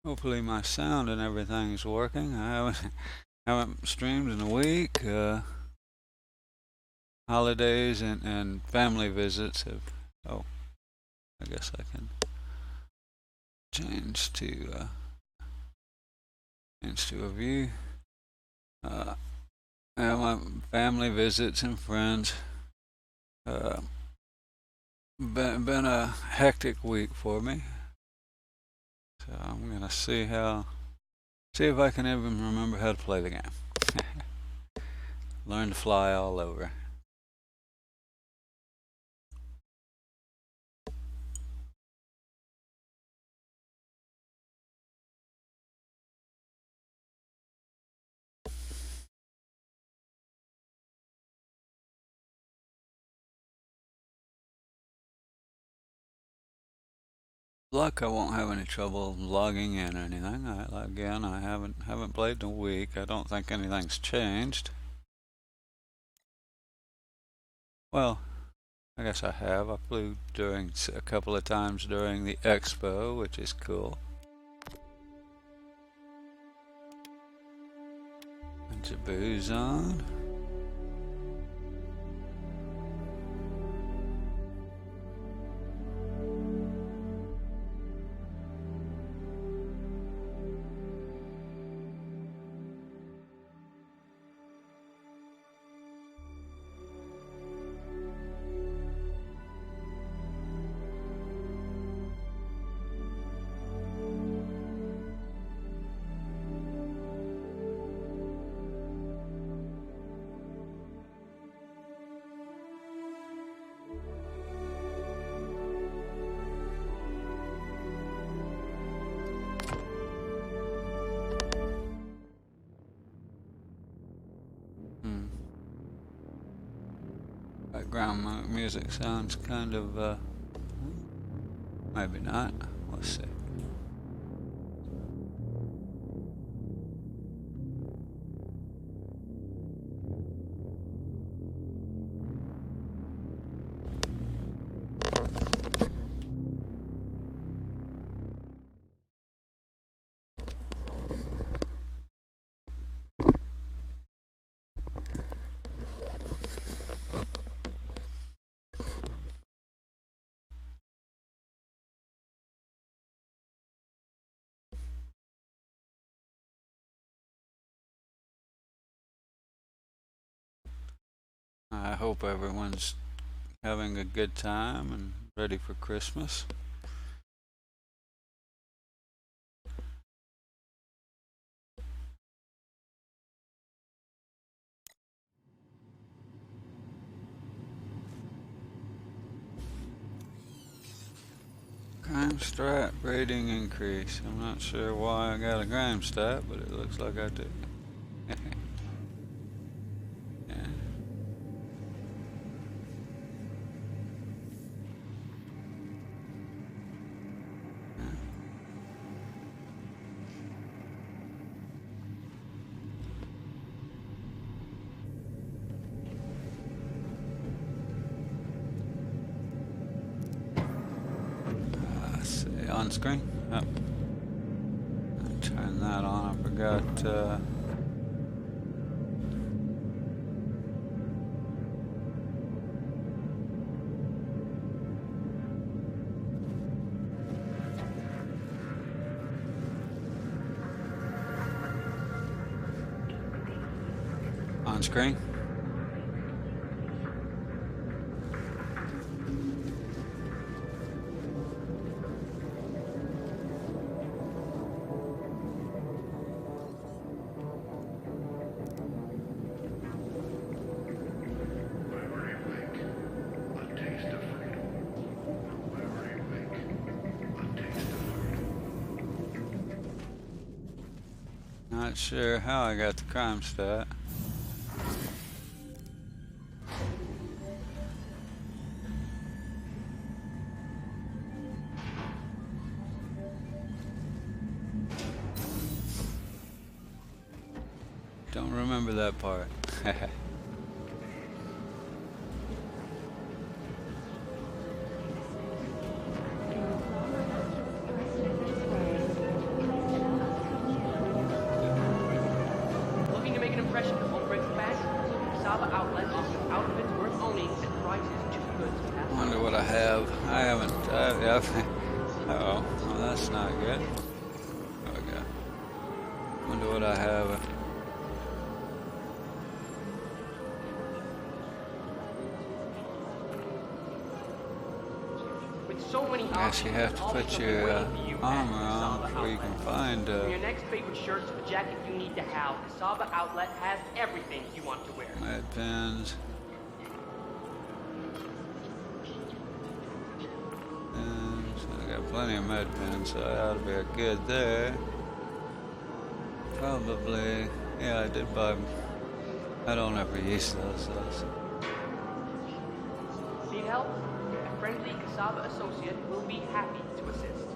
Hopefully my sound and everything's working. I haven't streamed in a week. Holidays and family visits have. Oh, I guess I can change to a view. Uh, my family visits and friends. Uh, been a hectic week for me. So I'm gonna see if I can even remember how to play the game. Learn to fly all over. Luck, I won't have any trouble logging in or anything. Again, I haven't played in a week. I don't think anything's changed. Well, I guess I have. I flew during a couple of times during the expo, which is cool. Bunch of booze on. Hmm. Background music sounds kind of, maybe not. Let's see. I hope everyone's having a good time and ready for Christmas. Crime strat rating increase. I'm not sure why I got a crime stat, but it looks like I do. Yeah. Let's see, on screen. Yep. Turn that on. I forgot. On screen. Not sure how I got the crime stat. Don't remember that part. definitely. Uh-oh. Well, that's not good. Okay. Wonder what I have. So many I guess you have to put your armor on before you can find From your next favorite shirt to the jacket you need to have, Kasaba Outlet has everything you want to wear. med pens. And I got plenty of med pens, so I ought to be good there. Probably, yeah, I did buy. I don't ever use those. Need help? A friendly Kasaba associate will be happy to assist.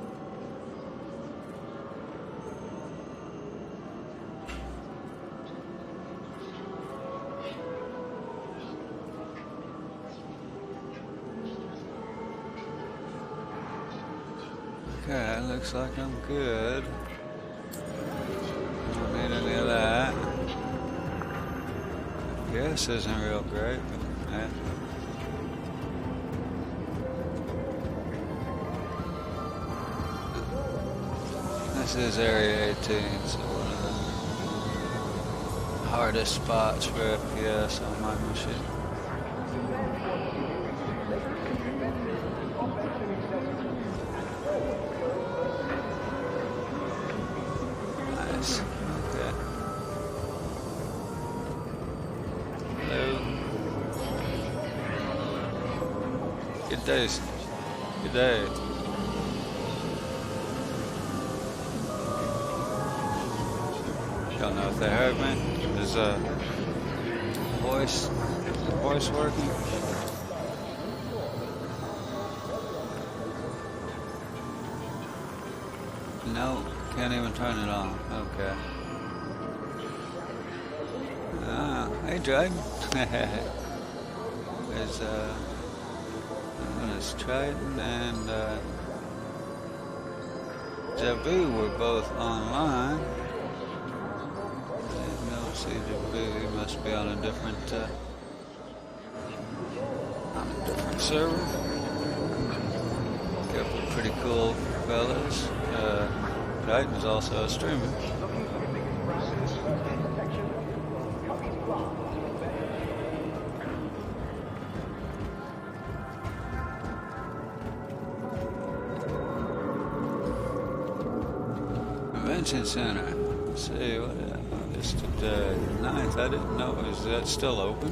Okay, looks like I'm good. Don't need any of that. Gas isn't real great, but yeah. This is Area 18, so one of the hardest spots for FPS on my machine. Nice. Okay. Hello. Good day. Good day. Don't know if they heard me. Is voice working? No, can't even turn it on. Okay. Ah, hey Dryden. There's Triton and Jabu were both online. CGB must be on a different server. Couple of pretty cool fellas. Titan's also a streamer. Convention Center. Let's see what is today. The 9th. I didn't know. Is that still open?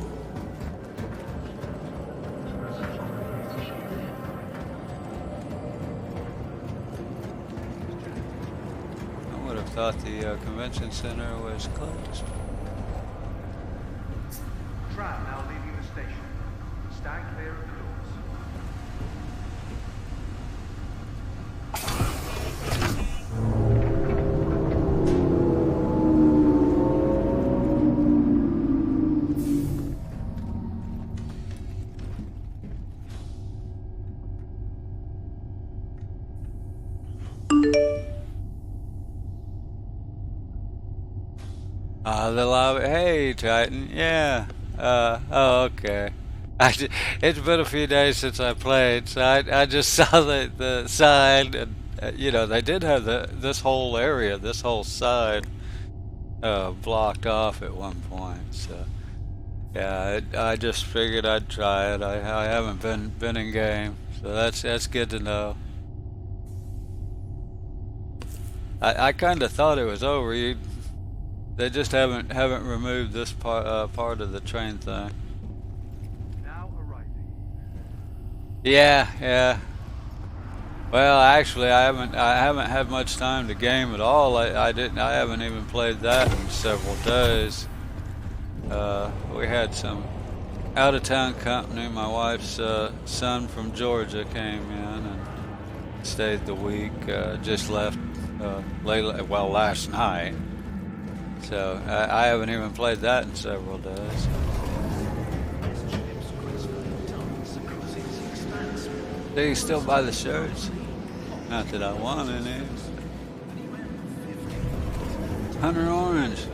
I would have thought the convention center was closed. Tram now leaving the station. Stand clear of the doors. The lobby. Hey, Titan. Yeah. Oh, okay. It's been a few days since I played, so I just saw the sign, and you know, they did have this whole area, this whole side, blocked off at one point. So yeah, I just figured I'd try it. I haven't been in game, so that's good to know. I kind of thought it was over. They just haven't removed this part of the train thing. Now arriving. Yeah. Well, actually, I haven't had much time to game at all. I haven't even played that in several days. We had some out of town company. My wife's son from Georgia came in and stayed the week. Just left last night. So I haven't even played that in several days. Do you still buy the shirts? Not that I want any. Hunter Orange.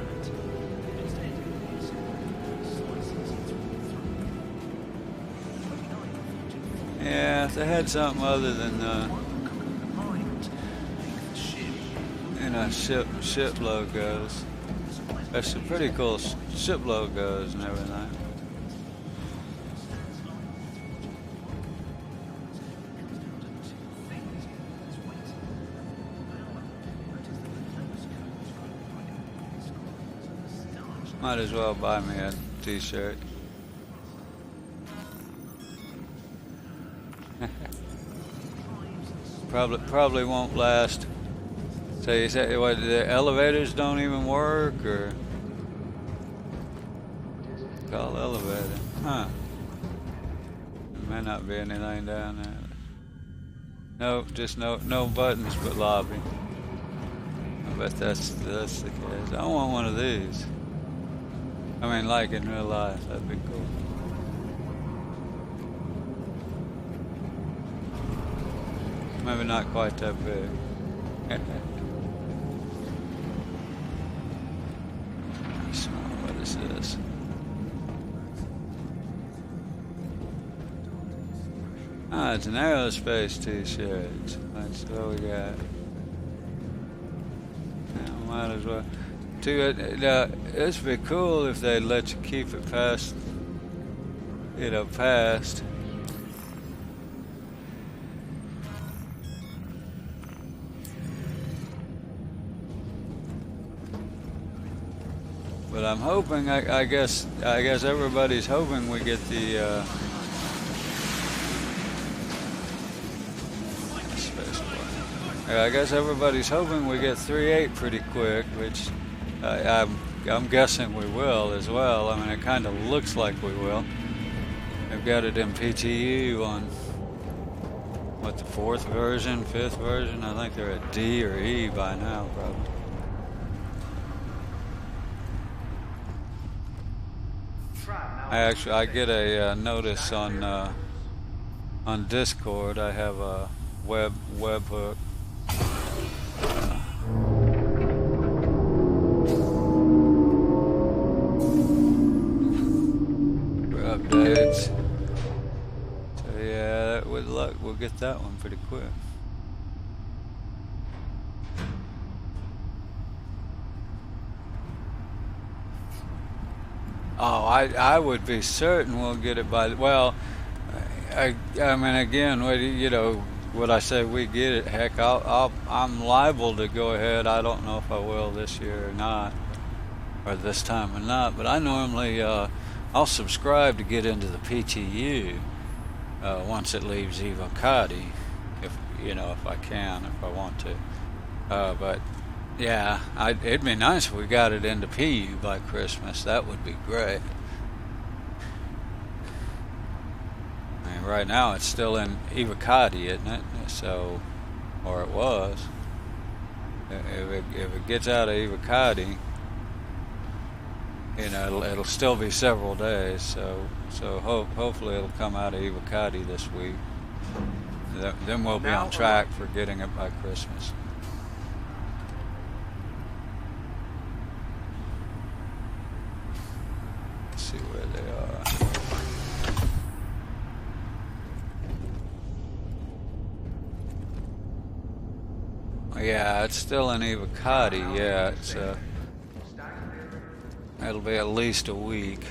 Yeah, if they had something other than ship logos. There's some pretty cool ship logos and everything. Might as well buy me a t-shirt. Probably won't last. So you say what, the elevators don't even work, or call elevator? Huh? There may not be anything down there. No, just no buttons but lobby. I bet that's the case. I want one of these. I mean, like in real life, that'd be cool. Maybe not quite that big. What is this? Ah, it's an aerospace t-shirt. That's what we got. Yeah, might as well. It'd be cool if they'd let you keep it past, past. But I'm hoping, I guess everybody's hoping we get the I guess everybody's hoping we get 3.8 pretty quick, which I'm guessing we will as well. I mean, it kind of looks like we will. They've got it in PTU on what, the 4th version, 5th version. I think they're at D or E by now, probably. I get a notice on Discord. I have a webhook. For updates. So yeah, with luck, we'll get that one pretty quick. Oh, I would be certain we'll get it by. Well, I mean, again, would I say we get it? Heck, I'm liable to go ahead. I don't know if I will this year or not, or this time or not. But I normally I'll subscribe to get into the PTU once it leaves Evocati, if I can, if I want to. But yeah, it'd be nice if we got it into PU by Christmas. That would be great. I mean, right now it's still in Evocati, isn't it? So, or it was. If it gets out of Evocati, it'll still be several days. So hopefully it'll come out of Evocati this week. Then we'll be on track for getting it by Christmas. See where they are. Yeah, it's still in Evocati. Yeah, it's it'll be at least a week.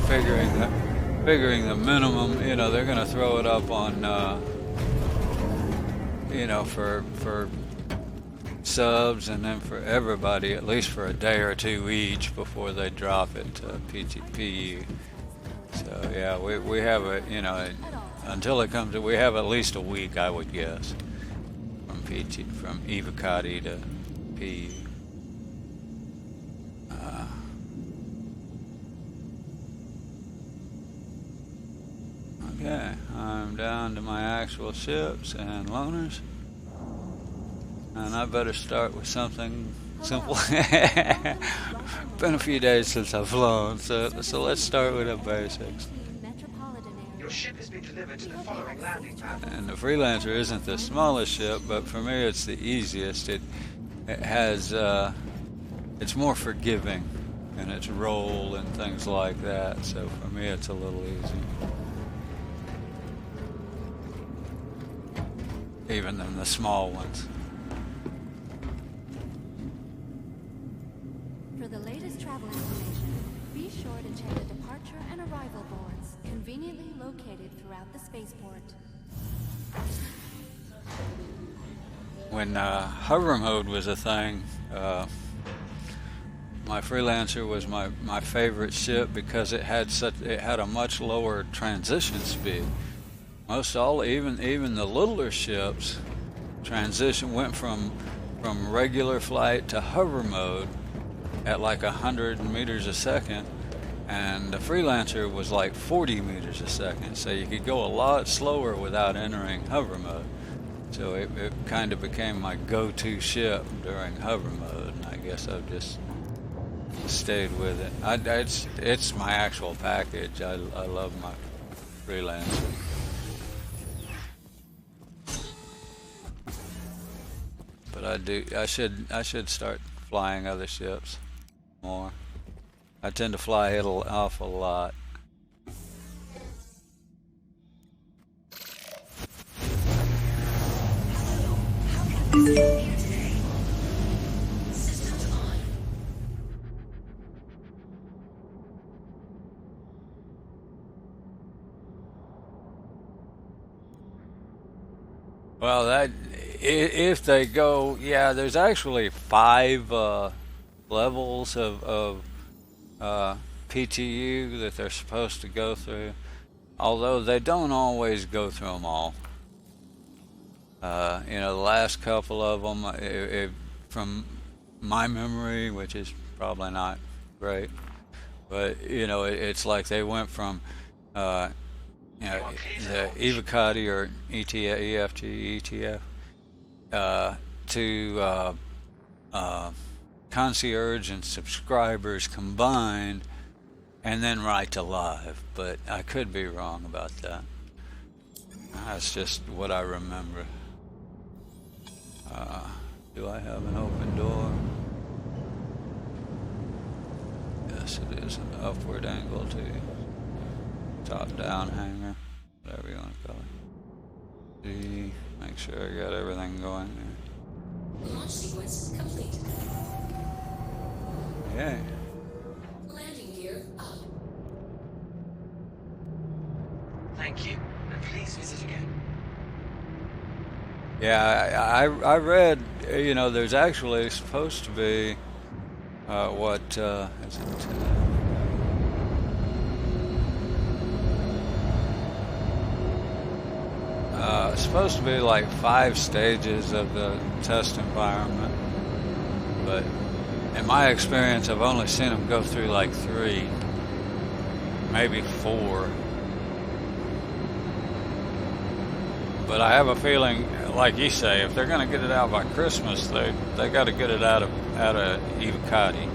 Figuring the minimum, they're gonna throw it up on, for subs, and then for everybody at least for a day or two each before they drop it to PTPU. So yeah, we have until it comes, we have at least a week, I would guess, from Evocati to PU. Okay, I'm down to my actual ships and loaners. And I better start with something simple. Been a few days since I've flown, so let's start with the basics. Your ship has been delivered to the following landing pad. And the Freelancer isn't the smallest ship, but for me it's the easiest. It has it's more forgiving. and its roll and things like that. So for me, it's a little easier, even than the small ones. For the latest travel information, be sure to check the departure and arrival boards conveniently located throughout the spaceport. When hover mode was a thing, my Freelancer was my favorite ship because it had a much lower transition speed. Even the littler ships went from regular flight to hover mode at like 100 meters a second, and the Freelancer was like 40 meters a second, so you could go a lot slower without entering hover mode. So it kind of became my go-to ship during hover mode, and I guess I've just stayed with it. It's my actual package. I love my Freelancer. But I should start flying other ships more. I tend to fly it an awful lot. Well, if they go, yeah, there's actually 5 levels of PTU that they're supposed to go through, although they don't always go through them all. The last couple of them, from my memory, which is probably not great, but it's like they went from the Evocati or EFG ETF to concierge and subscribers combined, and then right to live. But I could be wrong about that. That's just what I remember. Do I have an open door? Yes, it is an upward angle to top-down hanger, whatever you want to call it. See, make sure I got everything going there. Launch sequence complete. Yeah. Landing gear up. Thank you, and please visit again. Yeah, I read, there's actually supposed to be, is it? It's supposed to be like 5 stages of the test environment, but in my experience, I've only seen them go through like 3, maybe 4. But I have a feeling, like you say, if they're going to get it out by Christmas, they got to get it out of Evocati,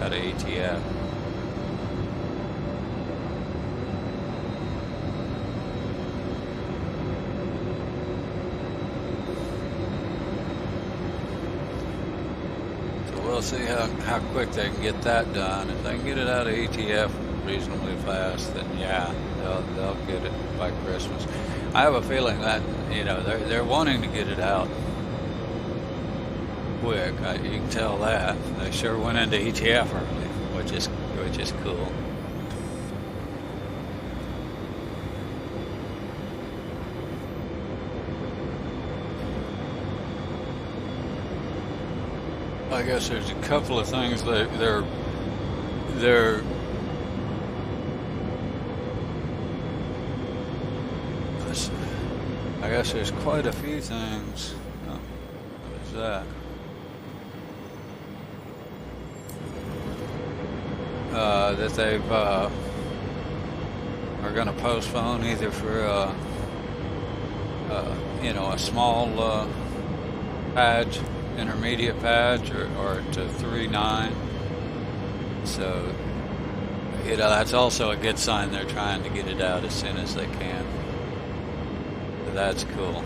out of ETF. So we'll see how quick they can get that done. If they can get it out of ETF reasonably fast, then yeah, they'll get it by Christmas. I have a feeling that they're wanting to get it out quick. You can tell that they sure went into ETF early, which is cool. I guess there's a couple of things they're I guess there's quite a few things. Oh, what is that? That they've are going to postpone either for a small patch, intermediate patch, or to 3.9. So that's also a good sign they're trying to get it out as soon as they can. That's cool.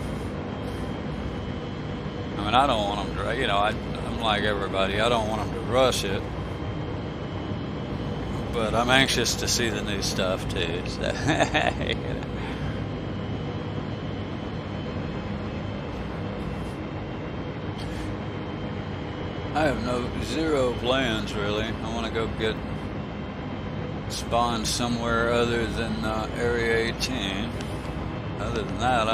I mean, I don't want them to, I'm like everybody, I don't want them to rush it. but I'm anxious to see the new stuff too. So, you know. I have zero plans really. I want to go get spawned somewhere other than Area 18. Other than that,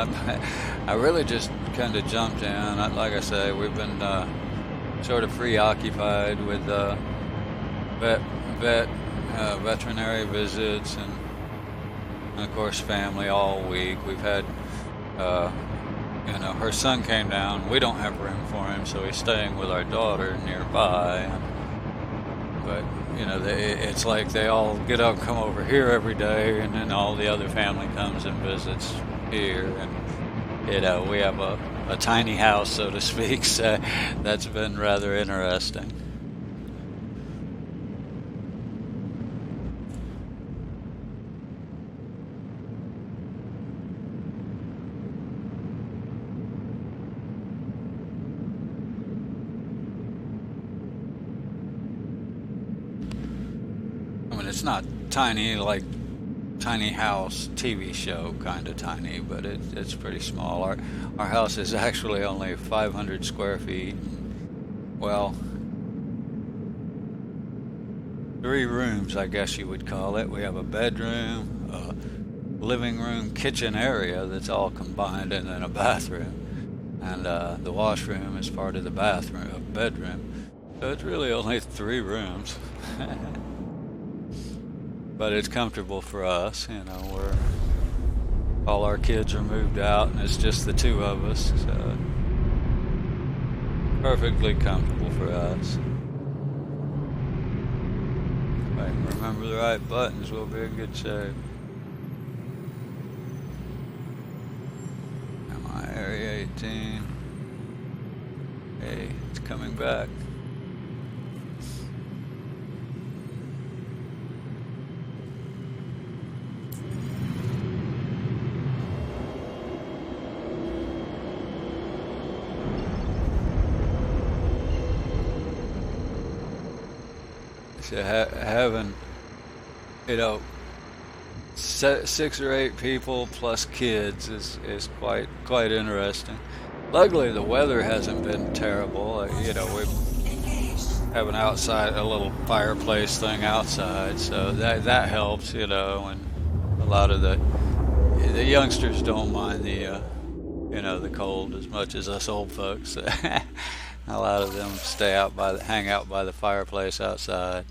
I really just kind of jumped in. Like I say, we've been sort of preoccupied with veterinary visits and of course family all week. We've had her son came down. We don't have room for him, so he's staying with our daughter nearby. But it's like they all get up and come over here every day, and then all the other family comes and visits here. And we have a tiny house, so to speak. So that's been rather interesting. It's not tiny like Tiny House TV show kind of tiny, but it's pretty small. Our house is actually only 500 square feet. Well, 3 rooms, I guess you would call it. We have a bedroom, a living room, kitchen area that's all combined, and then a bathroom. And the washroom is part of the bedroom. So it's really only 3 rooms. But it's comfortable for us, all our kids are moved out and it's just the 2 of us, so perfectly comfortable for us. If I can remember the right buttons, we'll be in good shape. Am I Area 18? Hey, it's coming back. So having, 6 or 8 people plus kids is quite interesting. Luckily, the weather hasn't been terrible. We have a little fireplace thing outside, so that helps. And a lot of the youngsters don't mind the cold as much as us old folks. A lot of them hang out by the fireplace outside.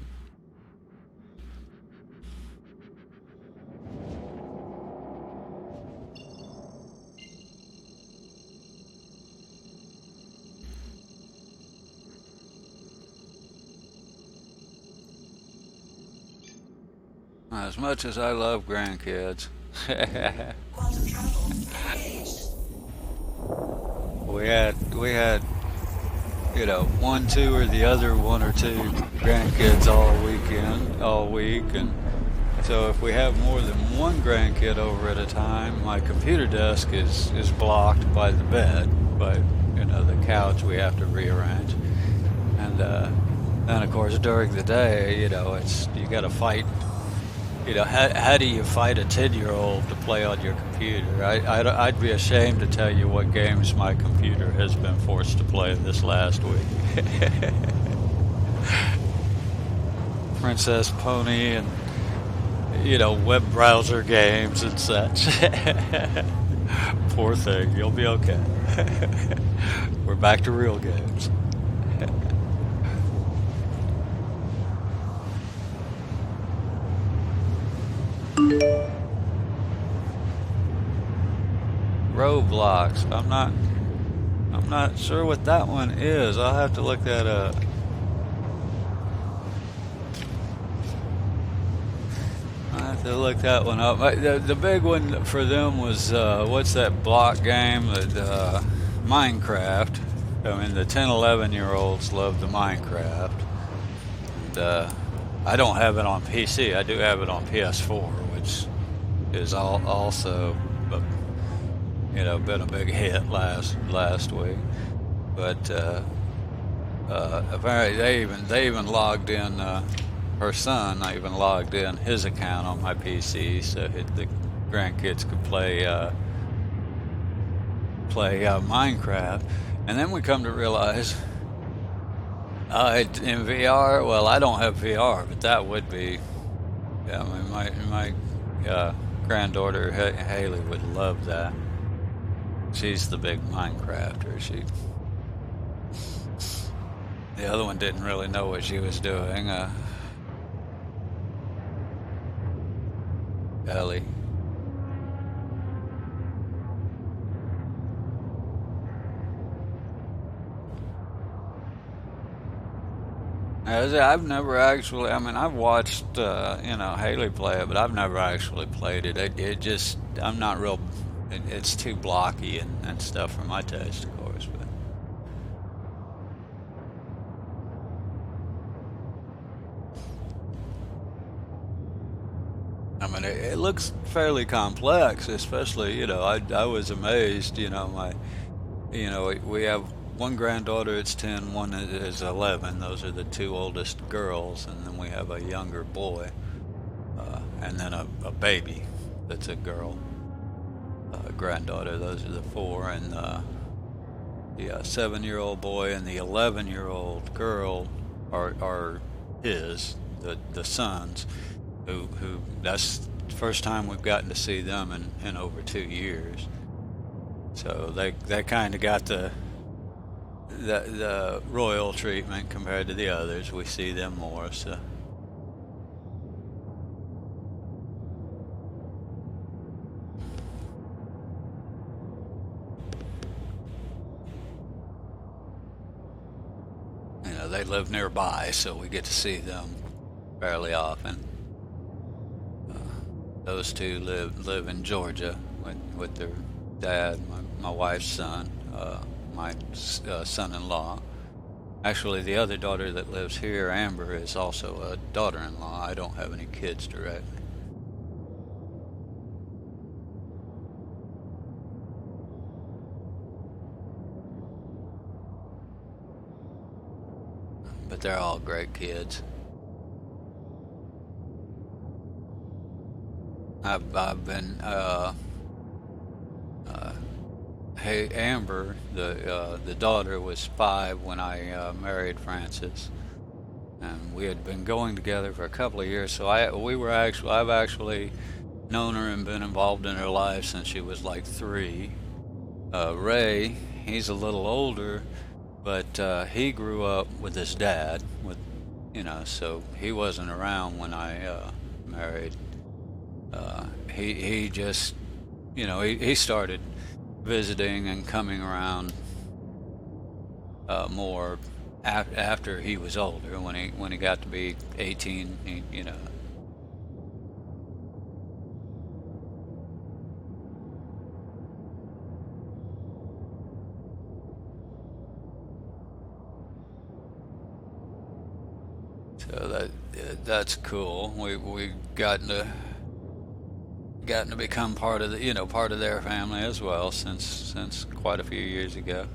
As much as I love grandkids, we had 1, 2, or the other 1 or 2 grandkids all week, and so if we have more than 1 grandkid over at a time, my computer desk is blocked by the bed, by the couch we have to rearrange, and then of course during the day, you got to fight. How do you fight a 10-year-old to play on your computer? I'd be ashamed to tell you what games my computer has been forced to play this last week. Princess Pony and, web browser games and such. Poor thing, you'll be okay. We're back to real games. Roblox. I'm not sure what that one is. I'll have to look that up. I'll have to look that one up. The big one for them was what's that block game? Minecraft. I mean, the 10, 11-year-olds love the Minecraft. And, I don't have it on PC. I do have it on PS4, which is also been a big hit last week. But apparently they even logged in her son, I even logged in his account on my PC so the grandkids could play Minecraft. And then we come to realize in VR, well, I don't have VR, but that would be, yeah, I mean, my granddaughter Haley would love that. She's the big Minecrafter. The other one didn't really know what she was doing. Ellie. I've never actually, I mean, I've watched, Haley play it, but I've never actually played it. It just, I'm not real, it's too blocky and stuff for my taste, of course, but. I mean, it looks fairly complex, especially, I was amazed, we have one granddaughter, it's 10, one is 11. Those are the two oldest girls, and then we have a younger boy, and then a baby that's a girl, granddaughter. Those are the four, and the 7-year-old boy and the 11-year-old girl are the sons, who that's the first time we've gotten to see them in over 2 years. So they kind of got the royal treatment compared to the others. We see them more, so. They live nearby, so we get to see them fairly often. Those two live in Georgia with their dad, my wife's son, my son-in-law. Actually, the other daughter that lives here, Amber, is also a daughter-in-law. I don't have any kids directly. But they're all great kids. I've been hey, Amber, the daughter, was 5 when I married Frances, and we had been going together for a couple of years. So I've actually known her and been involved in her life since she was like 3. Ray, he's a little older, but he grew up with his dad, so he wasn't around when I married. He just, he started visiting and coming around more after he was older. When he got to be 18, So that's cool. We gotten to become part of part of their family as well since quite a few years ago.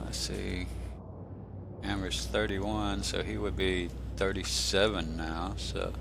Let's see, Amber's 31, so he would be 37 now. So.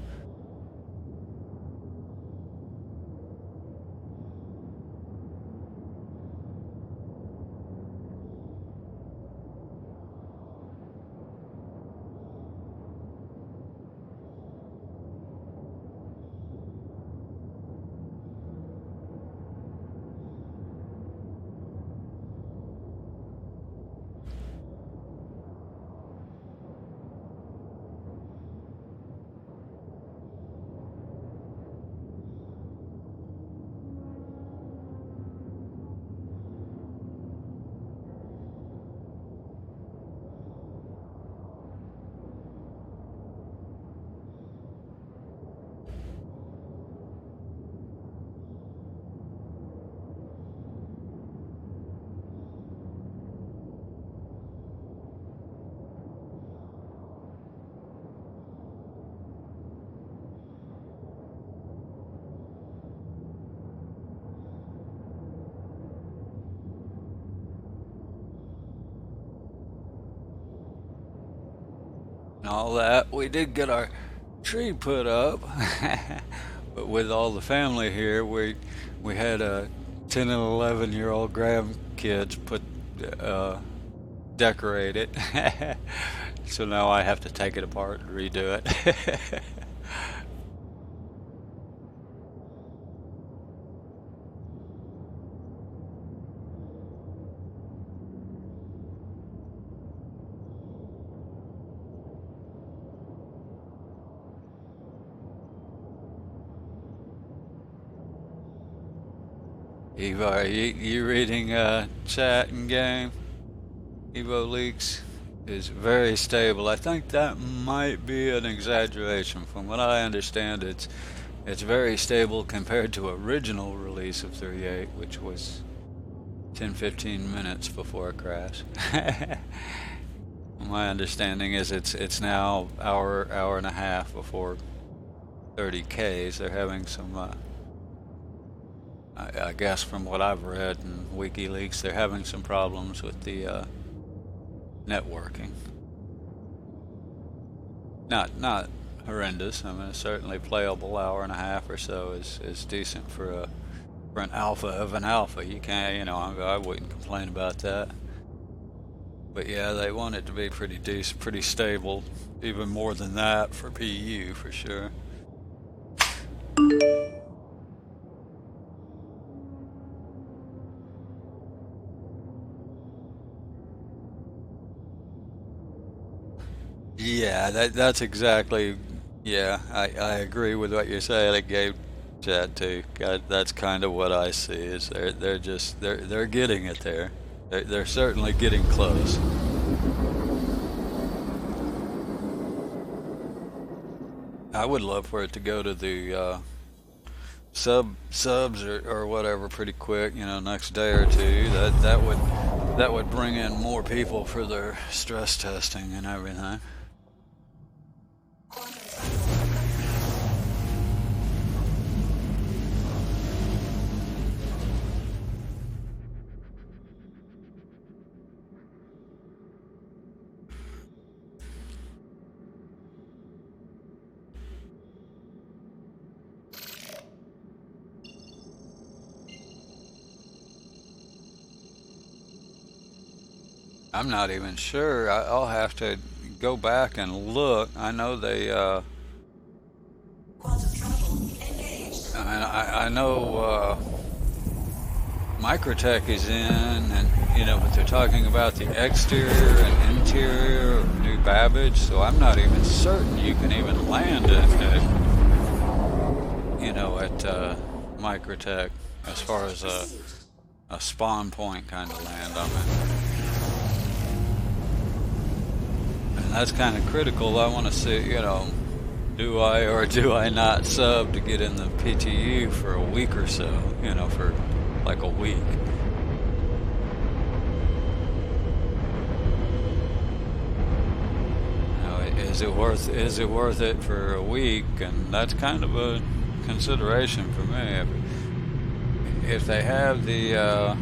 and all that. We did get our tree put up, but with all the family here, we had a 10 and 11-year-old grandkids decorate it. So now I have to take it apart and redo it. Evo, are you reading chat and game? Evo Leaks is very stable. I think that might be an exaggeration. From what I understand, it's very stable compared to original release of 38, which was 10-15 minutes before a crash. My understanding is it's now hour and a half before 30Ks. They're having some I guess from what I've read in WikiLeaks, they're having some problems with the networking. Not horrendous. I mean, certainly playable. Hour and a half or so is decent for an alpha of an alpha. You can't, I wouldn't complain about that. But yeah, they want it to be pretty decent, pretty stable, even more than that for PU for sure. Yeah, that's exactly. Yeah, I agree with what you're saying. It gave chat too. That's kind of what I see. Is they're getting it there. They're certainly getting close. I would love for it to go to the subs or whatever pretty quick. Next day or two. That would bring in more people for their stress testing and everything. I'm not even sure. I'll have to go back and look. I know they. I know Microtech is in, and but they're talking about the exterior and interior of New Babbage. So I'm not even certain you can even land at Microtech as far as a spawn point kind of land on it. And that's kind of critical. I want to see, do I or do I not sub to get in the PTU for a week or so, for like a week. Is it worth it for a week? And that's kind of a consideration for me. If they have the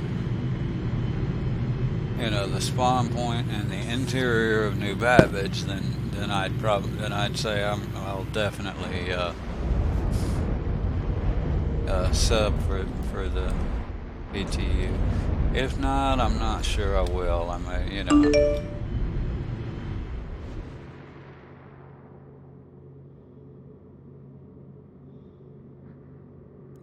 the spawn point and the interior of New Babbage, then I'd say I'll definitely sub for the PTU. If not, I'm not sure I will. I mean,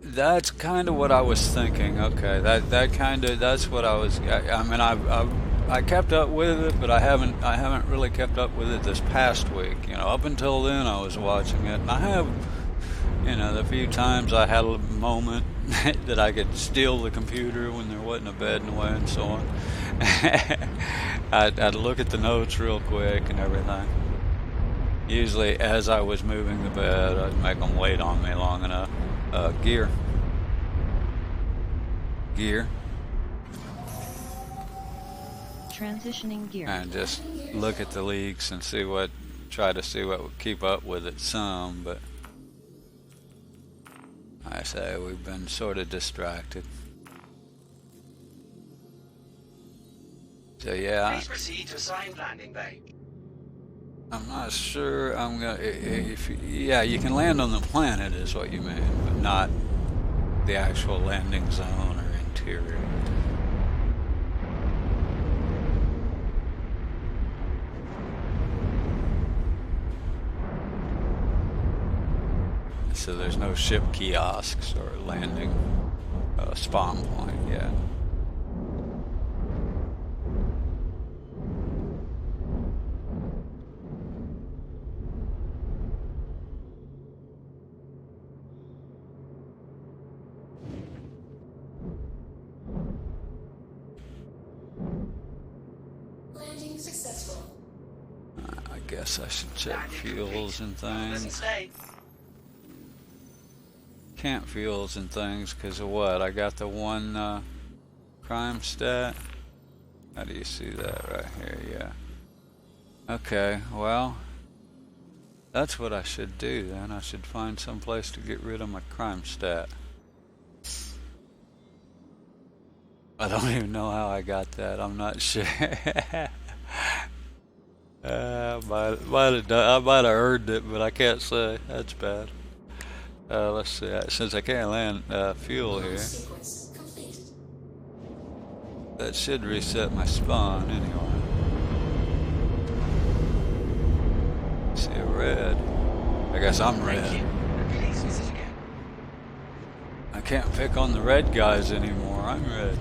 That's kind of what I was thinking. Okay, that's what I was. I mean, I kept up with it, but I haven't really kept up with it this past week. Up until then I was watching it, and I have, the few times I had a moment that I could steal the computer when there wasn't a bed in the way and so on. I'd look at the notes real quick and everything. Usually, as I was moving the bed, I'd make them wait on me long enough. Gear. Transitioning gear. And just look at the leaks and try to see what would keep up with it some, but I say we've been sort of distracted. So yeah. Please proceed to assigned landing bay. I'm not sure I'm gonna. Yeah, you can land on the planet, is what you mean, but not the actual landing zone or interior. So there's no ship kiosks or landing spawn point yet. Landing successful. I guess I should check fuels and Pleasant things. stay. Can't fuels and things because of what? I got the one crime stat. How do you see that right here? Yeah. Okay, well, that's what I should do then. I should find some place to get rid of my crime stat. I don't even know how I got that. I'm not sure. I might have earned it, but I can't say. That's bad. Let's see. Since I can't land fuel here, Sequence complete. that should reset my spawn anyway. See a red. I guess I'm Thank red. you. And please visit again. I can't pick on the red guys anymore. I'm red.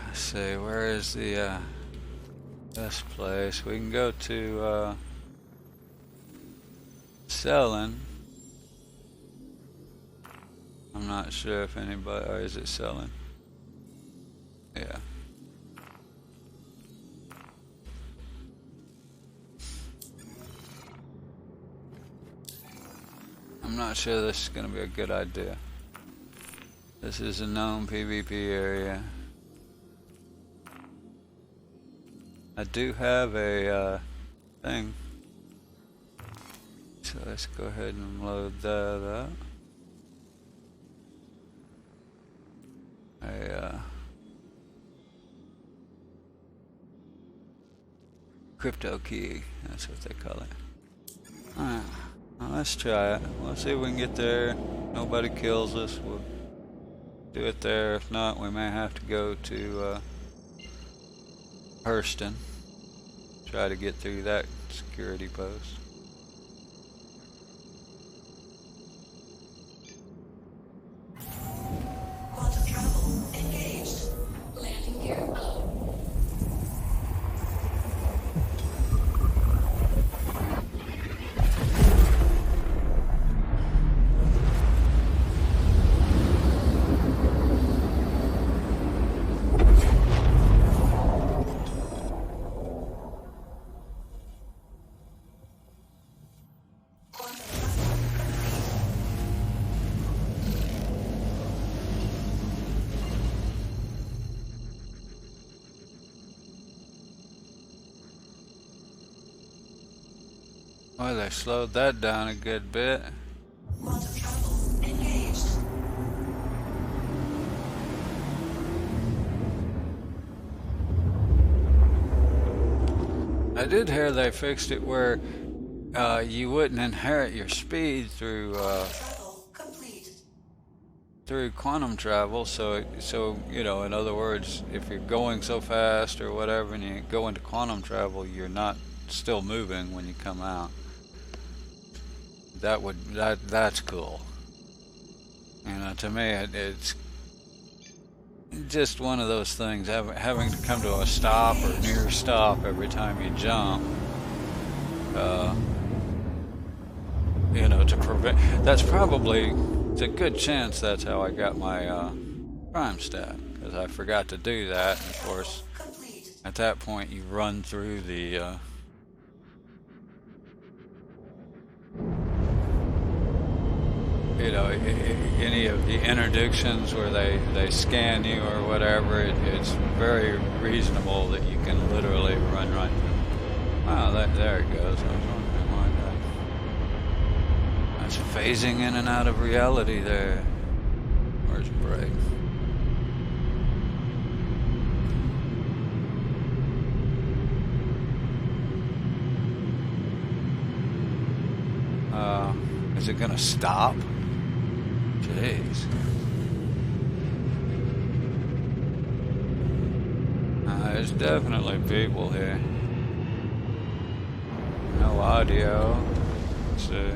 Let's see, where is the best place? We can go to Selling. I'm not sure if anybody, or is it Selling? Yeah. I'm not sure this is going to be a good idea. This is a known PvP area. I do have a thing. So let's go ahead and load that up. A crypto key, that's what they call it. Alright, well, let's try it. We'll see if we can get there. Nobody kills us. We'll do it there. If not, we may have to go to Hurston. Try to get through that security post. Quantum travel engaged. Landing gear up. Well, they slowed that down a good bit. Quantum travel engaged. I did hear they fixed it where you wouldn't inherit your speed through Travel complete. through quantum travel. So you know, in other words, if you're going so fast or whatever, and you go into quantum travel, you're not still moving when you come out. That's cool. You know, to me, it's just one of those things, having to come to a stop or near stop every time you jump. You know, to prevent. That's probably, it's a good chance that's how I got my crime stat, because I forgot to do that. And of course, Complete. at that point, you run through the you know, any of the interdictions where they scan you or whatever, it's very reasonable that you can literally run right through. Wow, there it goes. I was wondering why that's phasing in and out of reality there. Where's Bray? Is it gonna stop? Jeez. There's definitely people here. No audio. Let's see.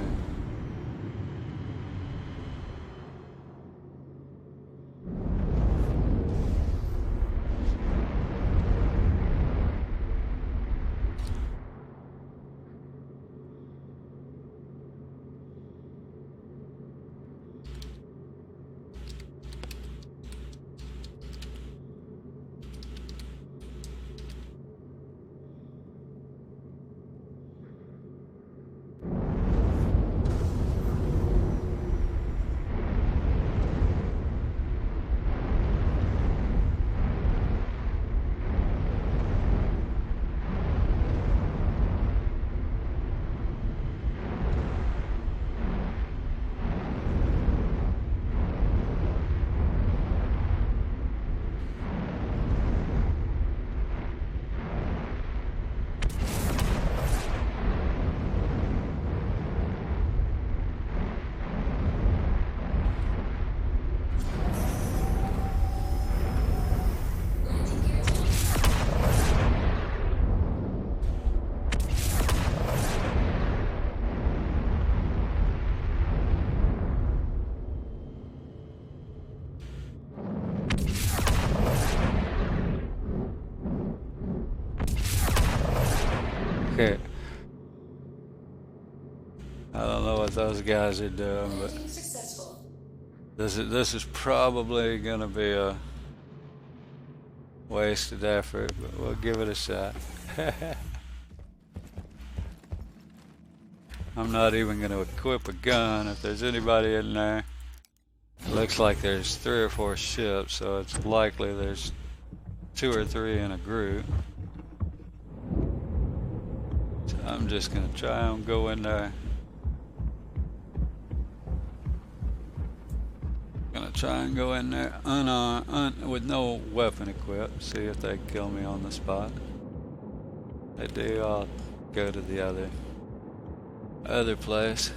Okay. I don't know what those guys are doing, but this is probably gonna be a wasted effort, but we'll give it a shot. I'm not even gonna equip a gun. If there's anybody in there, it looks like there's 3 or 4 ships, so it's likely there's 2 or 3 in a group. So I'm just gonna try and go in there. Gonna try and go in there with no weapon equipped. See if they kill me on the spot. They do. I'll go to the other place.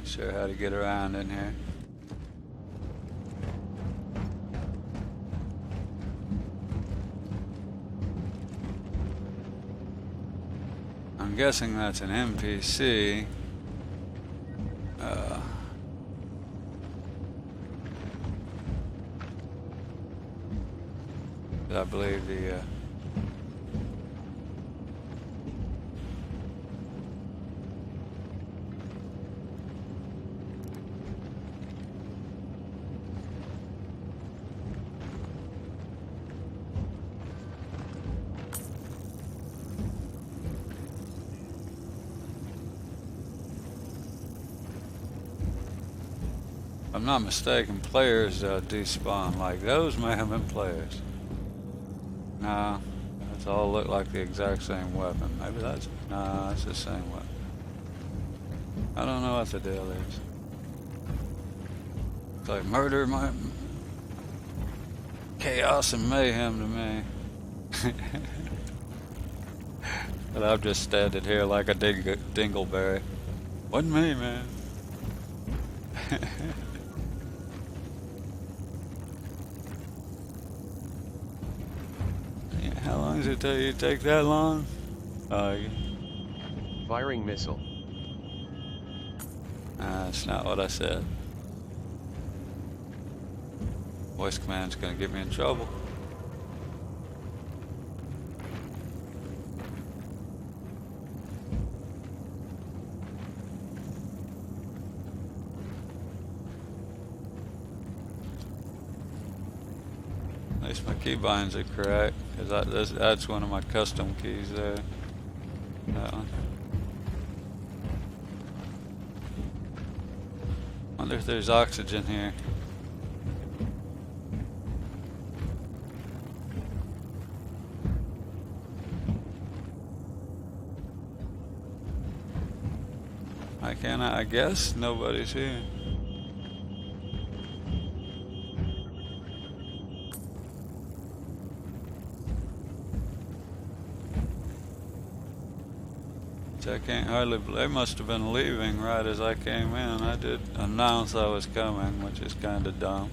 Sure how to get around in here. I'm guessing that's an NPC. I believe the if I'm not mistaken, players despawn. Like those may have been players. No, that's all look like the exact same weapon. Maybe that's no, that's the same weapon. I don't know what the deal is. It's like murder, chaos and mayhem to me. But I'm just standing here like a dingleberry. Wasn't me, man. Yeah, how long does it take you to take that long? Firing missile. That's not what I said. Voice command's gonna get me in trouble. At least my keybinds are correct, because that's one of my custom keys there. That one. Wonder if there's oxygen here. I guess nobody's here. I can't hardly believe they must have been leaving right as I came in. I did announce I was coming, which is kind of dumb.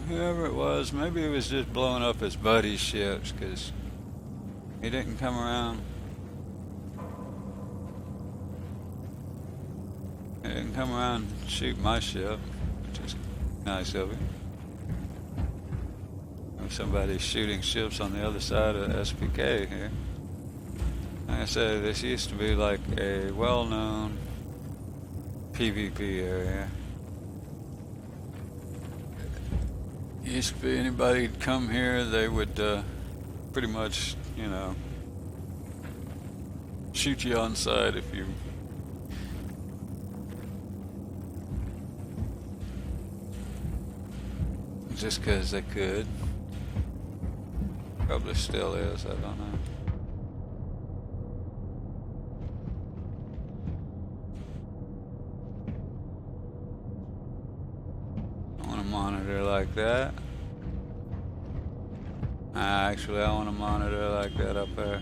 Whoever it was, maybe he was just blowing up his buddy's ships, because he didn't come around. He didn't come around and shoot my ship, which is nice of him. If somebody's shooting ships on the other side of SPK here. Like I said, this used to be like a well-known PvP area. Used to be anybody'd come here, they would pretty much, you know, shoot you on sight if you just because they could. Probably still is, I don't know. I want a monitor like that. Actually, I want a monitor like that up there.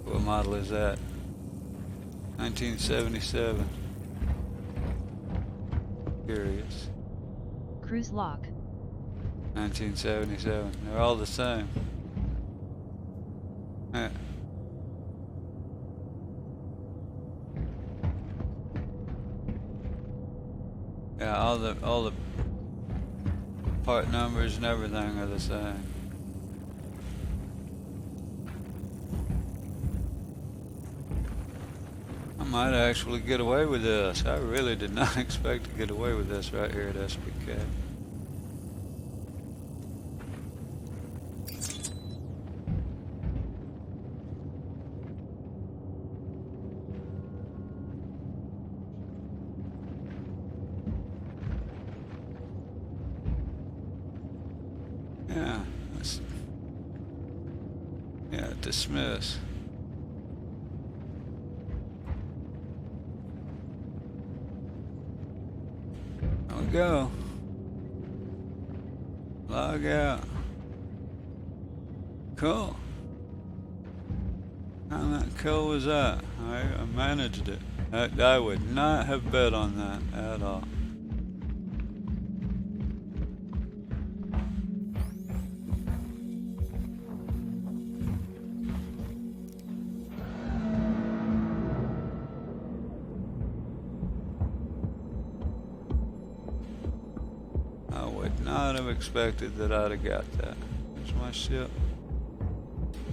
What model is that? 1977. Curious. Cruise lock. 1977. They're all the same. Yeah. Yeah, all the part numbers and everything are the same. I might actually get away with this. I really did not expect to get away with this right here at SPK. Yeah, dismiss. There we go. Log out. Cool. How cool was that? I managed it. I would not have bet on that at all. I would not have expected that I'd have got that. There's my ship.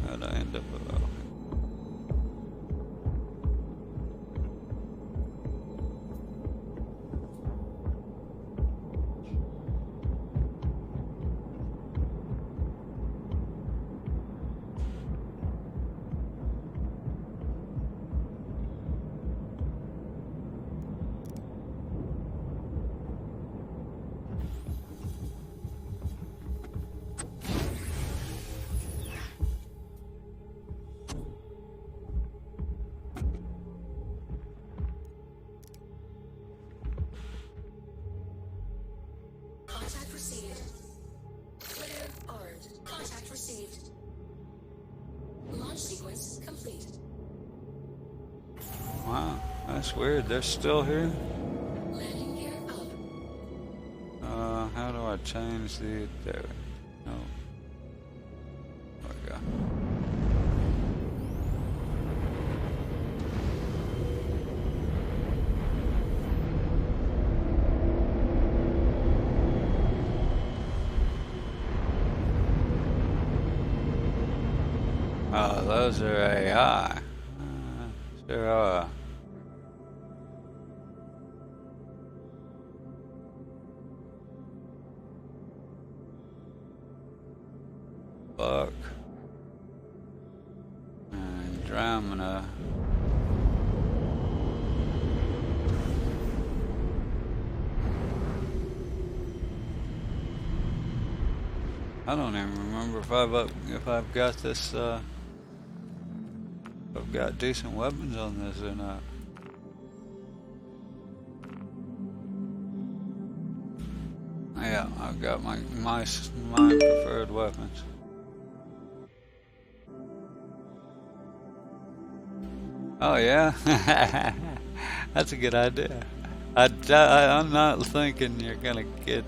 How'd I end up with that? Contact received. Clear armed. Contact received. Launch sequence complete. Wow, that's weird. They're still here? Landing gear up. How do I change the... There. No. There we go. Oh, those are AI. Sure are. Buck. Andromeda. I don't even remember if I've got this I've got decent weapons on this or not. Yeah, I've got my preferred weapons. Oh yeah, that's a good idea. I'm not thinking you're gonna get.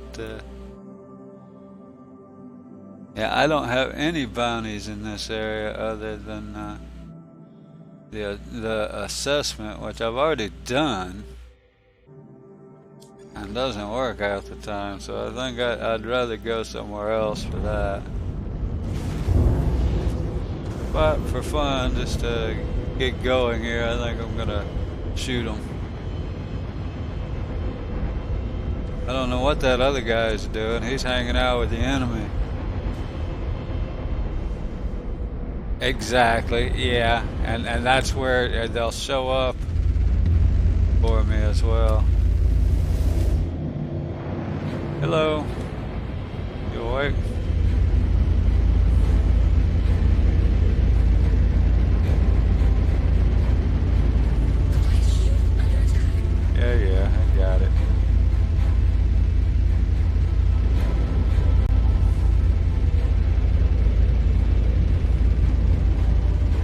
Yeah, I don't have any bounties in this area other than the assessment, which I've already done, and doesn't work half the time. So I think I'd rather go somewhere else for that. But for fun, just to get going here, I think I'm gonna shoot them. I don't know what that other guy's doing. He's hanging out with the enemy. Exactly, yeah, and that's where they'll show up for me as well. Hello, you awake? Yeah, I got it.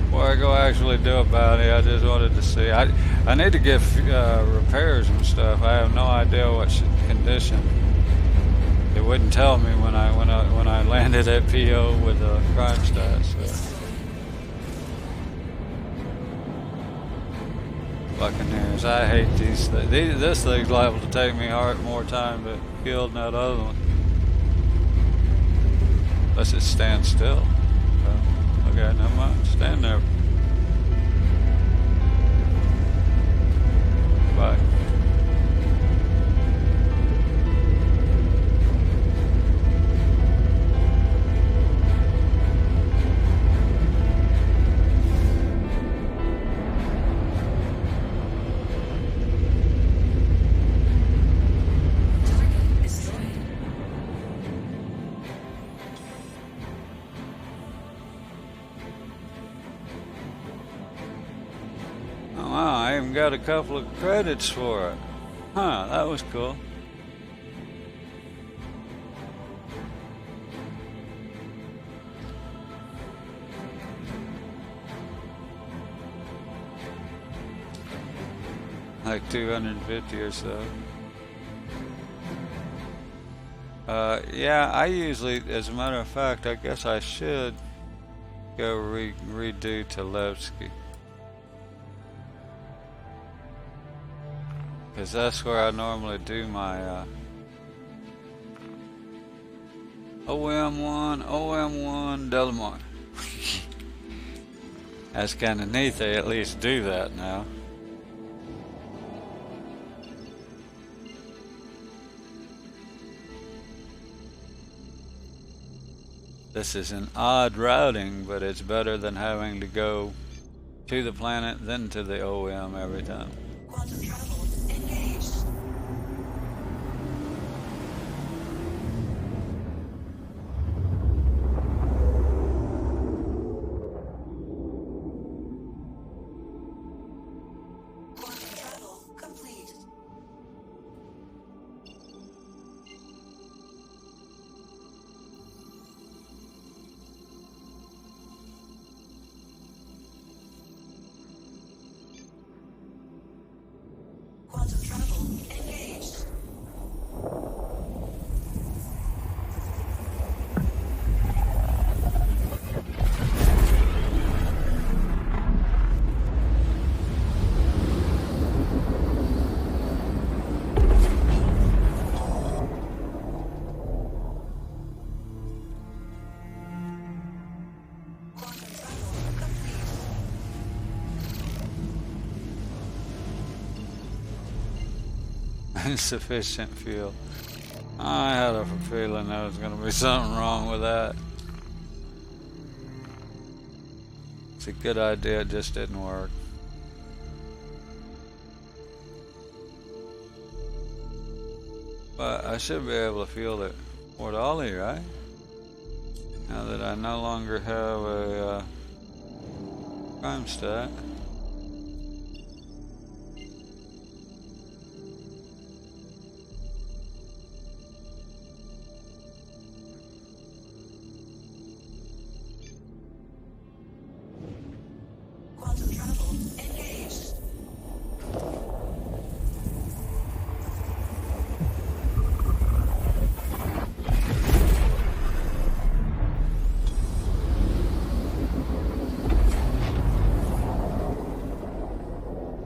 Before I go actually do about it, I just wanted to see. I need to get repairs and stuff. I have no idea what condition. It wouldn't tell me when I landed at PO with the crime stats. So. Buccaneers, I hate these things. This thing's liable to take me more time to kill than that other one. Unless it stands still. So, okay, never mind. Stand there. Bye. Got a couple of credits for it. Huh, that was cool. Like 250 or so. Yeah, I usually, as a matter of fact, I guess I should go redo Talevsky. Because that's where I normally do my OM1 Delamar. That's kind of neat they at least do that now. This is an odd routing, but it's better than having to go to the planet then to the OM every time. Quantum travel engaged. Quantum travel complete. insufficient fuel. I had a feeling there was going to be something wrong with that. It's a good idea, it just didn't work. But I should be able to fuel it Port Ollie, right? Now that I no longer have a crime stat. Quantum travel engaged.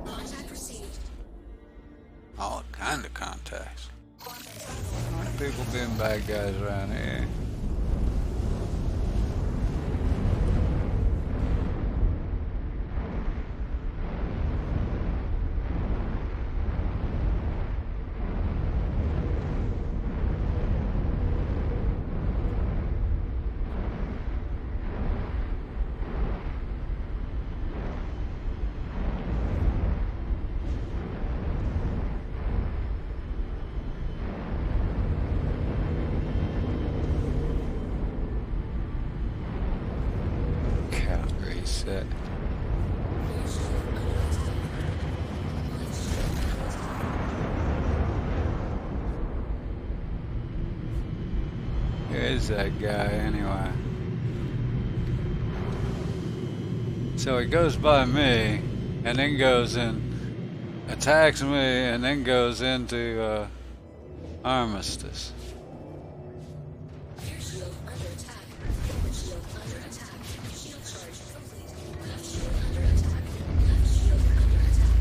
Contact received. All kind of contacts. Quantum travel. People being bad guys around here. Count reset. Who is that guy anyway? So he goes by me and then goes and attacks me and then goes into Armistice. Air shield under attack. Forward shield under attack. Shield charge complete. Left shield under attack. Left shield under attack.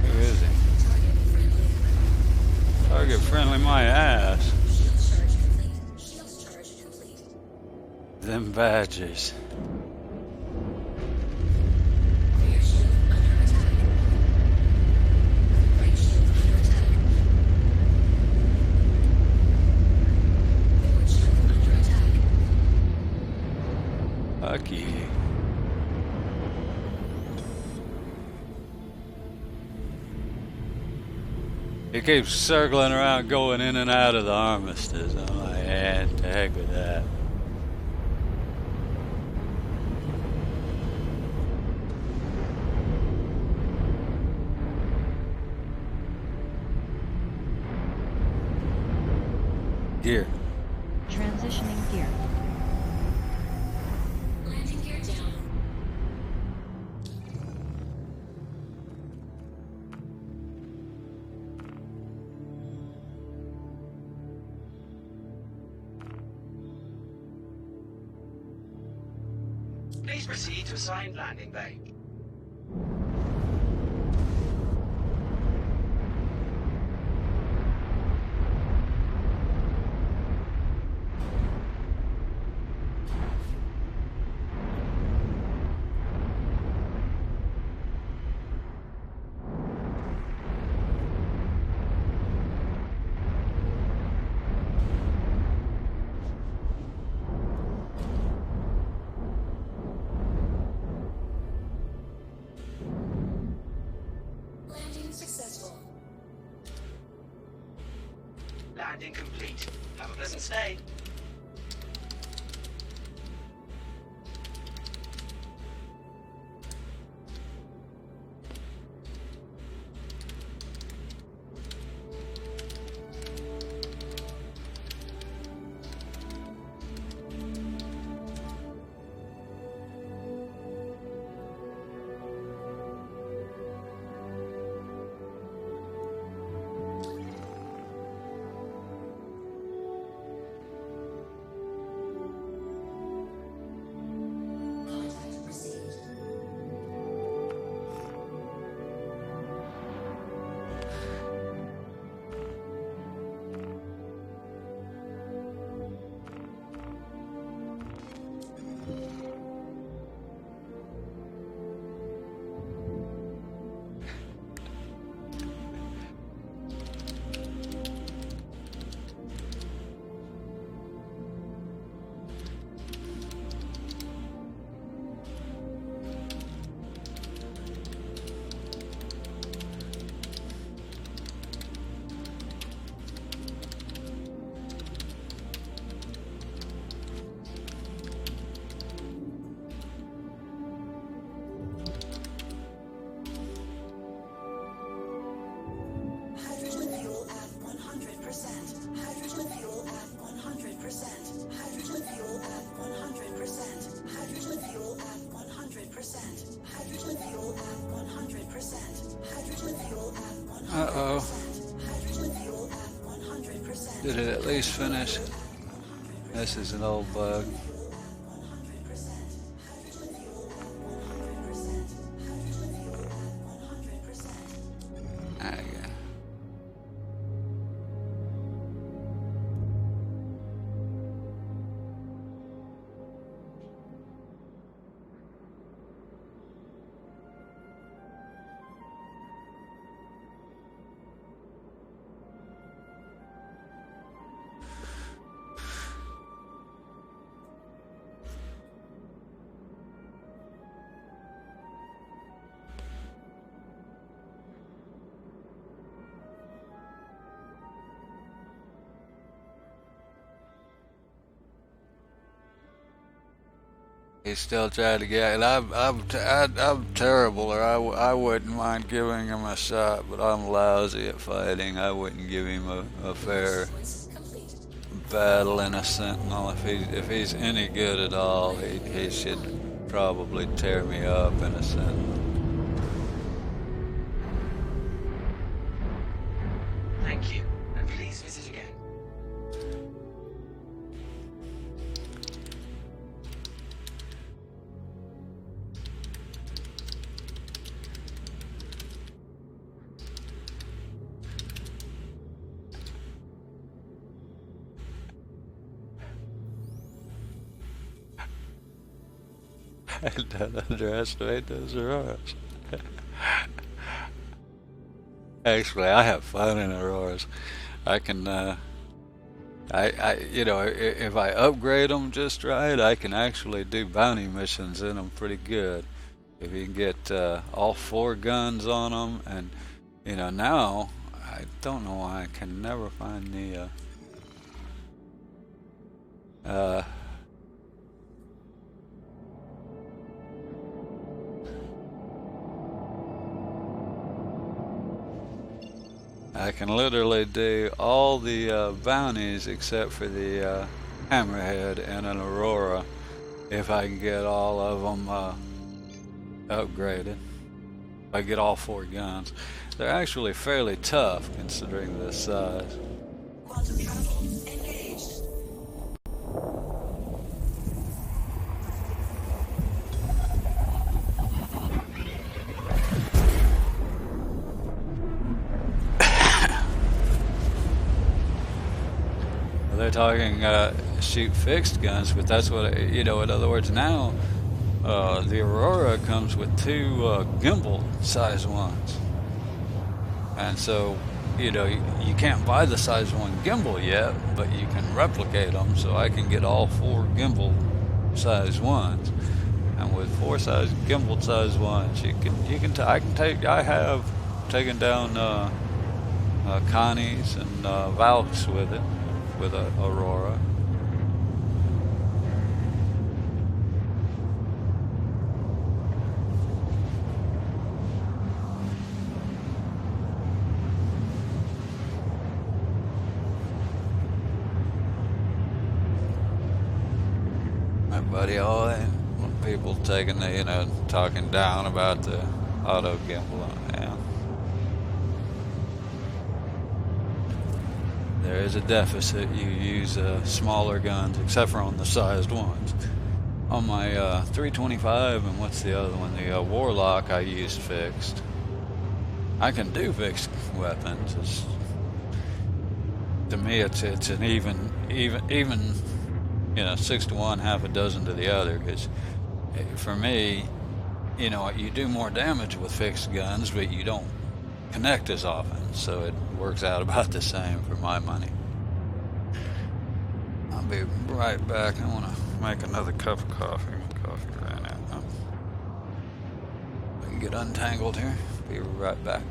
Who is he? Target friendly. Target friendly my ass. Shield charge complete. Shield charge complete. Them badgers. Rear shield under attack. Right shield under attack. Forward shield under attack. Fuck you. He keeps circling around, going in and out of the Armistice. I'm like, yeah, to heck with that. Gear. Transitioning gear. Landing gear down. Please proceed to assigned landing bay. Landing successful. Landing complete. Have a pleasant stay. Did it at least finish? This is an old bug. There you go. He's still trying to get, and I'm terrible, or I wouldn't mind giving him a shot, but I'm lousy at fighting. I wouldn't give him a fair battle in a Sentinel. If he's any good at all, he should probably tear me up in a Sentinel. Thank you, and please visit again. Don't underestimate those auroras. Actually, I have fun in auroras. I can, if I upgrade them just right, I can actually do bounty missions in them pretty good. If you can get all 4 guns on them, and now I don't know why I can never find the I can literally do all the bounties except for the Hammerhead and an Aurora if I can get all of them upgraded. If I get all 4 guns. They're actually fairly tough considering their size. Quantum travel engaged. They're talking shoot fixed guns, but that's what, in other words, now the Aurora comes with 2 gimbal size ones. And so, you can't buy the size 1 gimbal yet, but you can replicate them, so I can get all 4 gimbal size ones. And with 4 gimbal size ones, I have taken down Connie's and Valks with it. With a Aurora. My buddy, people taking talking down about the auto gimbal. Yeah. There is a deficit. You use smaller guns, except for on the sized ones. On my 325 and what's the other one? The Warlock, I used fixed. I can do fixed weapons. To me, it's an even 6 to 1, half a dozen to the other. Because for me, you do more damage with fixed guns, but you don't connect as often, so it works out about the same for my money. I'll be right back. I want to make another cup of coffee. Coffee ran out. We can get untangled here. Be right back.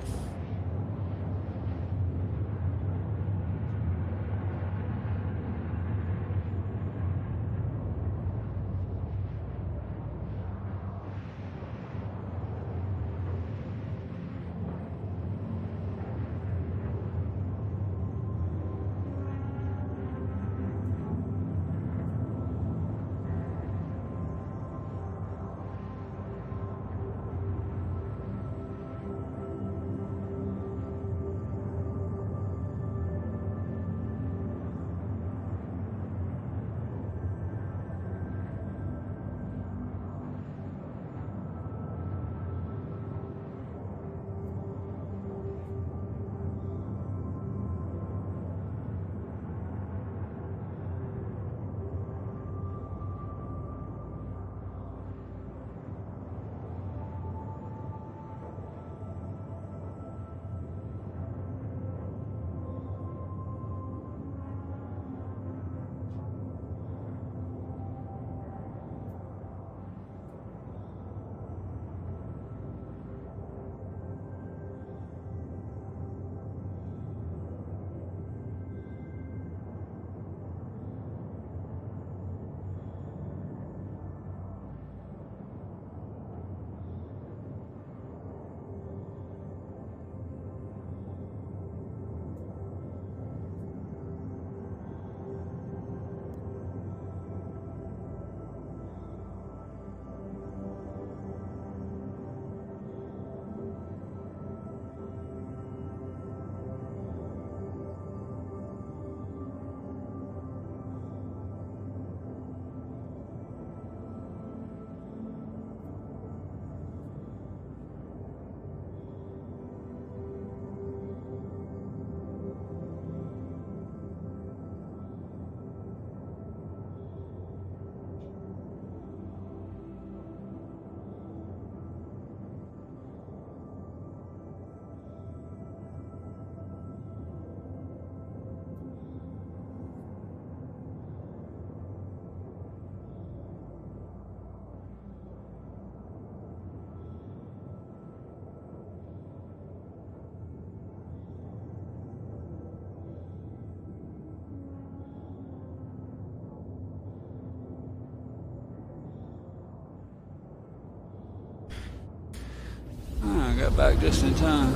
got back just in time.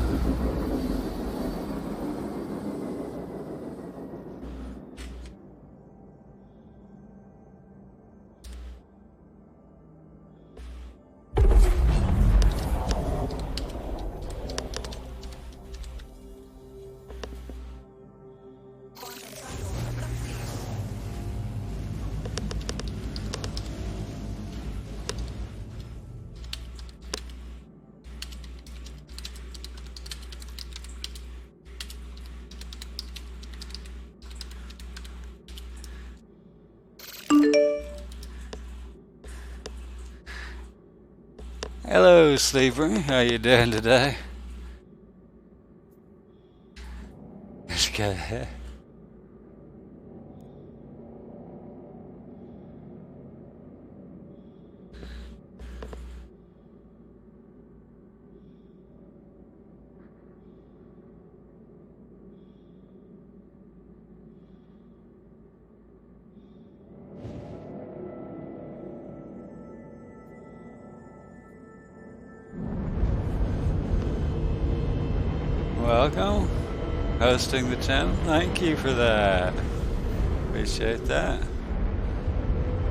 Hello, sleeper. How you doing today? It's good. Welcome, hosting the channel. Thank you for that. Appreciate that.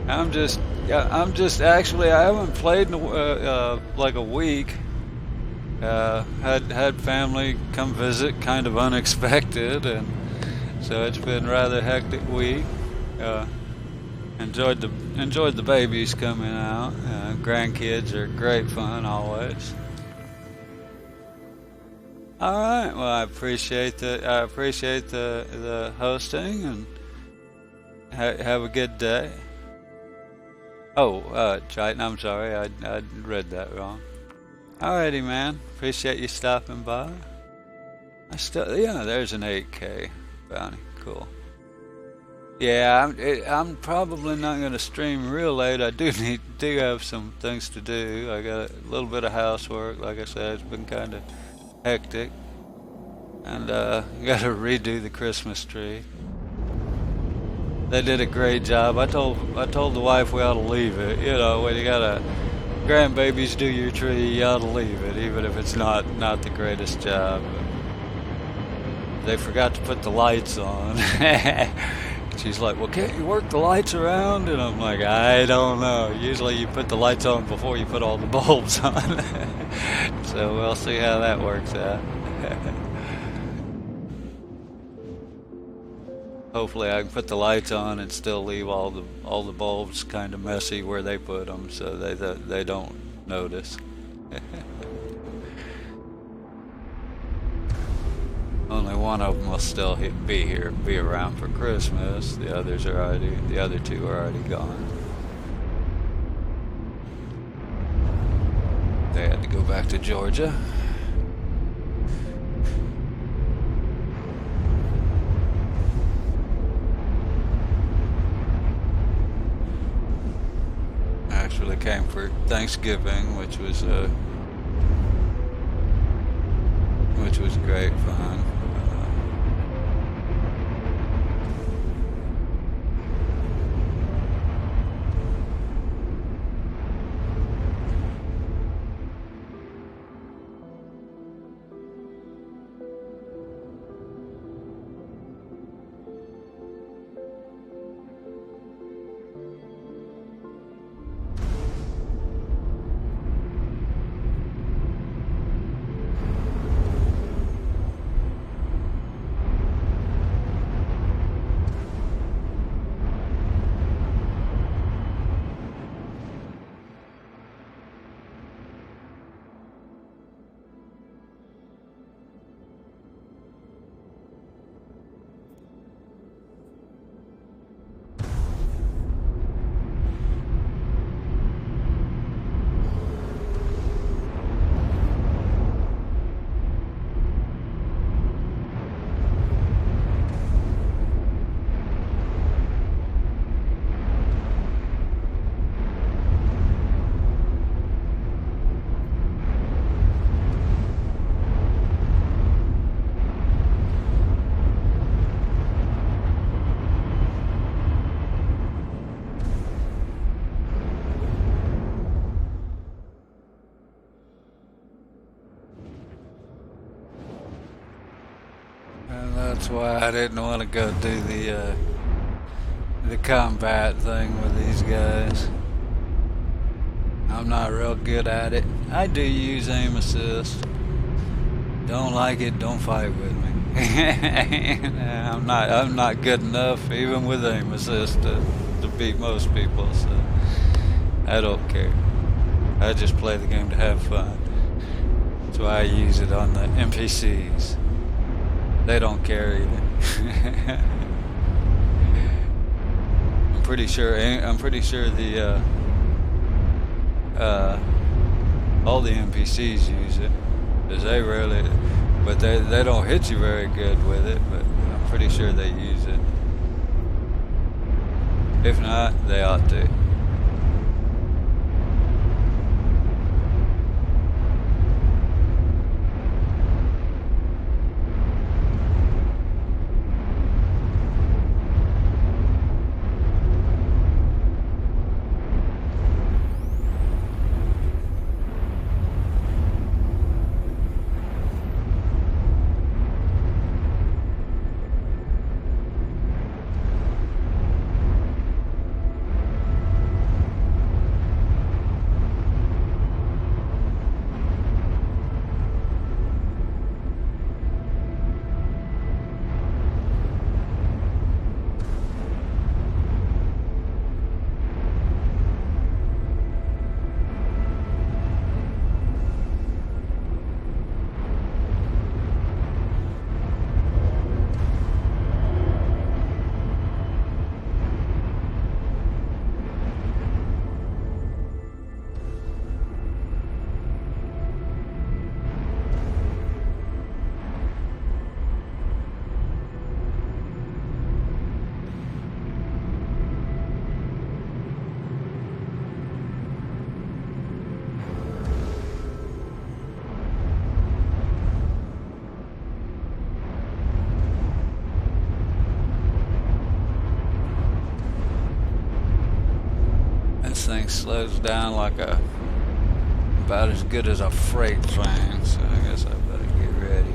I'm just actually I haven't played in like a week. Had family come visit, kind of unexpected, and so it's been a rather hectic week. Enjoyed the babies coming out. Grandkids are great fun always. All right. Well, I appreciate the hosting, and have a good day. Oh, Triton, I'm sorry, I read that wrong. Alrighty, man. Appreciate you stopping by. There's an 8K bounty. Cool. Yeah, I'm probably not going to stream real late. I do have some things to do. I got a little bit of housework. Like I said, it's been kind of hectic, and got to redo the Christmas tree. They did a great job. I told the wife we ought to leave it. You know, when you got a grandbabies do your tree, you ought to leave it, even if it's not the greatest job. They forgot to put the lights on. She's like, well, can't you work the lights around? And I'm like, I don't know. Usually you put the lights on before you put all the bulbs on. So we'll see how that works out. Hopefully I can put the lights on and still leave all the bulbs kind of messy where they put them, so they don't notice. Only one of them will still be around for Christmas. The other two are already gone. They had to go back to Georgia. Actually came for Thanksgiving, which was great fun. That's why I didn't want to go do the combat thing with these guys. I'm not real good at it. I do use aim assist. Don't like it, don't fight with me. I'm not good enough even with aim assist to beat most people, so I don't care. I just play the game to have fun. That's why I use it on the NPCs. They don't care either. I'm pretty sure the all the NPCs use it, because they rarely, but they don't hit you very good with it, but I'm pretty sure they use it. If not, they ought to. Thing slows down like about as good as a freight train, so I guess I better get ready.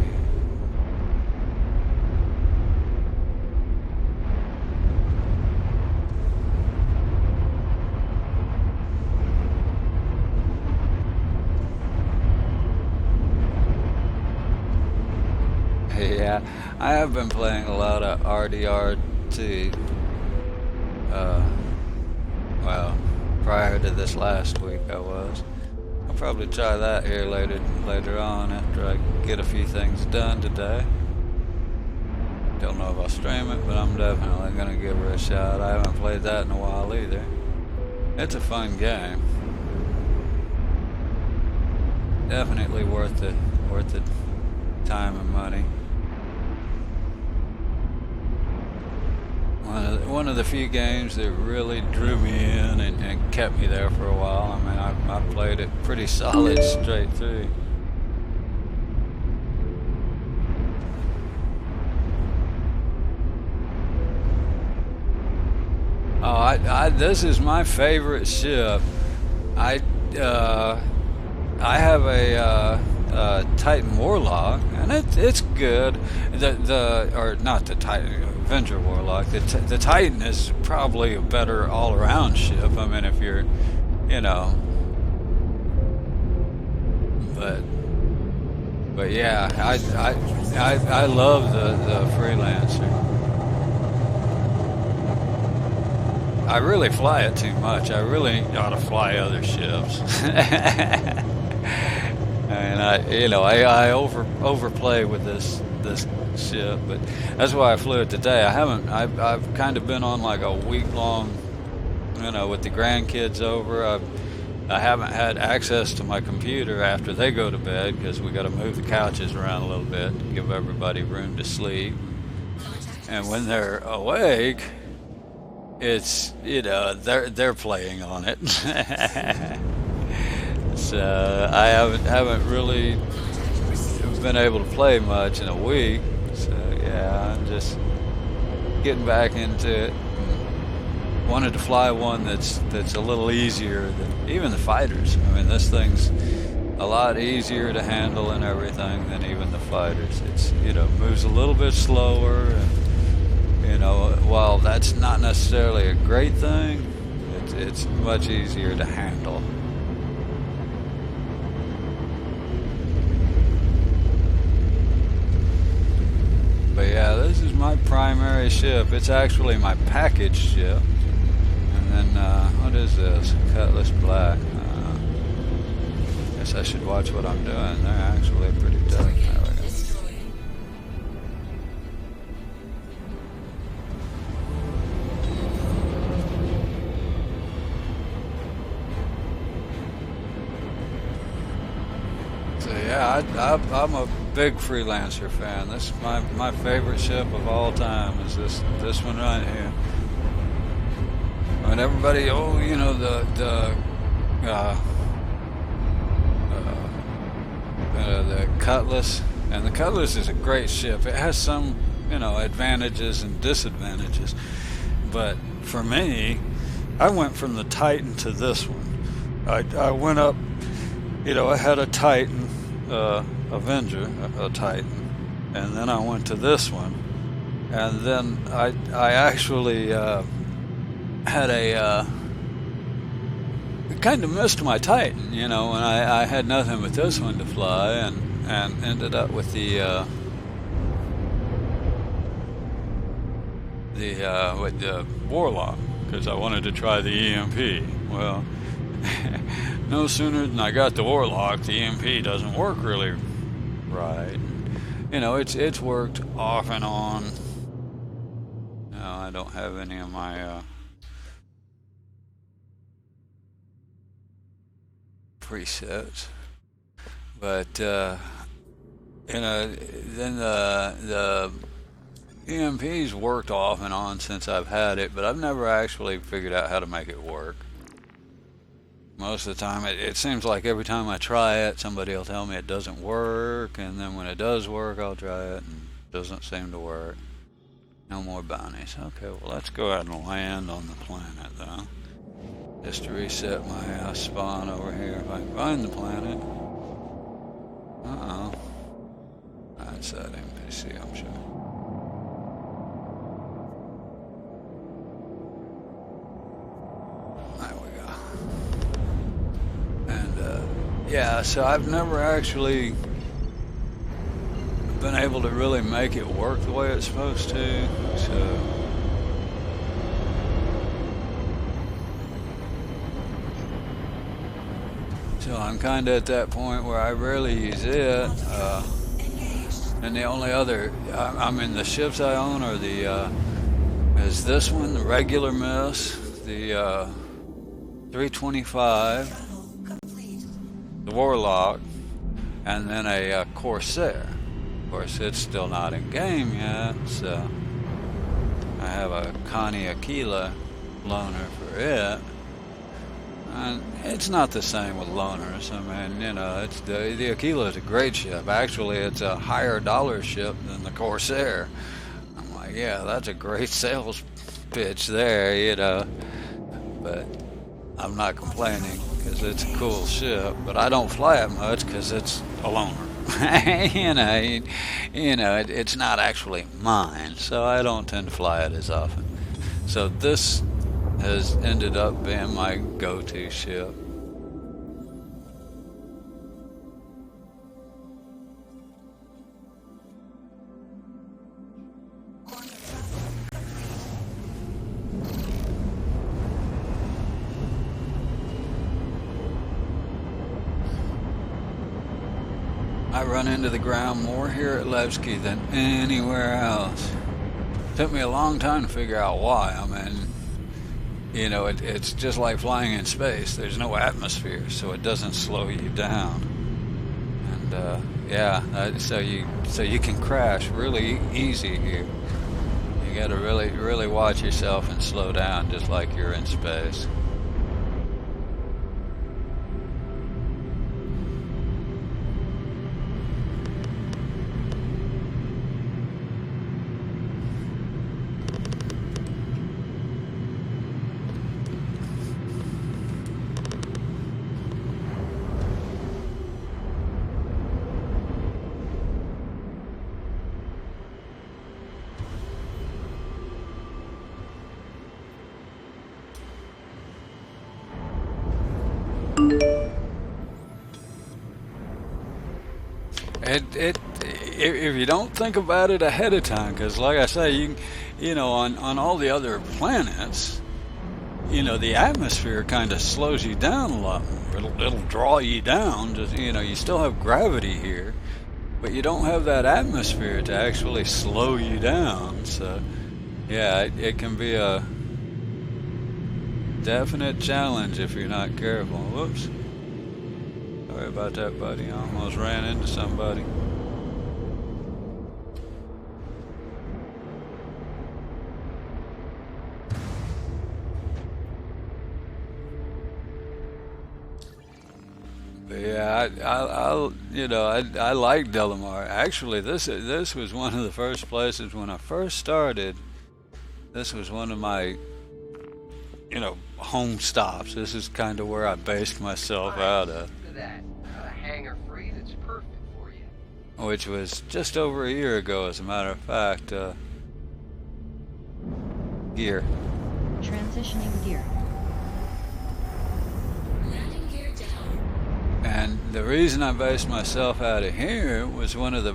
Yeah, I have been playing a lot of RDR2. Well, prior to this last week I was. I'll probably try that here later on after I get a few things done today. Don't know if I'll stream it, but I'm definitely gonna give her a shot. I haven't played that in a while either. It's a fun game. Definitely worth the time and money. One of the few games that really drew me in and kept me there for a while. I mean, I played it pretty solid straight through. Oh, this is my favorite ship. I have a Titan Warlock, and it's good. Or not the Titan. Avenger Warlock. The Titan is probably a better all-around ship. I mean, if you're, but yeah, I love the Freelancer. I really fly it too much. I really ought to fly other ships. And I overplay with this ship, but that's why I flew it today. I've kind of been on like a week-long, with the grandkids over. I haven't had access to my computer after they go to bed, because we got to move the couches around a little bit to give everybody room to sleep. And when they're awake, it's they're playing on it. So I haven't really been able to play much in a week. So yeah, I'm just getting back into it. Wanted to fly one that's a little easier than even the fighters. I mean, this thing's a lot easier to handle and everything than even the fighters. It's, moves a little bit slower, and while that's not necessarily a great thing, it's much easier to handle. But yeah, this is my primary ship. It's actually my package ship. And then, what is this? Cutlass Black. Guess I should watch what I'm doing. They're actually pretty tough. There we go. So yeah, I'm a big Freelancer fan. This is my favorite ship of all time. Is this one right here. And everybody, the Cutlass, and the Cutlass is a great ship. It has some, advantages and disadvantages. But for me, I went from the Titan to this one. I went up, I had a Titan, Avenger, a Titan, and then I went to this one, and then I actually had a kind of missed my Titan, and I had nothing but this one to fly, and ended up with the Warlock, because I wanted to try the EMP. Well, no sooner than I got the Warlock, the EMP doesn't work really right. It's worked off and on. No, I don't have any of my presets, but then the EMP's worked off and on since I've had it, but I've never actually figured out how to make it work. Most of the time, it seems like every time I try it, somebody will tell me it doesn't work, and then when it does work, I'll try it, and it doesn't seem to work. No more bounties. Okay, well, let's go out and land on the planet, though. Just to reset my spawn over here, if I can find the planet. Uh-oh. That's that NPC, I'm sure. Yeah, so I've never actually been able to really make it work the way it's supposed to, so I'm kind of at that point where I rarely use it, and the only other, the ships I own are is this one, the regular Miss, the 325, the Warlock, and then a Corsair. Of course, it's still not in game yet, so I have a Connie Aquila loaner for it. And it's not the same with loaners. I mean, it's the Aquila is a great ship. Actually, it's a higher dollar ship than the Corsair. I'm like, yeah, that's a great sales pitch there, but I'm not complaining because it's a cool ship, but I don't fly it much because it's a loaner. It's not actually mine, so I don't tend to fly it as often. So this has ended up being my go-to ship. I run into the ground more here at Levski than anywhere else. Took me a long time to figure out why. I mean, it's just like flying in space. There's no atmosphere, so it doesn't slow you down. And so you can crash really easy here. You got to really watch yourself and slow down, just like you're in space. If you don't think about it ahead of time, because like I say, on all the other planets, the atmosphere kind of slows you down a lot more. It'll draw you down. Just, you still have gravity here, but you don't have that atmosphere to actually slow you down. So, yeah, it can be a definite challenge if you're not careful. Whoops. Sorry about that, buddy. I almost ran into somebody. But yeah, I like Delamar. Actually, this was one of the first places when I first started. This was one of my home stops. This is kind of where I based myself out of. Look at that. Got a hangar free that's perfect for you. Which was just over a year ago, as a matter of fact. Gear. Transitioning gear. Landing gear down. And the reason I based myself out of here was one of the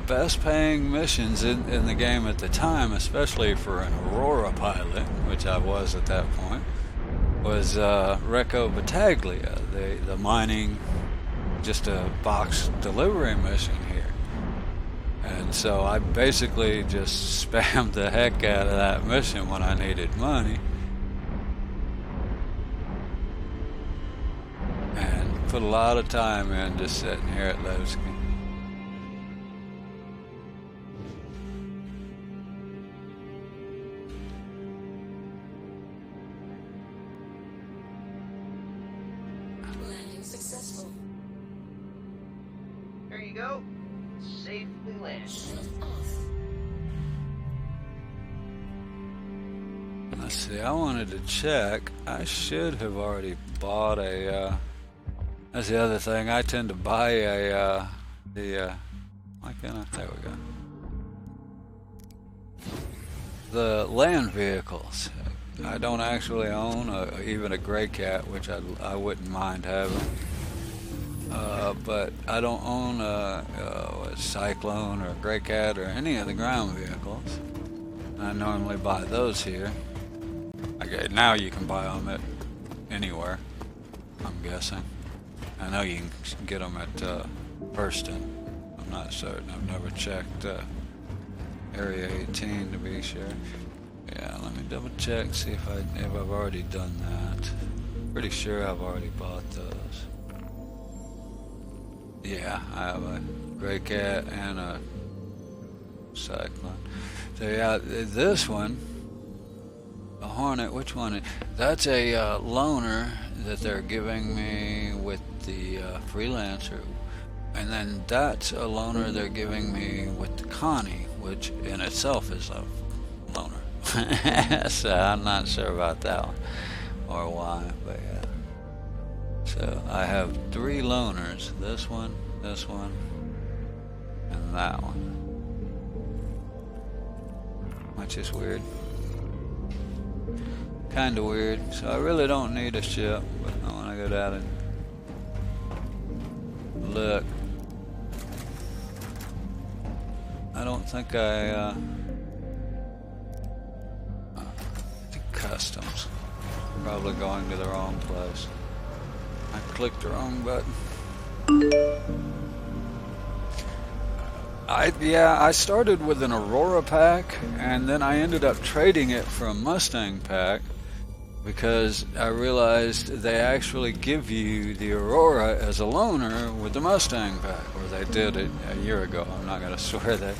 best paying missions in the game at the time, especially for an Aurora pilot, which I was at that point, was Recco Battaglia, the mining, just a box delivery mission here. And so I basically just spammed the heck out of that mission when I needed money. And put a lot of time in just sitting here at Levski. Landing successful. There you go. Safely land. Shield off. Let's see, I wanted to check. I should have already bought a, that's the other thing. I tend to buy why can't I? There we go. The land vehicles. I don't actually own even a Grey Cat, which I wouldn't mind having. But I don't own a Cyclone or a Grey Cat or any of the ground vehicles. I normally buy those here. Okay, now you can buy them at anywhere, I'm guessing. I know you can get them at Hurston. I'm not certain. I've never checked Area 18 to be sure. Yeah, let me double check, see if I've already done that. Pretty sure I've already bought those. Yeah, I have a Grey Cat and a Cyclone. So yeah, this one, the Hornet, which one? That's a loaner that they're giving me with the Freelancer. And then that's a loaner they're giving me with the Connie, which in itself is a loaner. So I'm not sure about that one or why, but yeah. So I have 3 loaners, this one, and that one. Which is weird. Kinda weird. So I really don't need a ship, but I wanna go down and look. I don't think I customs. Probably going to the wrong place. I clicked the wrong button. I started with an Aurora pack, and then I ended up trading it for a Mustang pack because I realized they actually give you the Aurora as a loaner with the Mustang pack, or they did it a year ago. I'm not gonna swear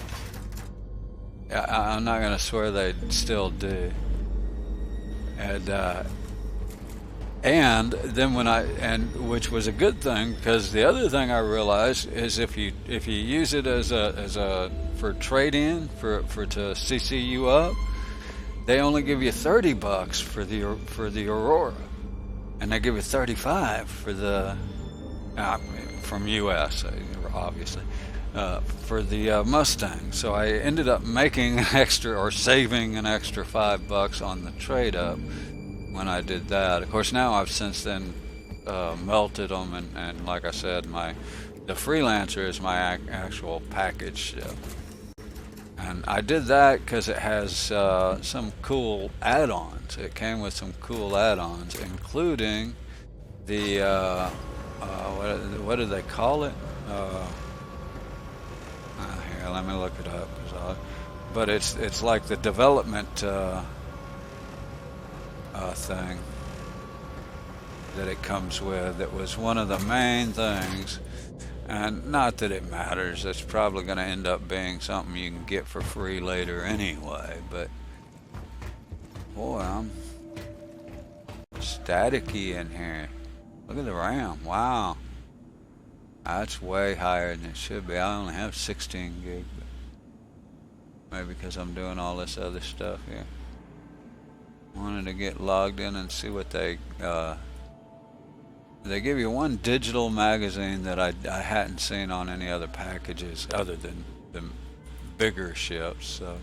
I'm not gonna swear they still do. And then which was a good thing, because the other thing I realized is if you use it as a for trade-in for to CC you up, they only give you $30 for the Aurora, and they give you $35 for the from US obviously for the Mustang. So I ended up making an extra, or saving an extra $5 on the trade up when I did that. Of course, now I've since then melted them, and like I said, my the Freelancer is my actual package ship. And I did that because it has some cool add-ons. It came with some cool add-ons, including the what do they call it? Here, let me look it up. But it's like the development thing that it comes with. It was one of the main things. And not that it matters, it's probably going to end up being something you can get for free later anyway, but boy, I'm staticky in here. Look at the RAM, wow. That's way higher than it should be. I only have 16 gig, but maybe because I'm doing all this other stuff here. Wanted to get logged in and see what they give you one digital magazine that I hadn't seen on any other packages other than the bigger ships. So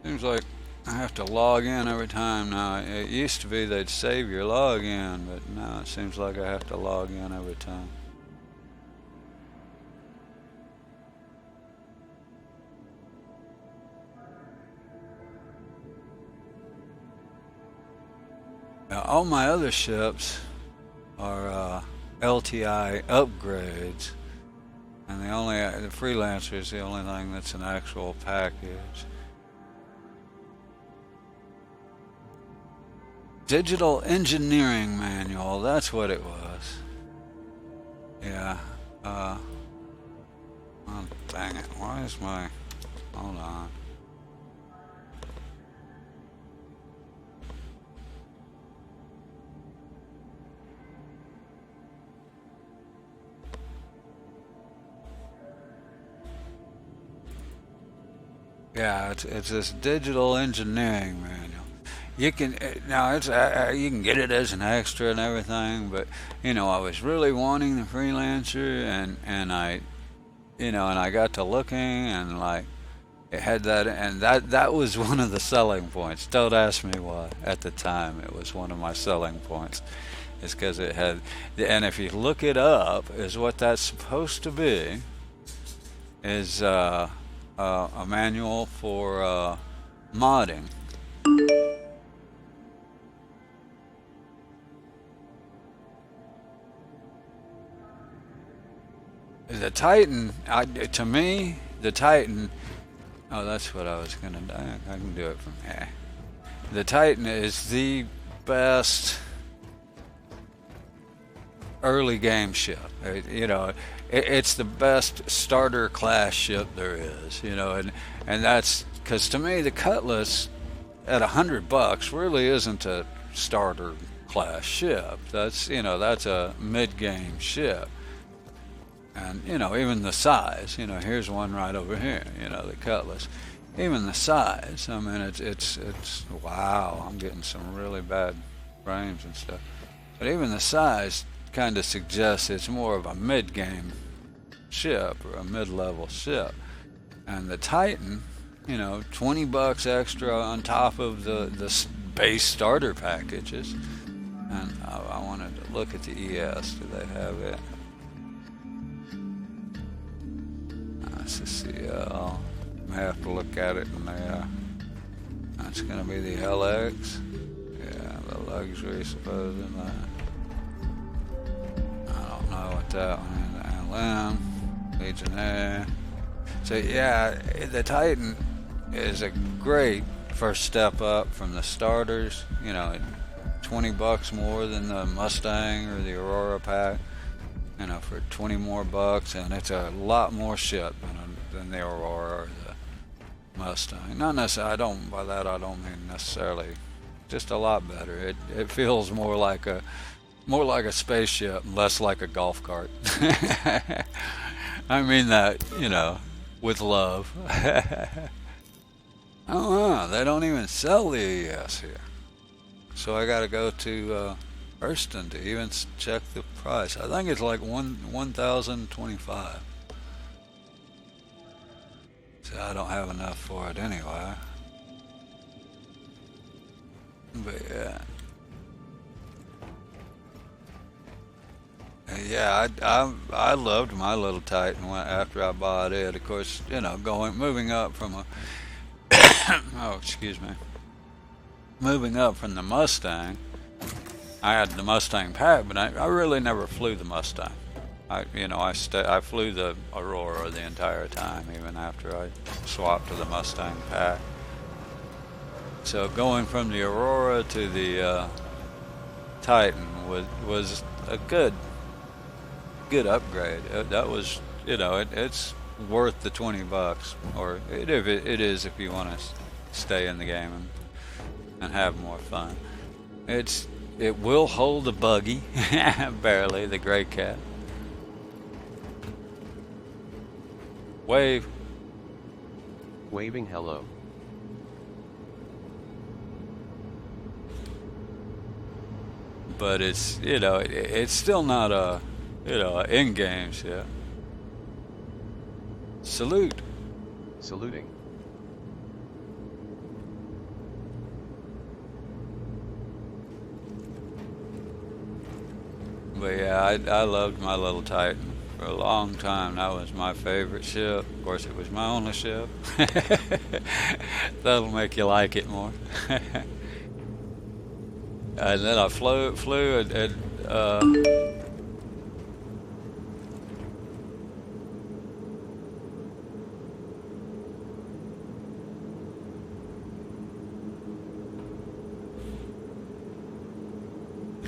seems like I have to log in every time now. It used to be they'd save your login, but now it seems like I have to log in every time. Now, all my other ships are LTI upgrades, and the Freelancer is the only thing that's an actual package. Digital Engineering Manual, that's what it was. Yeah, oh, dang it, why is my, hold on. Yeah, it's this Digital Engineering Manual. You can now you can get it as an extra and everything, but I was really wanting the Freelancer, and I got to looking, and like it had that, and that was one of the selling points. Don't ask me why. At the time, it was one of my selling points. It's because it had, and if you look it up, is what that's supposed to be. Is a manual for modding. The Titan, to me, the Titan, oh, that's what I was going to do. I can do it from here. The Titan is the best early game ship. It's the best starter class ship there is, and that's because to me, the Cutlass at $100 really isn't a starter class ship. That's a mid-game ship. And even the size, here's one right over here, the Cutlass. Even the size, I mean, it's wow. I'm getting some really bad frames and stuff. But even the size kind of suggests it's more of a mid-game ship or a mid-level ship. And the Titan, $20 extra on top of the base starter packages. And I wanted to look at the ES. Do they have it? That's the CL. I have to look at it in there. That's going to be the LX. Yeah, the luxury, supposedly. I don't know what that one is. LM, Legionnaire. So yeah, the Titan is a great first step up from the starters. $20 more than the Mustang or the Aurora pack. For 20 more bucks, and it's a lot more ship than the Aurora or the Mustang. Not necessarily. By that I don't mean necessarily. Just a lot better. It feels more like a spaceship, less like a golf cart. I mean that, with love. Oh, they don't even sell the ES here. So I got to go to Hurston to even check the price. I think it's like 1,025. So I don't have enough for it anyway. But yeah. Yeah, I loved my little Titan after I bought it. Of course, you know, moving up from a oh, excuse me, moving up from the Mustang. I had the Mustang pack, but I really never flew the Mustang. I flew the Aurora the entire time, even after I swapped to the Mustang pack. So going from the Aurora to the Titan was a good upgrade. That was, you know, it's worth the $20, or it is if you want to stay in the game and have more fun. It will hold a buggy, barely, the Gray Cat. Wave. Waving hello. But it's, you know, it's still not a, you know, in-game ship. Salute. Saluting. But yeah, I loved my little Titan for a long time. That was my favorite ship. Of course, it was my only ship. That'll make you like it more. And then I flew and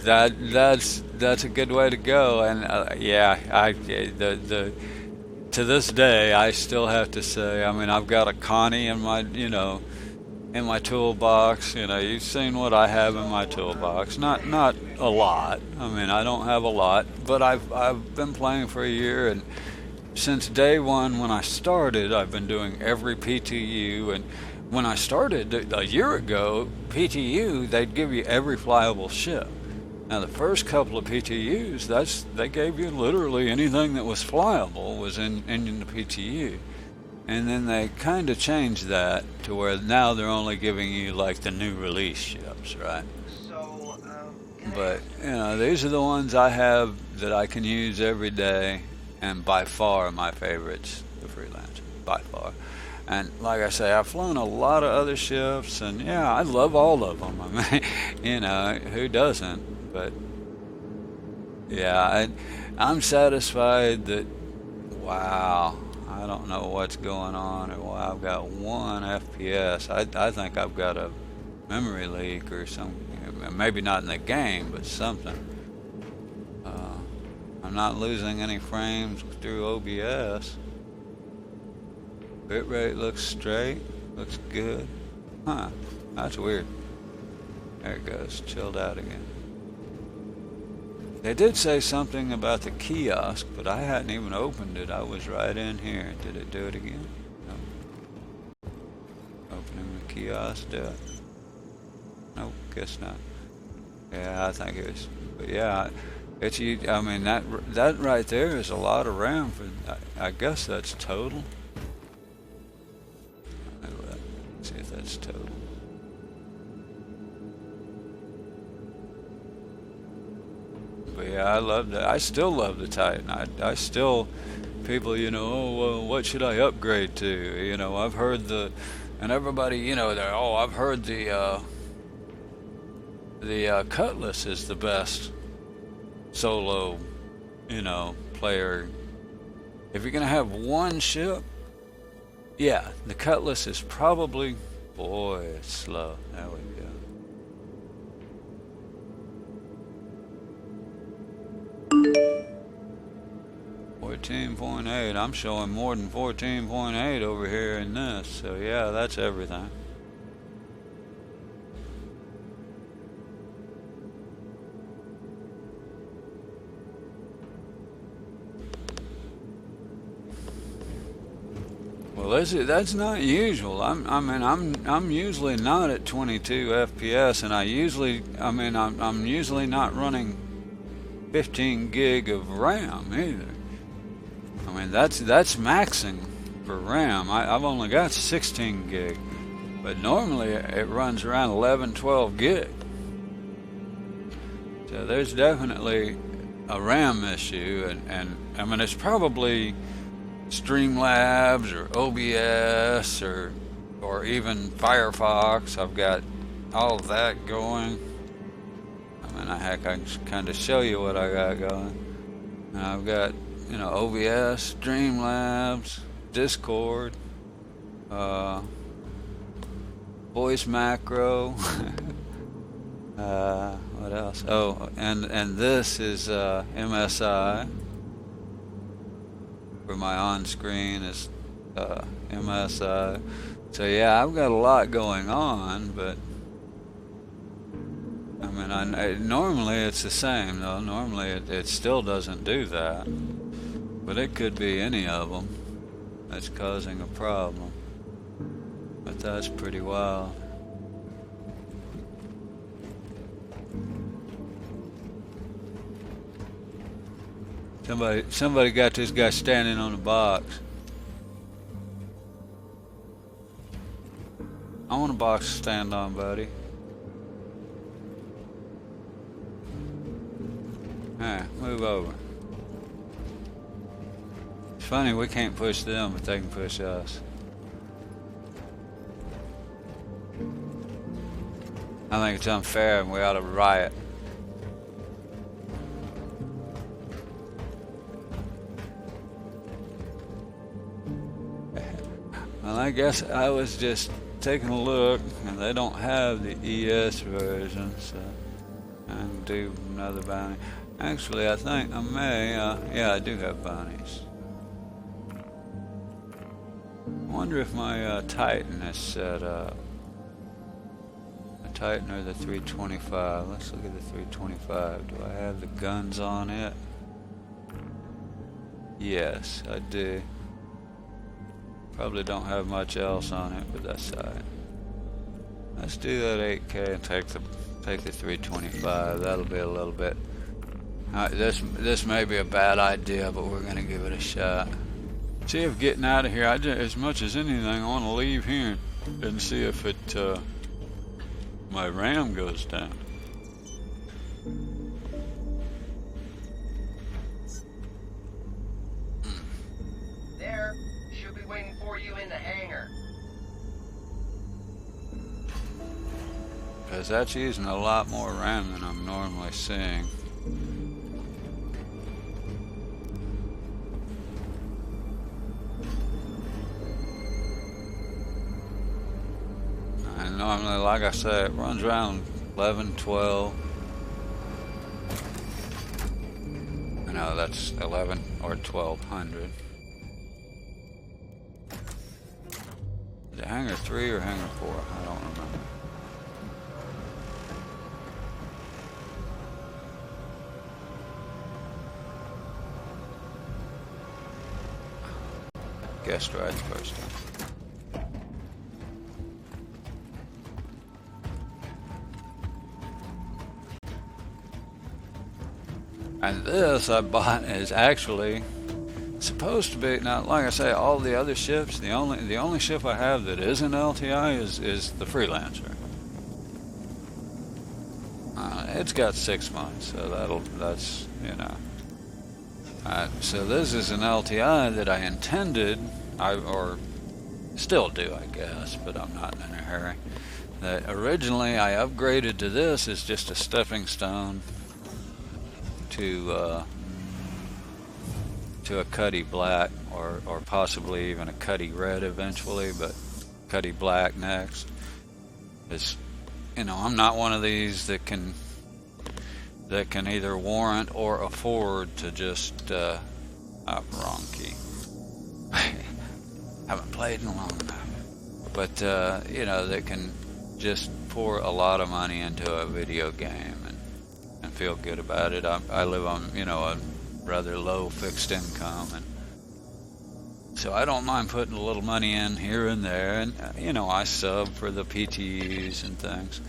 that's a good way to go. And yeah, to this day I still have to say, I mean, I've got a Connie in my, you know, in my toolbox. You know, you've seen what I have in my toolbox. Not a lot. I mean, I don't have a lot, but I've been playing for a year, and since day one when I started, I've been doing every PTU. And when I started a year ago, PTU, they'd give you every flyable ship. Now the first couple of PTUs, they gave you literally anything that was flyable was in the PTU. And then they kind of changed that to where now they're only giving you like the new release ships, right? So, But, you know, these are the ones I have that I can use every day, and by far my favorites, the Freelancer, by far. And like I say, I've flown a lot of other ships, and yeah, I love all of them. I mean, you know, who doesn't? But yeah, I'm satisfied that, wow, I don't know what's going on, or why I've got 1 FPS. I think I've got a memory leak or some, maybe not in the game, but something. I'm not losing any frames through OBS. Bitrate looks straight, looks good. Huh, that's weird. There it goes, chilled out again. They did say something about the kiosk, but I hadn't even opened it. I was right in here. Did it do it again? No. Opening the kiosk, do it? Nope, guess not. Yeah, I think it was. But yeah, it's, I mean, that right there is a lot of RAM for, I guess that's total. Let's see if that's total. But yeah, I love that. I still love the Titan. I still, people, you know, oh, well, what should I upgrade to? You know, I've heard and everybody, you know, they're, oh, I've heard the Cutlass is the best solo, you know, player. If you're gonna have one ship, yeah, the Cutlass is probably, boy, it's slow. There we go. 14.8. I'm showing more than 14.8 over here in this, so yeah, that's everything. Well, that's not usual. I'm usually not at 22 FPS, and I'm usually not running 15 gig of RAM either. I mean, that's maxing for RAM. I've only got 16 gig, but normally it runs around 11, 12 gig. So there's definitely a RAM issue, and I mean, it's probably Streamlabs or OBS or even Firefox. I've got all of that going. I mean, heck, I can kind of show you what I got going. And I've got, OBS, Streamlabs, Discord, voice macro. What else? Oh, and this is MSI. For my on-screen is MSI. So yeah, I've got a lot going on, but I mean, normally it's the same though. Normally it still doesn't do that, but it could be any of them that's causing a problem. But that's pretty wild. Somebody got this guy standing on the box. I want a box to stand on, buddy. Hey, move over. It's funny, we can't push them, but they can push us. I think it's unfair and we ought to riot. Well, I guess I was just taking a look, and they don't have the ES version, so I can do another bounty. Actually, I think I may, yeah, I do have bounties. I wonder if my Titan is set up. The Titan or the 325. Let's look at the 325. Do I have the guns on it? Yes, I do. Probably don't have much else on it, but that's alright. Let's do that 8K and take the 325. That'll be a little bit. This may be a bad idea, but we're gonna give it a shot. See if getting out of here. As much as anything, I want to leave here and see if my RAM goes down. There. Should be waiting for you in the hangar. Because that's using a lot more RAM than I'm normally seeing. And normally, like I said, it runs around 11, 12. No, that's 11 or 1200. Is it hangar 3 or hangar 4? I don't remember. Guest ride first time. And this I bought is actually supposed to be, now like I say, all the other ships, the only ship I have that isn't LTI is the Freelancer. It's got 6 months, so that's so this is an LTI that I intended, or still do, I guess, but I'm not in a hurry. That originally I upgraded to this as just a stepping stone to a Cuddy Black, or possibly even a Cuddy Red eventually, but Cuddy Black next. It's, I'm not one of these that can either warrant or afford to just wrong key. Haven't played in long enough, but that can just pour a lot of money into a video game and feel good about it. I live on a rather low fixed income, and So I don't mind putting a little money in here and there, and you know, I sub for the PTEs and things.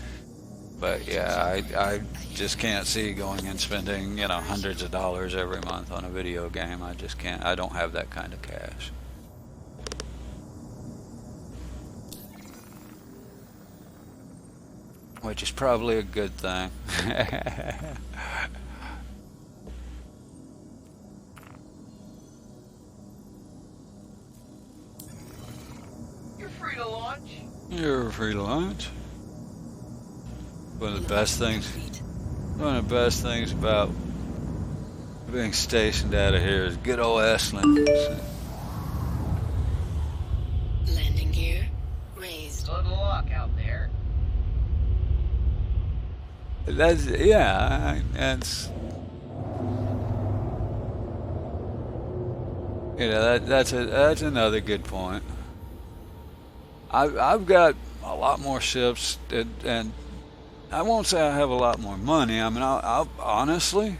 But yeah, I just can't see going and spending, you know, hundreds of dollars every month on a video game. I just can't. I don't have that kind of cash. Which is probably a good thing. You're free to launch. You're free to launch. One of the best things about being stationed out of here is good old Estlin. Landing gear raised. Good luck out there. That's yeah. That's you know that's another good point. I've got a lot more ships and I won't say I have a lot more money. I mean, I'll honestly,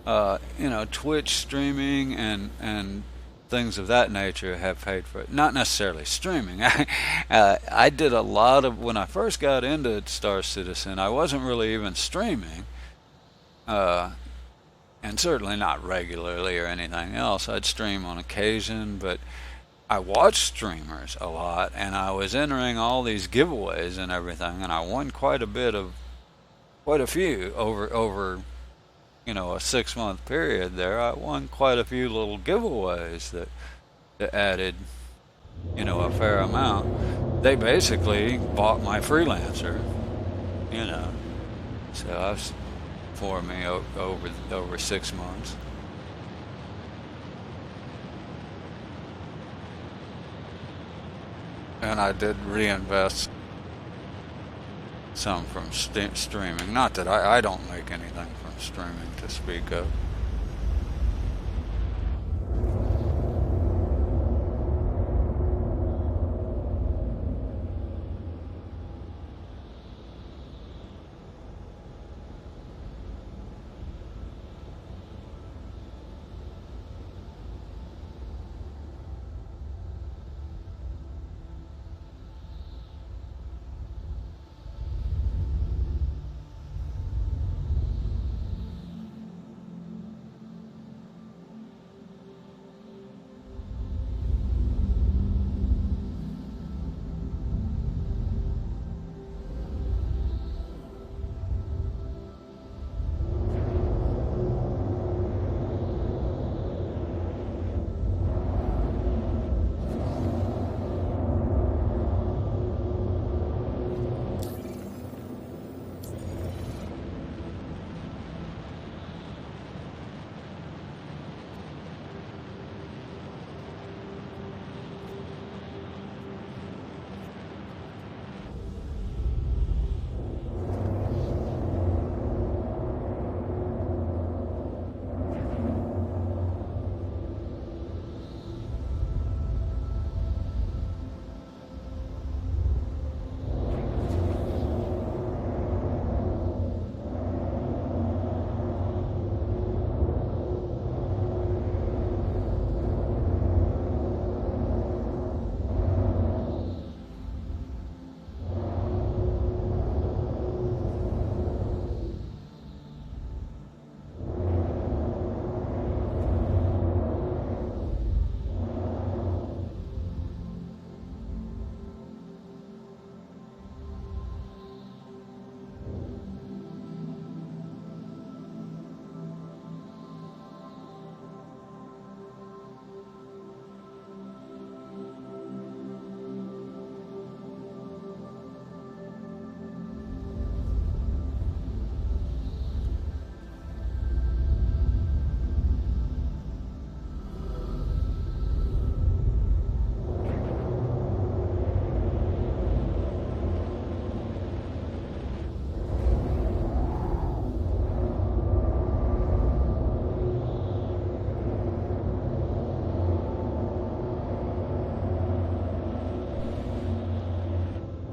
you know, Twitch streaming and things of that nature have paid for it. Not necessarily streaming. I did a lot of, when I first got into Star Citizen, I wasn't really even streaming, and certainly not regularly or anything else. I'd stream on occasion, but I watched streamers a lot, and I was entering all these giveaways and everything, and I won quite a few over you know, a 6-month period there. I won quite a few little giveaways that added, you know, a fair amount. They basically bought my freelancer, you know, so that's for me over 6 months. And I did reinvest some from streaming. Not that I don't make anything from streaming to speak of.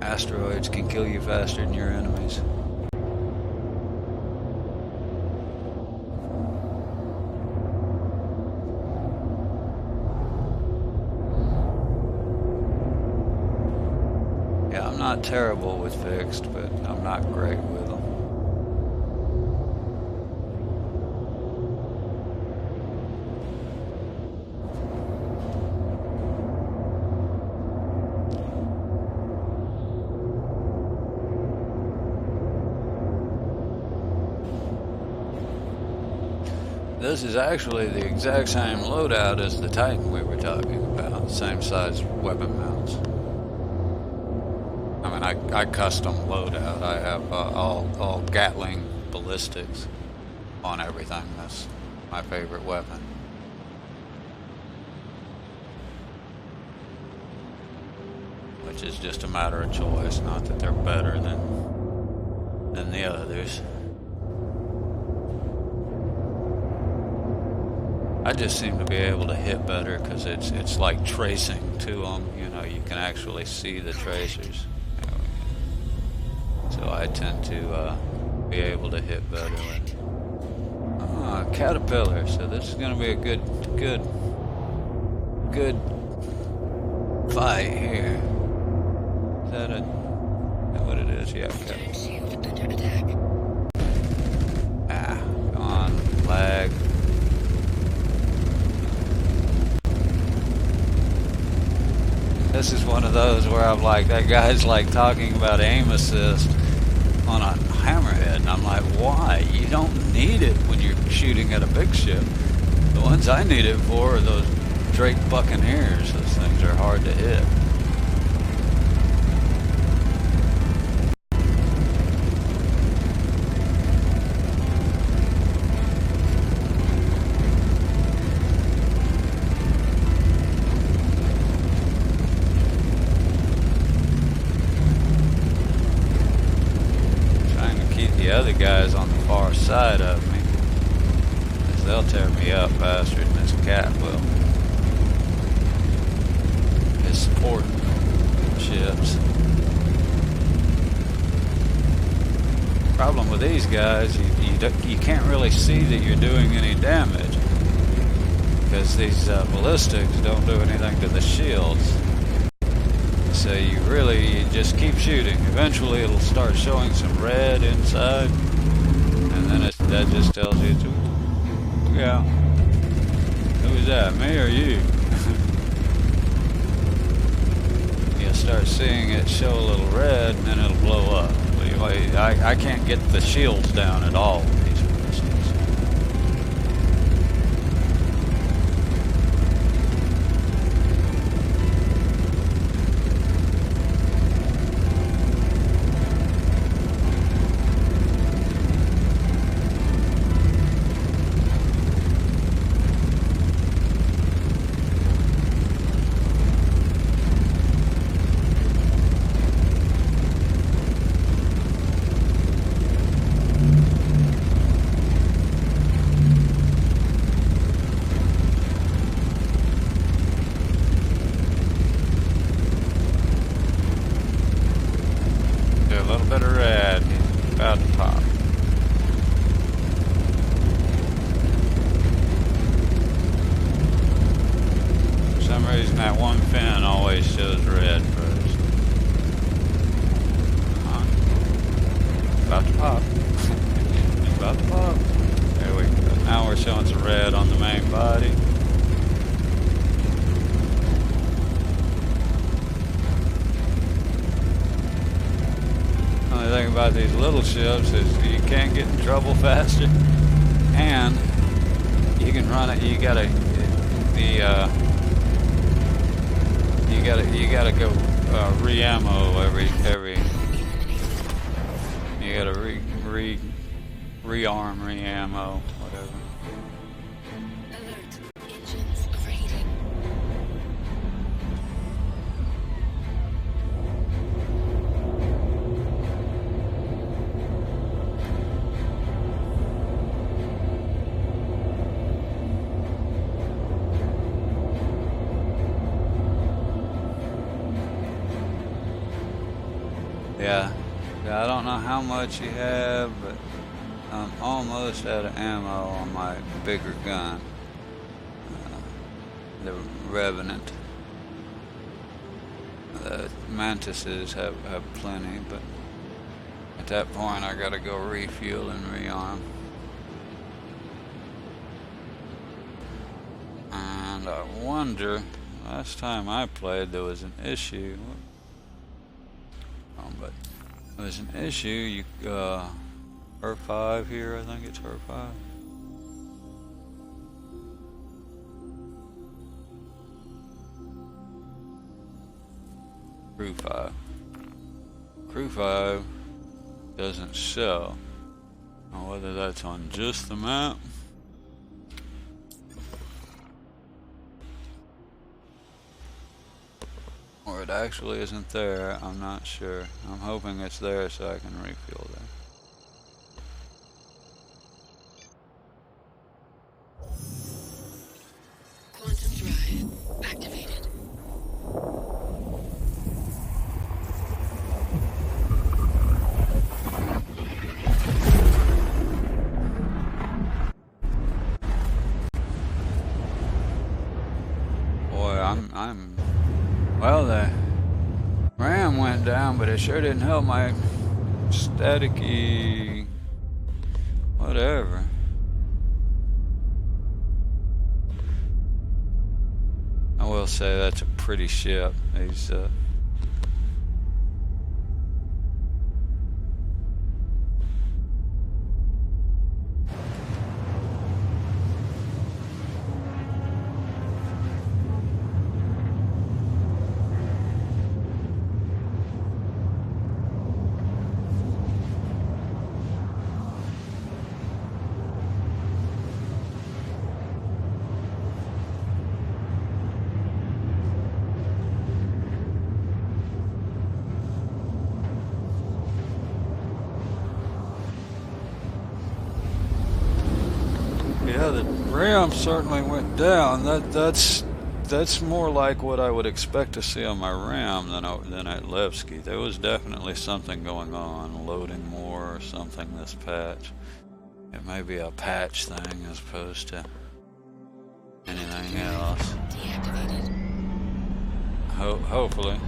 Asteroids can kill you faster than your enemies. not terrible with fixed, but I'm not great with them. This is actually the exact same loadout as the Titan we were talking about, same size weapon mounts. I mean, I custom loadout. I have all Gatling ballistics on everything. That's my favorite weapon. Which is just a matter of choice, not that they're better than the others. I just seem to be able to hit better because it's like tracing to them. You know, you can actually see the tracers. So I tend to be able to hit better with Caterpillar. So this is going to be a good fight here. Is that what it is? Yeah. Turret shield under attack. Come on, lag. This is one of those where I'm like, that guy's like talking about aim assist on a hammerhead, and I'm like, why? You don't need it when you're shooting at a big ship. The ones I need it for are those Drake Buccaneers. Those things are hard to hit. Other guys on the far side of me, because they'll tear me up faster than this cat will. His support ships. Problem with these guys, you can't really see that you're doing any damage, because these ballistics don't do anything to the shields. So you just keep shooting. Eventually it'll start showing some red inside, and then that just tells you to look out. Who is that, me or you? You'll start seeing it show a little red, and then it'll blow up. I can't get the shields down at all with these ballistics. That one fin always shows red first. About to pop. About to pop. There we go. Now we're showing some red on the main body. Only thing about these little ships is you can't get in trouble faster, and you can run it. You gotta go re-ammo every. You gotta re-arm, re-ammo, whatever. Alert. Engines overheating. Yeah, I don't know how much you have, but I'm almost out of ammo on my bigger gun, the Revenant. The mantises have plenty, but at that point I gotta go refuel and rearm. And I wonder, last time I played there was an issue. But there was an issue, her 5 here, I think it's her 5. Crew 5. Crew 5 doesn't show. Now whether that's on just the map or it actually isn't there, I'm not sure. I'm hoping it's there so I can refuel there. Quantum drive activated. Boy, well, the RAM went down, but it sure didn't help my staticky whatever. I will say that's a pretty ship. These yeah, the RAM certainly went down. That's more like what I would expect to see on my RAM than at Levski. There was definitely something going on, loading more or something this patch. It may be a patch thing as opposed to anything else. Deactivated. Hopefully.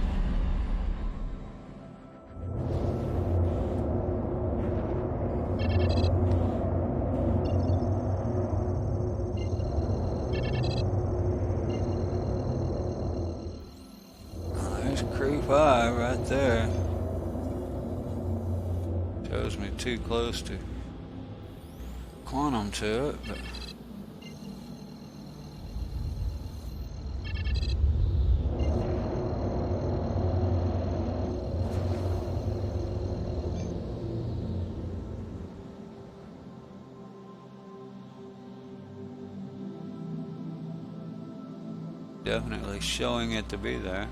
There's Crew 5 right there. Shows me too close to quantum to it, but definitely showing it to be there.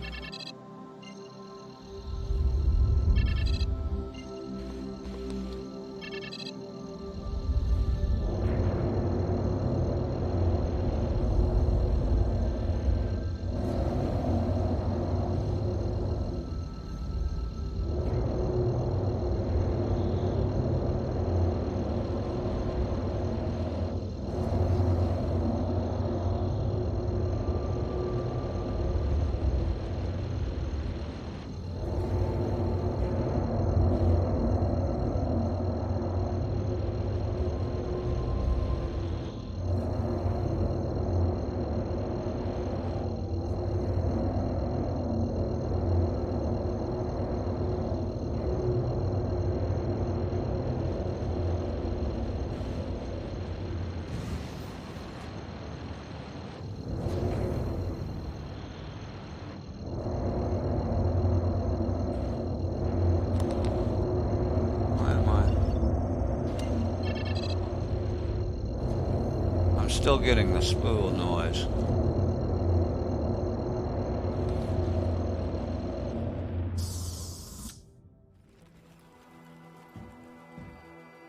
Still getting the spool noise.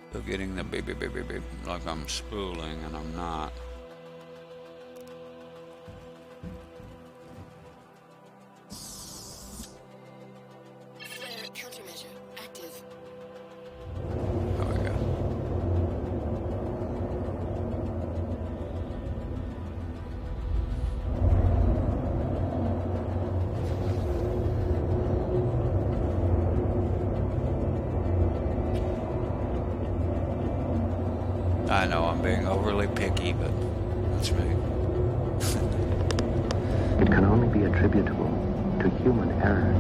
Still getting the beep beep beep beep beep like I'm spooling and I'm not. Flare countermeasure active. There we go. being overly picky, but that's me. It can only be attributable to human error.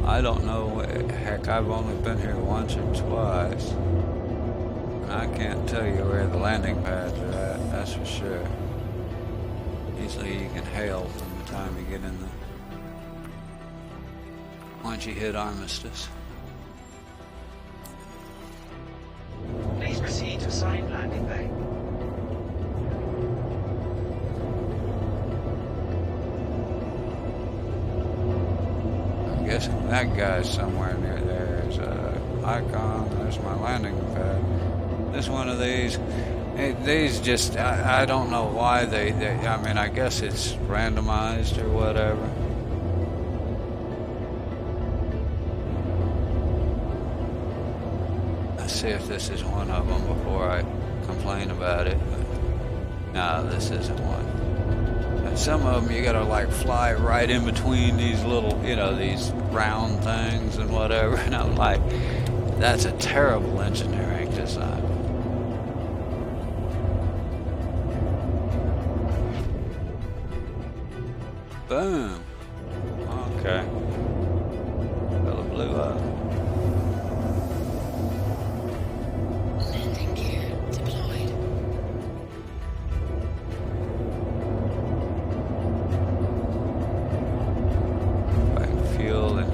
I don't know. Heck, I've only been here once or twice. And I can't tell you where the landing pads are at, that's for sure. Usually you can hail from the time you get in the... once you hit Armistice. Please proceed to assigned landing bay. I'm guessing that guy's somewhere near there. There's a icon, there's my landing pad. There's one of these. These just, I don't know why they, I mean, I guess it's randomized or whatever. Let's see if this is one of them before I complain about it. But no, this isn't one. And some of them you gotta like fly right in between these little, you know, these round things and whatever. And I'm like, that's a terrible engineering design. Boom. Okay. Fella blew up. Landing gear deployed. Like fuel and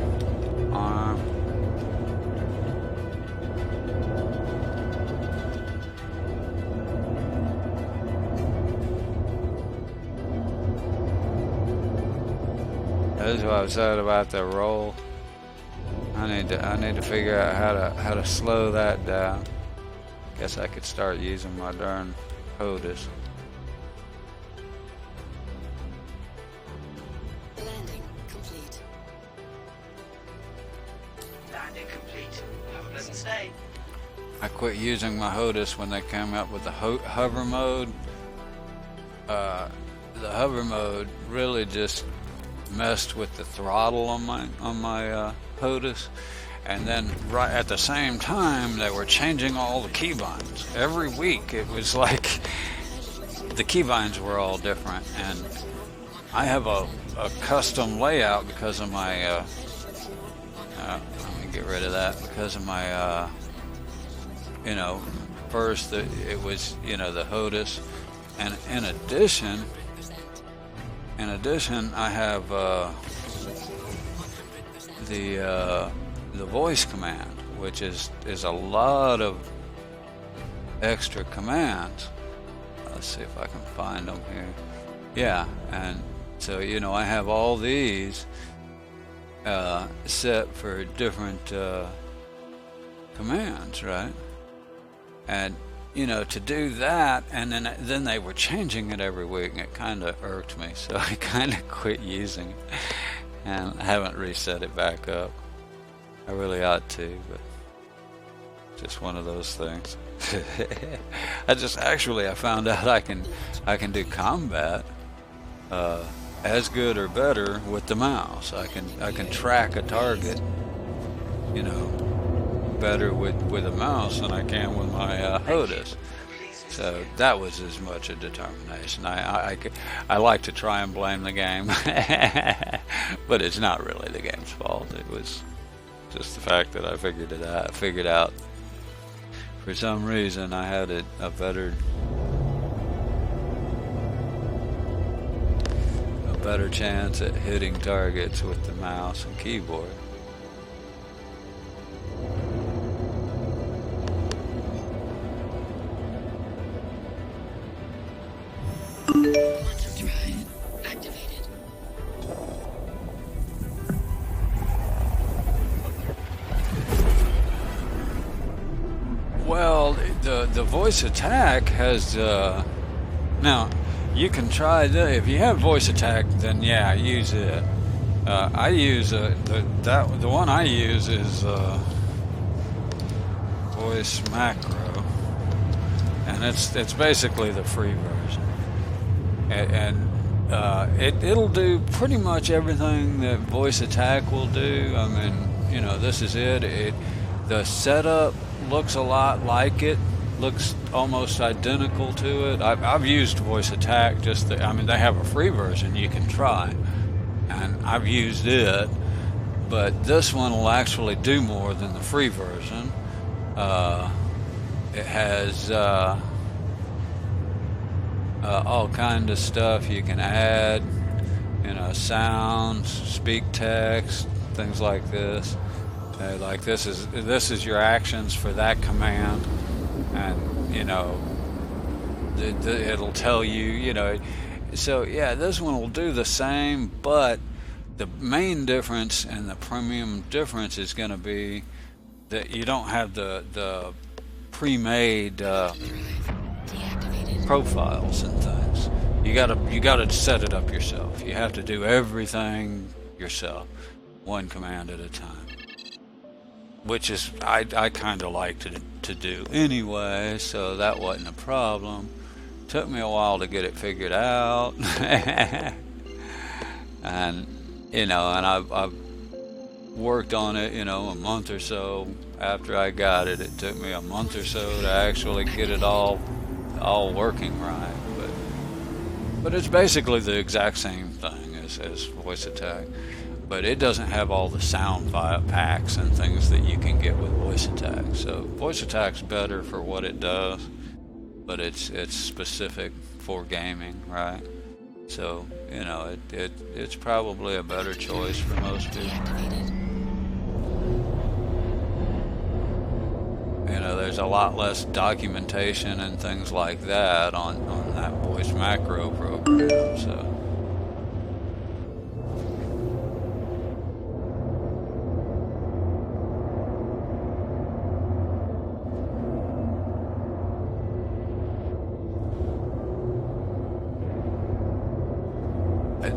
arm. That's what I said about the roll. I need to figure out how to slow that down. Guess I could start using my darn HOTAS. Landing complete. Landing complete. Have a pleasant stay. I quit using my HOTAS when they came up with the hover mode. The hover mode really just messed with the throttle on my HOTAS, and then right at the same time they were changing all the keybinds. Every week it was like the keybinds were all different, and I have a custom layout because of my let me get rid of that, because of my you know, first it was, you know, the HOTAS, and in addition I have the voice command, which is a lot of extra commands. Let's see if I can find them here. Yeah, and so, you know, I have all these set for different commands, right? And you know, to do that, and then they were changing it every week, and it kind of irked me, so I kind of quit using it, and I haven't reset it back up. I really ought to, but just one of those things. I found out I can do combat as good or better with the mouse. I can track a target, you know, better with a mouse than I can with my HOTAS. So that was as much a determination. I like to try and blame the game, but it's not really the game's fault. It was just the fact that I figured out for some reason I had a better chance at hitting targets with the mouse and keyboard. Quantum drive activated. Well, the voice attack has now you can try if you have voice attack, then yeah, use it. I use the one I use is voice macro, and it's basically the free version. It'll do pretty much everything that voice attack will do. I mean, this is it. The setup looks a lot like it, looks almost identical to it. I've used voice attack. They have a free version you can try, and I've used it. But this one will actually do more than the free version. It has all kind of stuff you can add, sounds, speak text, things like this. Like this is your actions for that command, and it'll tell you, So yeah, this one will do the same, but the main difference and the premium difference is going to be that you don't have the pre-made profiles and things. You gotta set it up yourself. You have to do everything yourself, one command at a time, which is I kind of like to do anyway, so that wasn't a problem. Took me a while to get it figured out. and I've worked on it, a month or so after I got it. It took me a month or so to actually get it all working right, but it's basically the exact same thing as voice attack, but it doesn't have all the sound packs and things that you can get with voice attack. So voice attack's better for what it does, but it's specific for gaming, right? So it's probably a better choice for most people. There's a lot less documentation and things like that on that voice macro program. So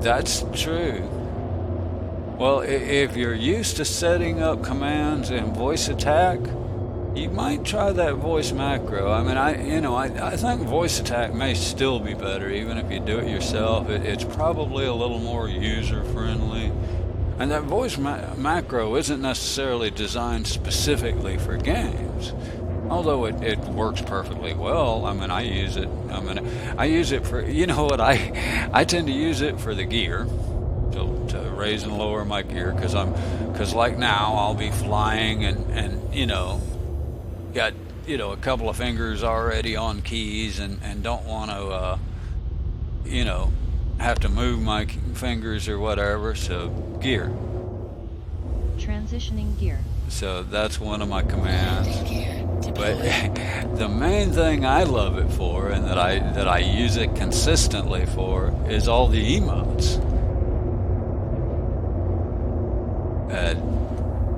that's true. Well, if you're used to setting up commands in voice attack, you might try that voice macro. I think voice attack may still be better even if you do it yourself. It's probably a little more user friendly, and that voice macro isn't necessarily designed specifically for games, although it works perfectly well. I use it. I use it for, I tend to use it for the gear, to raise and lower my gear, because like now I'll be flying and got a couple of fingers already on keys and don't want to have to move my fingers or whatever, so gear. Transitioning gear. So that's one of my commands. But the main thing I love it for, and that I use it consistently for, is all the emotes.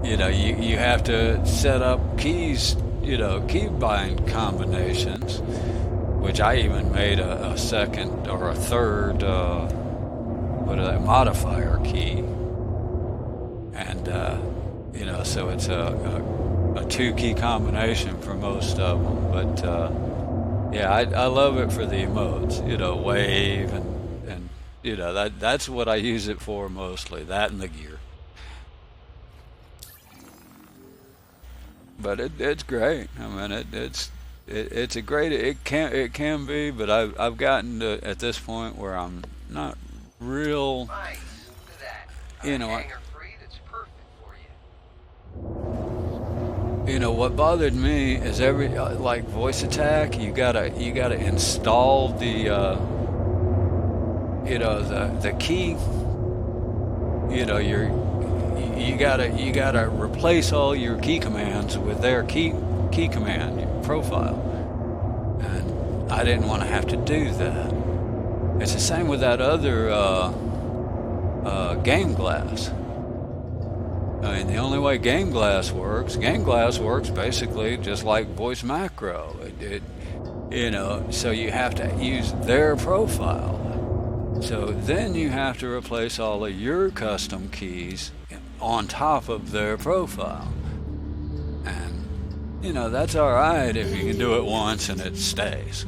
You have to set up keys, keybind combinations, which I even made a second or a third modifier key, and so it's a two-key combination for most of them. But I love it for the emotes, wave and that's what I use it for mostly, that and the gear. But it's great. It's a great. It can be, but I've gotten to at this point where I'm not real. Nice. Look at that. Hanger free that's perfect for you. What bothered me is like voice attack. You gotta install the the key. You gotta replace all your key commands with their key command profile, and I didn't want to have to do that. It's the same with that other Game Glass. The only way Game Glass works basically just like voice macro. So you have to use their profile. So then you have to replace all of your custom keys on top of their profile. And, that's alright if you can do it once and it stays.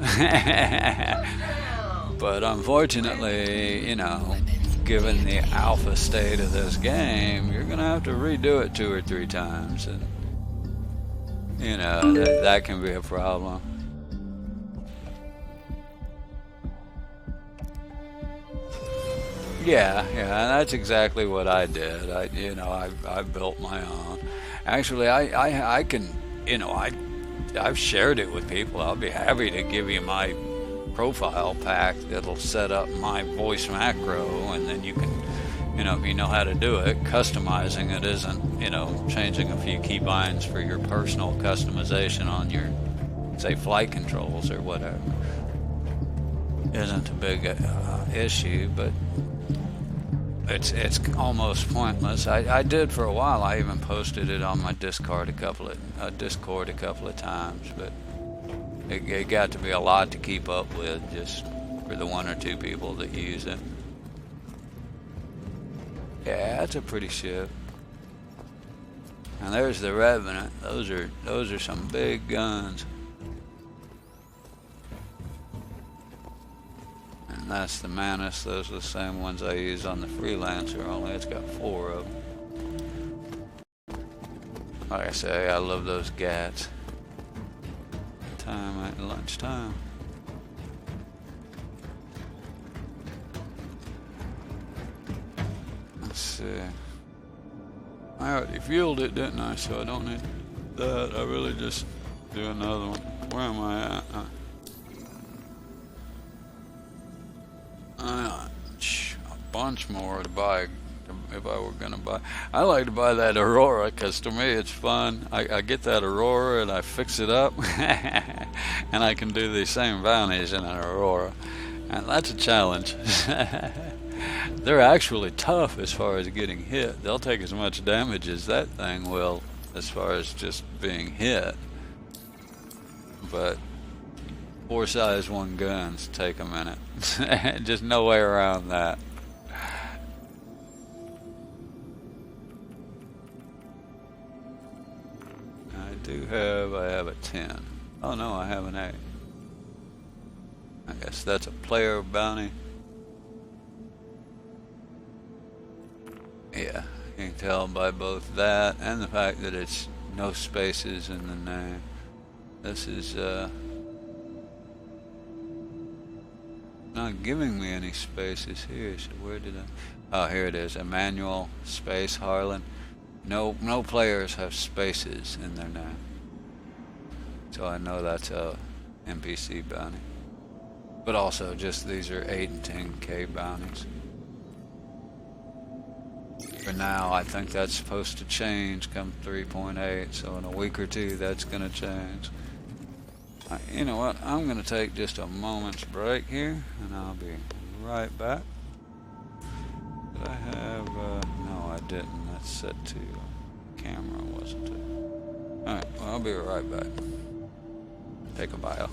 But unfortunately, you know, given the alpha state of this game, you're gonna have to redo it 2 or 3 times, and you know that can be a problem. Yeah, that's exactly what I did. I built my own. Actually, I can, you know, I've shared it with people. I'll be happy to give you my profile pack that'll set up my voice macro, and then you can, you know, if you know how to do it, customizing it isn't, you know, changing a few keybinds for your personal customization on your, say, flight controls or whatever. Isn't a big issue, but it's almost pointless. I did for a while. I even posted it on my Discord a couple of times, but it got to be a lot to keep up with just for the 1 or 2 people that use it. Yeah, it's a pretty ship. And there's the Revenant. Those are some big guns. And that's the Manus. Those are the same ones I use on the Freelancer, only it's got 4 of them. Like I say, I love those GATs. Time at lunchtime. Let's see. I already fueled it, didn't I? So I don't need that. I really just do another one. Where am I at? A bunch more to buy if I were gonna buy. I like to buy that Aurora because to me it's fun. I get that Aurora and I fix it up and I can do the same bounties in an Aurora, and that's a challenge. They're actually tough as far as getting hit. They'll take as much damage as that thing will as far as just being hit, but 4 size 1 guns take a minute. Just no way around that. I have a 10. Oh no, I have an 8. I guess that's a player bounty. Yeah, you can tell by both that and the fact that it's no spaces in the name. This is not giving me any spaces here, so where did I... Oh, here it is. Emmanuel space Harlan. No players have spaces in their name. So I know that's a NPC bounty. But also just these are 8 and 10k bounties. For now, I think that's supposed to change come 3.8, so in a week or 2 that's going to change. You know what, I'm going to take just a moment's break here, and I'll be right back. Did I have, no I didn't, that's set to camera, wasn't it? Alright, well I'll be right back. Take a bio.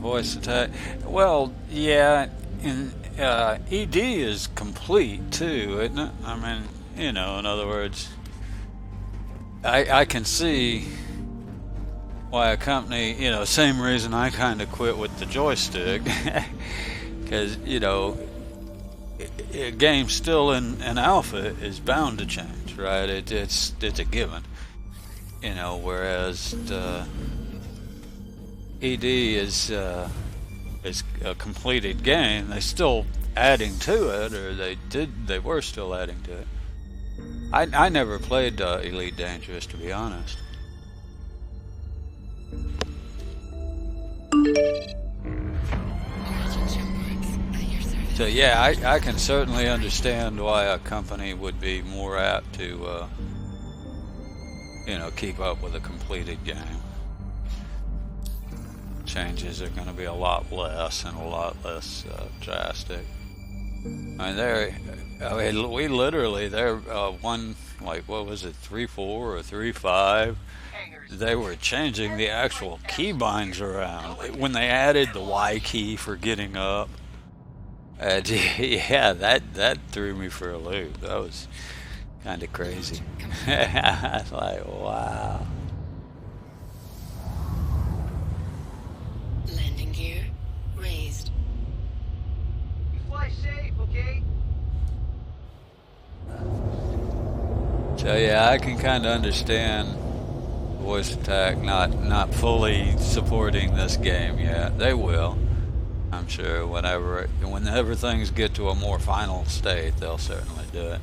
Voice attack. Well, yeah, and ED is complete too, isn't it? I mean, you know, in other words, I can see why a company, you know, same reason I kind of quit with the joystick, because you know, a game still in alpha is bound to change, right? It's a given, you know, whereas ED is a completed game. They're still adding to it, or they were still adding to it. I never played Elite Dangerous, to be honest. So yeah, I can certainly understand why a company would be more apt to you know, keep up with a completed game. Changes are going to be a lot less and a lot less drastic. I mean, we literally, they're one, like, what was it, 3.4 or 3.5? They were changing the actual keybinds around when they added the Y key for getting up. Yeah, that threw me for a loop. That was kind of crazy. I was like, wow. Landing gear raised. You fly safe, okay? So yeah, I can kind of understand voice attack not fully supporting this game yet. They will, I'm sure. Whenever things get to a more final state, they'll certainly do it.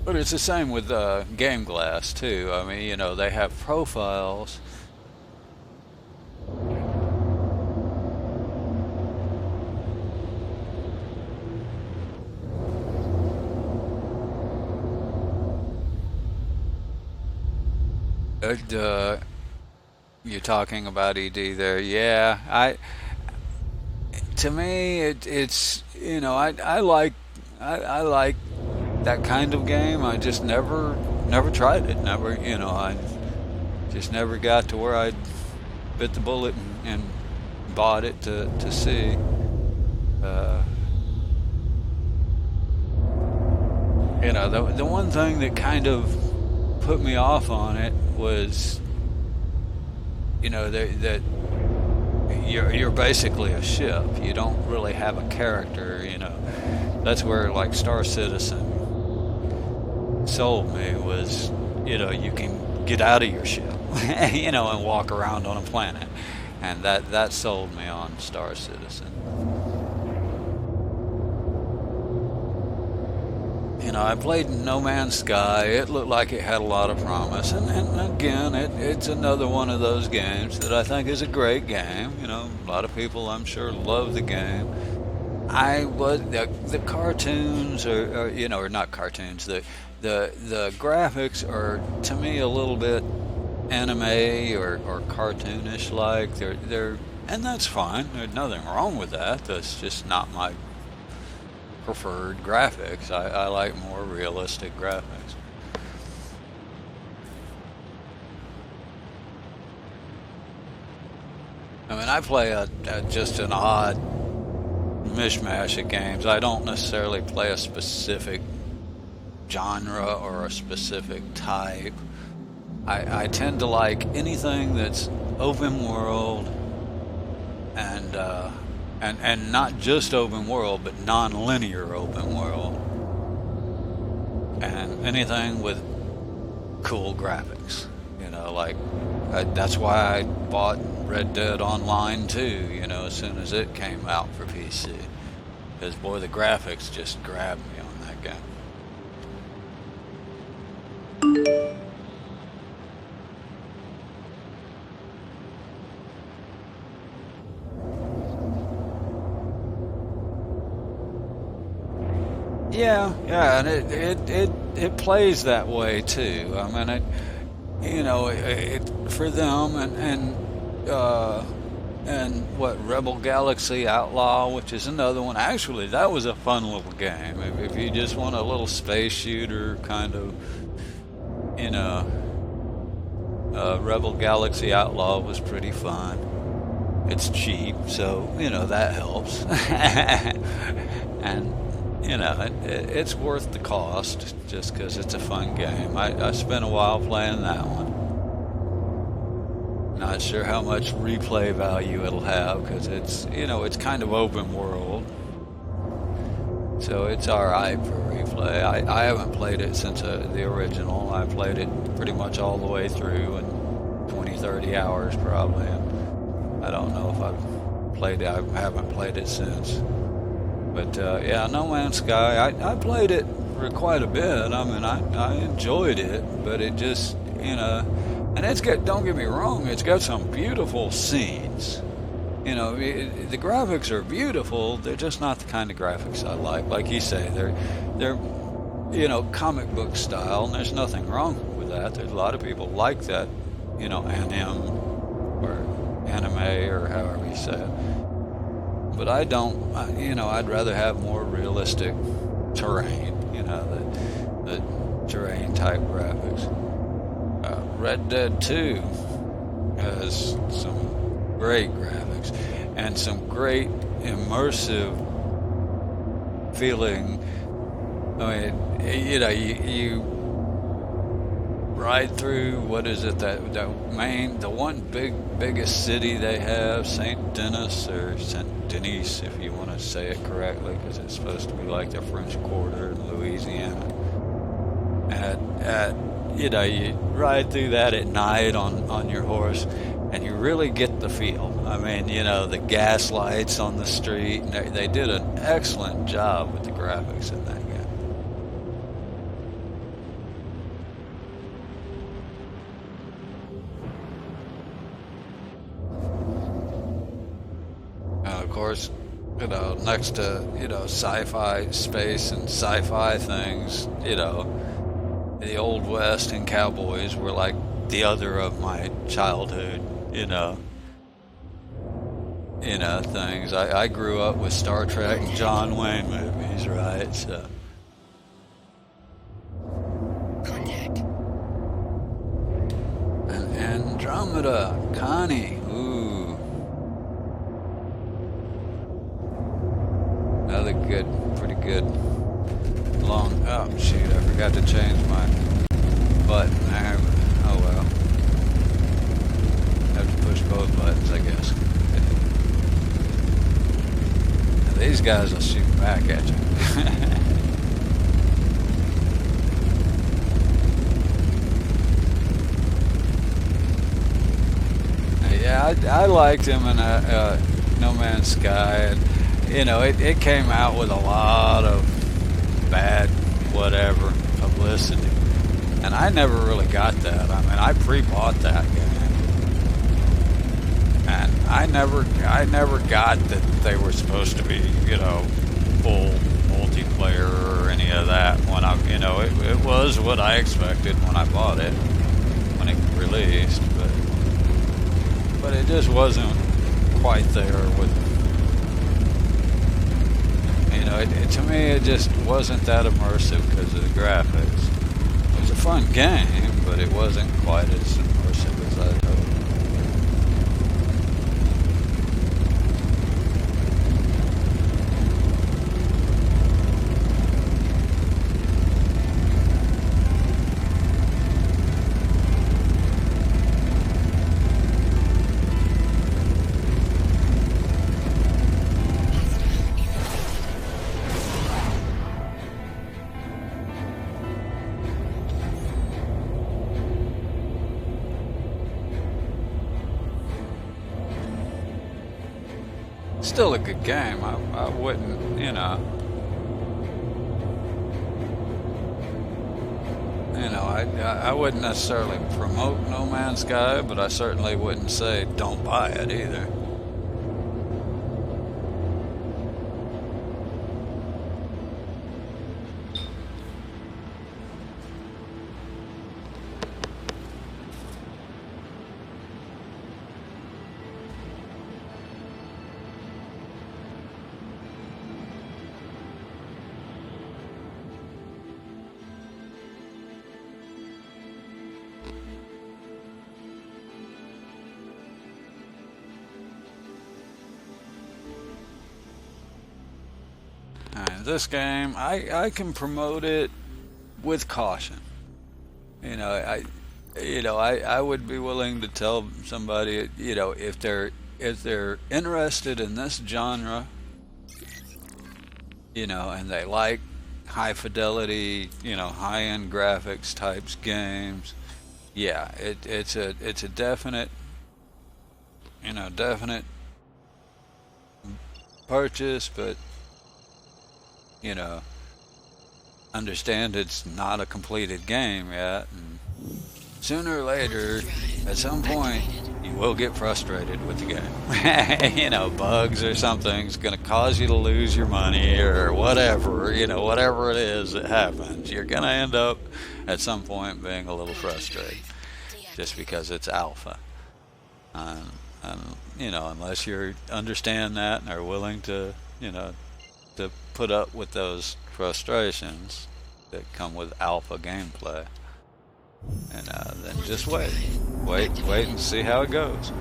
But it's the same with Game Glass too. I mean, you know, they have profiles. You're talking about ED there, yeah. To me, it's you know, I like that kind of game. I just never tried it. Never, you know, I just never got to where I bit the bullet and bought it to see. You know, the one thing that kind of put me off on it was, you know, that you're basically a ship. You don't really have a character, you know. That's where, like, Star Citizen sold me, was, you know, you can get out of your ship, you know, and walk around on a planet. And that sold me on Star Citizen. You know, I played No Man's Sky. It looked like it had a lot of promise, and again, it's another one of those games that I think is a great game. You know, a lot of people, I'm sure, love the game. The cartoons are you know, or not cartoons. The graphics are, to me, a little bit anime or cartoonish like. They're and that's fine. There's nothing wrong with that. That's just not my preferred graphics. I like more realistic graphics. I mean, I play just an odd mishmash of games. I don't necessarily play a specific genre or a specific type. I tend to like anything that's open world and not just open world, but non-linear open world, and anything with cool graphics. You know, like that's why I bought Red Dead Online 2, you know, as soon as it came out for PC, because boy, the graphics just grabbed me on that game. yeah, and it plays that way too. I mean, it for them and what Rebel Galaxy Outlaw, which is another one. Actually, that was a fun little game. If you just want a little space shooter kind of, Rebel Galaxy Outlaw was pretty fun. It's cheap, so that helps. And it's worth the cost just because it's a fun game. I spent a while playing that one. Not sure how much replay value it'll have because it's kind of open world, so it's alright for replay. I haven't played it since the original. I played it pretty much all the way through in 20-30 hours probably. I don't know if I've played it. I haven't played it since. But yeah, No Man's Sky, I played it for quite a bit. I mean, I enjoyed it, but it just, and don't get me wrong, it's got some beautiful scenes. The graphics are beautiful, they're just not the kind of graphics I like. Like you say, they're comic book style, and there's nothing wrong with that. There's a lot of people like that, anime or however you say it. But I don't, I'd rather have more realistic terrain, the terrain type graphics. Red Dead 2 has some great graphics and some great immersive feeling. I mean, you ride through, what is it, the one biggest city they have, Saint Denis or Saint Denis, if you want to say it correctly, because it's supposed to be like the French Quarter in Louisiana. You ride through that at night on your horse, and you really get the feel. I mean, the gas lights on the street, and they did an excellent job with the graphics in that game. Of course, next to, sci-fi space and sci-fi things, the Old West and cowboys were like the other of my childhood, things. I grew up with Star Trek and John Wayne movies, right? So. Contact. And Andromeda, Connie, ooh. Another pretty good, long, oh shoot, I forgot to change my button there, oh well. Have to push both buttons, I guess. Now these guys will shoot back at you. Yeah, I liked him in No Man's Sky, and it came out with a lot of bad whatever publicity, and I never really got that. I mean, I pre-bought that game, and I never got that they were supposed to be, full multiplayer or any of that. When it was what I expected when I bought it when it released, but it just wasn't quite there with. To me, it just wasn't that immersive because of the graphics. It was a fun game, but it wasn't quite as immersive as I hoped. Still a good game. I wouldn't, I wouldn't necessarily promote No Man's Sky, but I certainly wouldn't say don't buy it either. this game, I can promote it with caution. I would be willing to tell somebody, if they're interested in this genre, and they like high fidelity, high-end graphics types games, yeah, it's a definite, definite purchase, but understand it's not a completed game yet, and sooner or later, at some point, you will get frustrated with the game. Bugs or something's going to cause you to lose your money or whatever, whatever it is that happens. You're going to end up at some point being a little frustrated just because it's alpha. Unless you understand that and are willing to, to put up with those frustrations that come with alpha gameplay. And then just wait and see how it goes.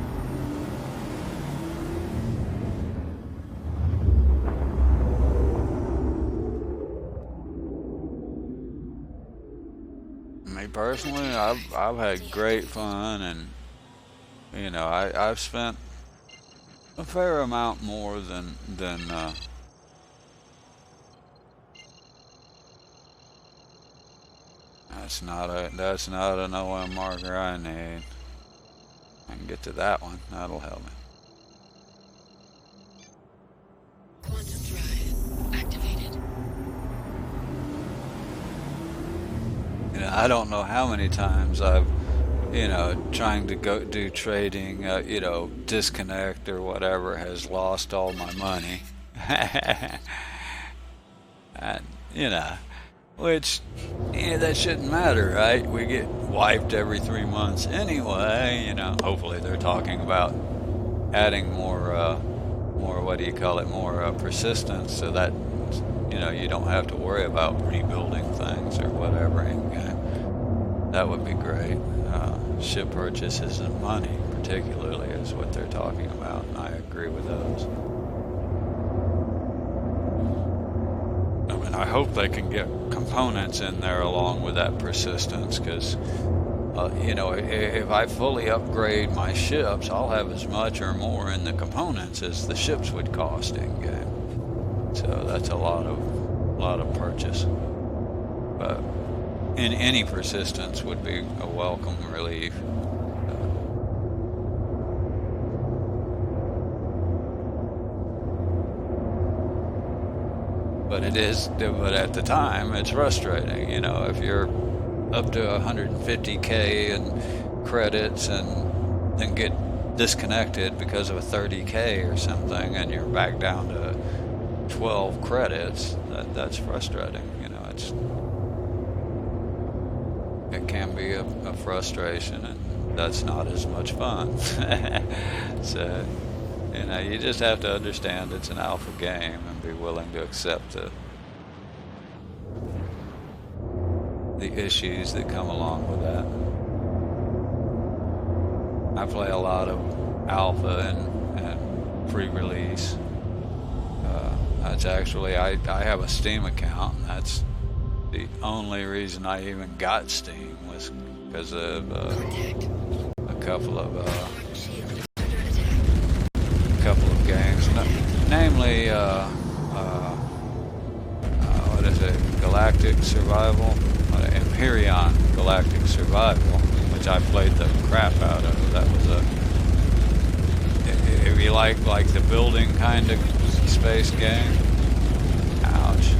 Me personally, I've had great fun, and I've spent a fair amount more than that's not an OM marker I need. I can get to that one. That'll help me. Quantum drive activated. I don't know how many times I've, trying to go do trading, disconnect or whatever, has lost all my money. And, which, that shouldn't matter, right? We get wiped every 3 months anyway, Hopefully they're talking about adding more, more persistence so that, you don't have to worry about rebuilding things or whatever. That would be great. Ship purchases and money, particularly, is what they're talking about, and I agree with those. I hope they can get components in there along with that persistence, because if I fully upgrade my ships, I'll have as much or more in the components as the ships would cost in game. So that's a lot of purchase. But in any persistence would be a welcome relief. But at the time, it's frustrating. If you're up to 150K in credits and then get disconnected because of a 30K or something, and you're back down to 12 credits, that's frustrating. It can be a frustration, and that's not as much fun. So, you just have to understand it's an alpha game and be willing to accept the issues that come along with that. I play a lot of alpha and pre-release. That's actually, I have a Steam account, and that's the only reason I even got Steam, was because of a couple of games, namely what is it, Galactic Survival, Empyrean Galactic Survival, which I played the crap out of. That was if you like the building kind of space game, ouch,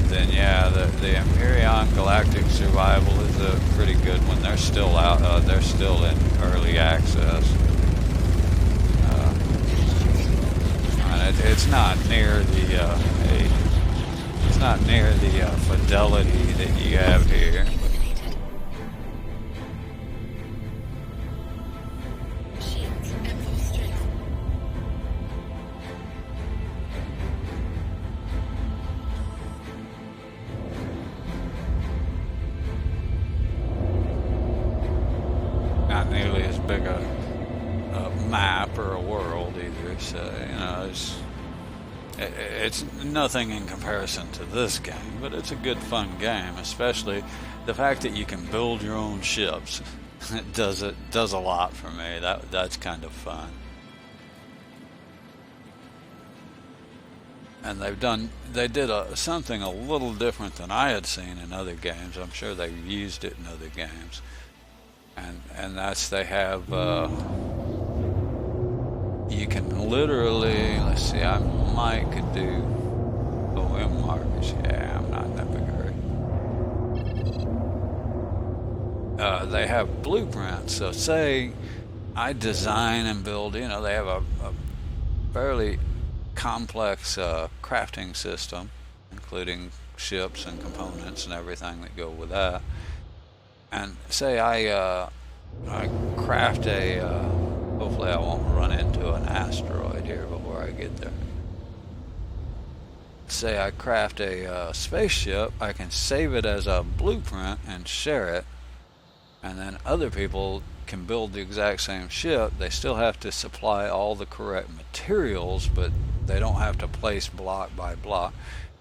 then yeah, the Empyrean Galactic Survival is a pretty good one. They're still out. They're still in early access. And it's not near the fidelity that you have here. map or a world either. So it's nothing in comparison to this game, but it's a good fun game, especially the fact that you can build your own ships. It does a lot for me. That's kind of fun. And they did something a little different than I had seen in other games. I'm sure they used it in other games, and that's they have you can literally, let's see, I might could do OM markers. Yeah, I'm not in that big a hurry. They have blueprints. So say I design and build. They have a fairly complex crafting system, including ships and components and everything that go with that. And say I craft a hopefully I won't run into an asteroid here before I get there. Say I craft a spaceship, I can save it as a blueprint and share it, and then other people can build the exact same ship. They still have to supply all the correct materials, but they don't have to place block by block.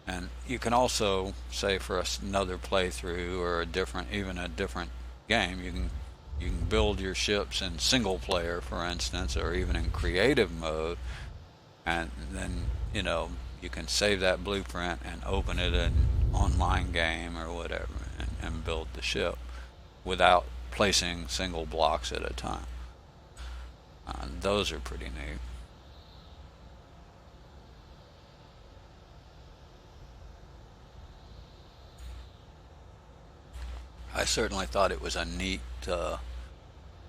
And you can also, say for another playthrough or a different game, you can build your ships in single player, for instance, or even in creative mode, and then you can save that blueprint and open it in an online game or whatever and build the ship without placing single blocks at a time. Those are pretty neat. I certainly thought it was a neat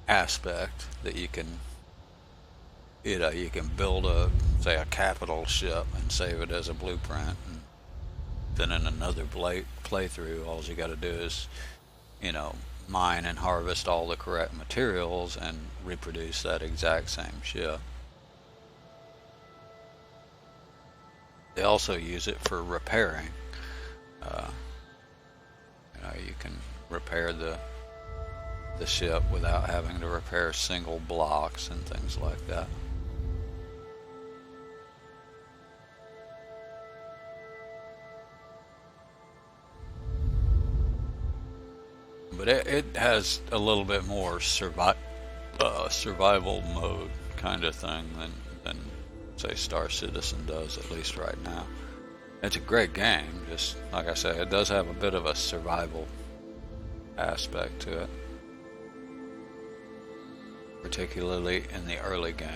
aspect that you can build a capital ship and save it as a blueprint, and then in another playthrough all you got to do is mine and harvest all the correct materials and reproduce that exact same ship. They also use it for repairing. You can repair the ship without having to repair single blocks and things like that. But it has a little bit more survival mode kind of thing than say Star Citizen does, at least right now. It's a great game, just like I said, it does have a bit of a survival aspect to it, particularly in the early game,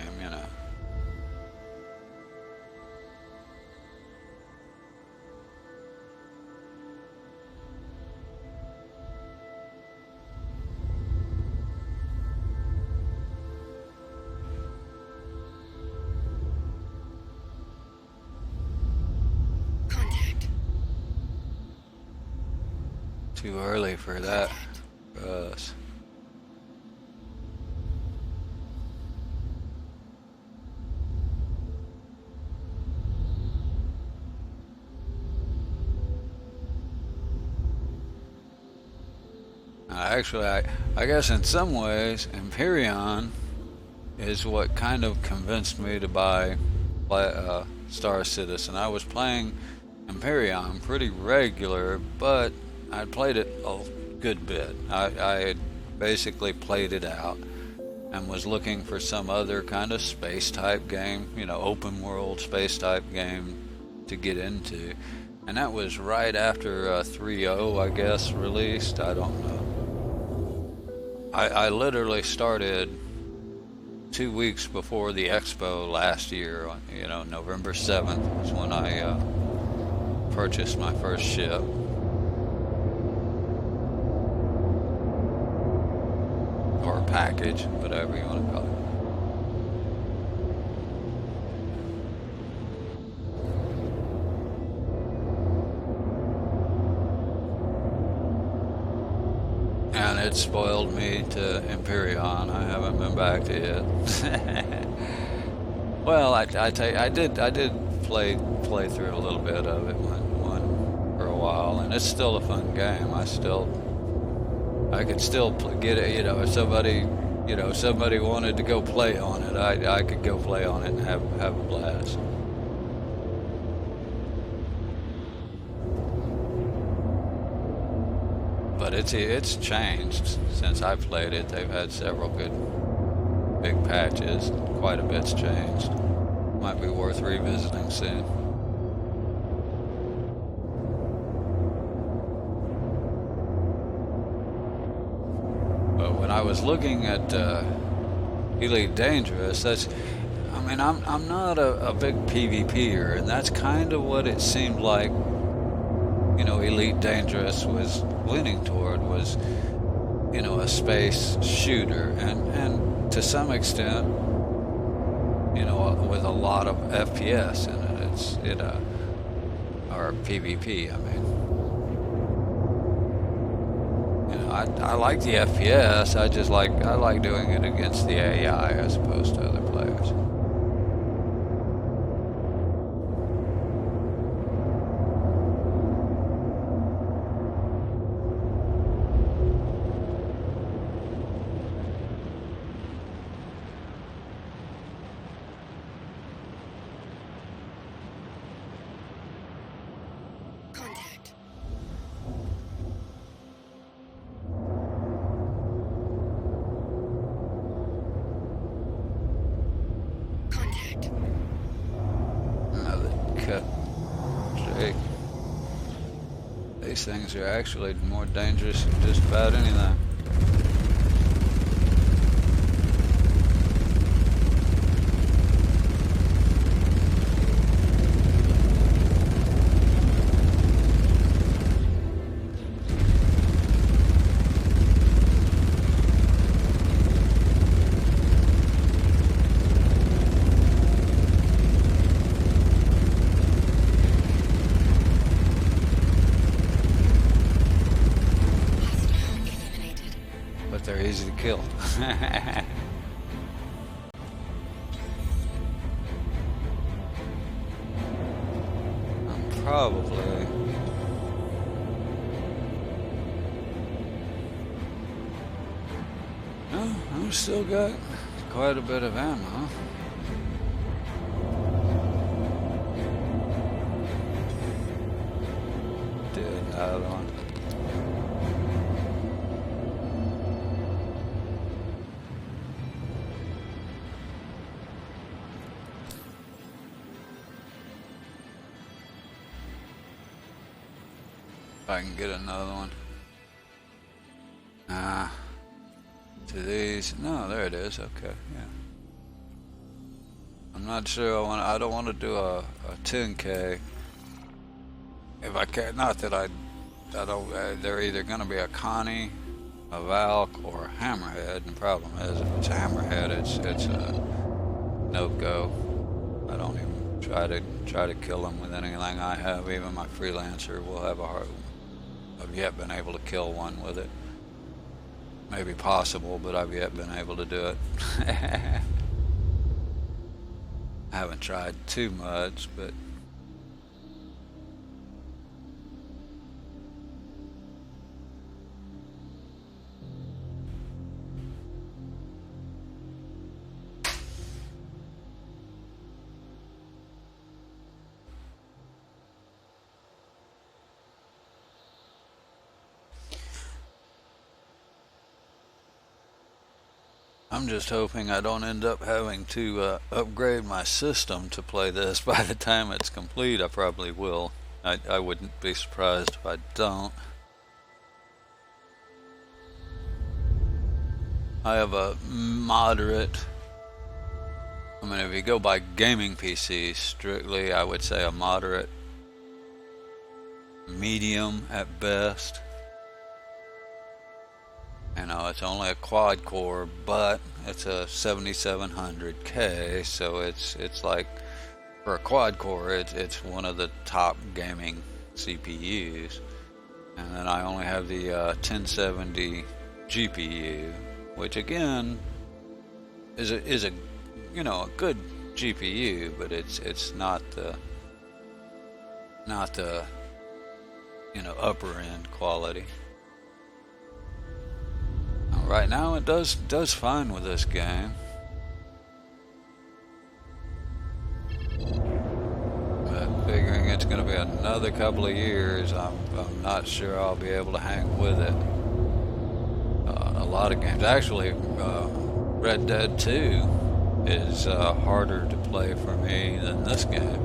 Too early for that for us. Actually, I guess in some ways, Empyrion is what kind of convinced me to buy Star Citizen. I was playing Empyrion pretty regular, but I'd played it a good bit. I had basically played it out and was looking for some other kind of space type game, open world space type game to get into. And that was right after 3.0, I guess, released. I don't know. I literally started 2 weeks before the expo last year. November 7th was when I purchased my first ship. Or package, whatever you want to call it. And it spoiled me to Empyrion. I haven't been back to it. Well, I did play through a little bit of it for a while, and it's still a fun game. I could still get it. If somebody you know, somebody wanted to go play on it, I could go play on it and have a blast. But it's changed since I played it. They've had several good big patches. Quite a bit's changed. Might be worth revisiting soon. But when I was looking at Elite Dangerous, I mean, I'm not a big PvPer, and that's kind of what it seemed like, you know, Elite Dangerous was leaning toward, was, you know, a space shooter, and to some extent, you know, with a lot of FPS in it. Or PvP, I mean. You know, I like the FPS, I like doing it against the AI as opposed to other players. Contact. Contact. Another cut. Jake. These things are actually more dangerous than just about anything. They're easy to kill. I'm probably... No, I've still got quite a bit of ammo. Do another one. If I can get another one. To these. No, there it is. Okay, yeah. I'm not sure. I don't want to do a 10K. If I can, not that I don't. They're either going to be a Connie, a Valk, or a Hammerhead. And the problem is, if it's a Hammerhead, it's a no go. I don't even try to kill them with anything I have. Even my freelancer will have a hard. I've yet been able to kill one with it. Maybe possible, but I've yet been able to do it. I haven't tried too much, but I'm just hoping I don't end up having to upgrade my system to play this by the time it's complete. I probably will. I wouldn't be surprised if I don't. I have a moderate, I mean, if you go by gaming PC strictly, I would say a moderate, medium at best. You know, it's only a quad core, but it's a 7700K, so it's like, for a quad core, it's one of the top gaming CPUs. And then I only have the 1070 GPU, which again is a you know, a good GPU, but it's not the you know, upper end quality. right now it does fine with this game. But figuring it's going to be another couple of years, I'm not sure I'll be able to hang with it. A lot of games, actually, Red Dead 2 is harder to play for me than this game.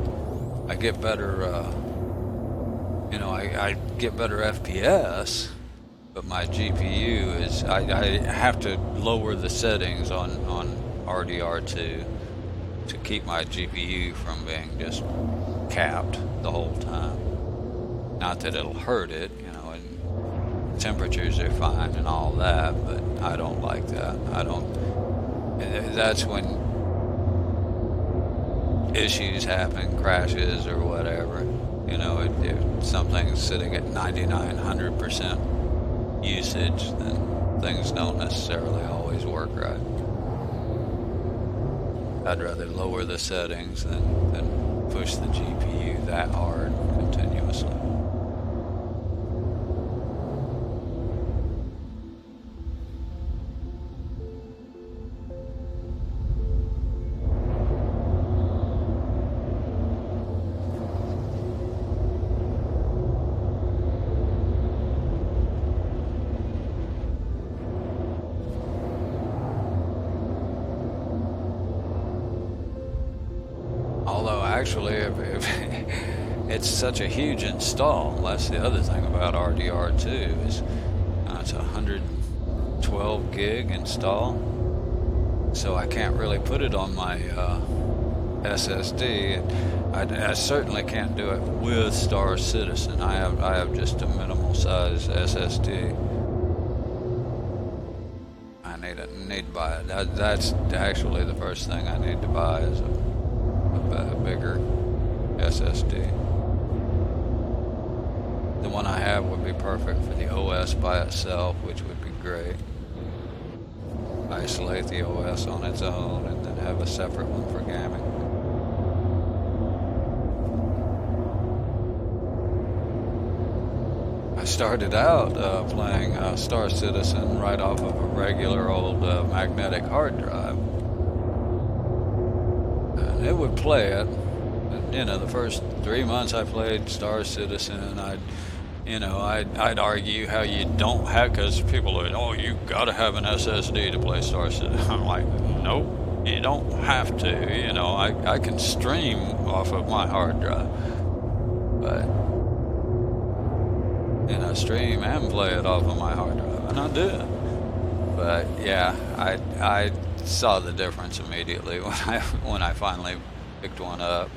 I get better, I get better FPS, but my GPU is, I have to lower the settings on RDR2 to keep my GPU from being just capped the whole time. Not that it'll hurt it, and temperatures are fine and all that, but I don't like that. That's when issues happen, crashes or whatever. If something's sitting at 99-100% usage, then things don't necessarily always work right. I'd rather lower the settings than push the GPU that hard continuously. Actually, if it's such a huge install. That's the other thing about RDR2 is it's a 112 gig install, so I can't really put it on my SSD. I certainly can't do it with Star Citizen. I have just a minimal size SSD. I need to buy it. That's actually the first thing I need to buy is a bigger SSD. The one I have would be perfect for the OS by itself, which would be great. Isolate the OS on its own and then have a separate one for gaming. I started out playing Star Citizen right off of a regular old magnetic hard drive. And it would play it. The first 3 months I played Star Citizen, I'd argue how you don't have, because people are, you gotta have an SSD to play Star Citizen. I'm like, nope, you don't have to. I can stream off of my hard drive, but stream and play it off of my hard drive, and I did. But yeah, I saw the difference immediately when I finally picked one up.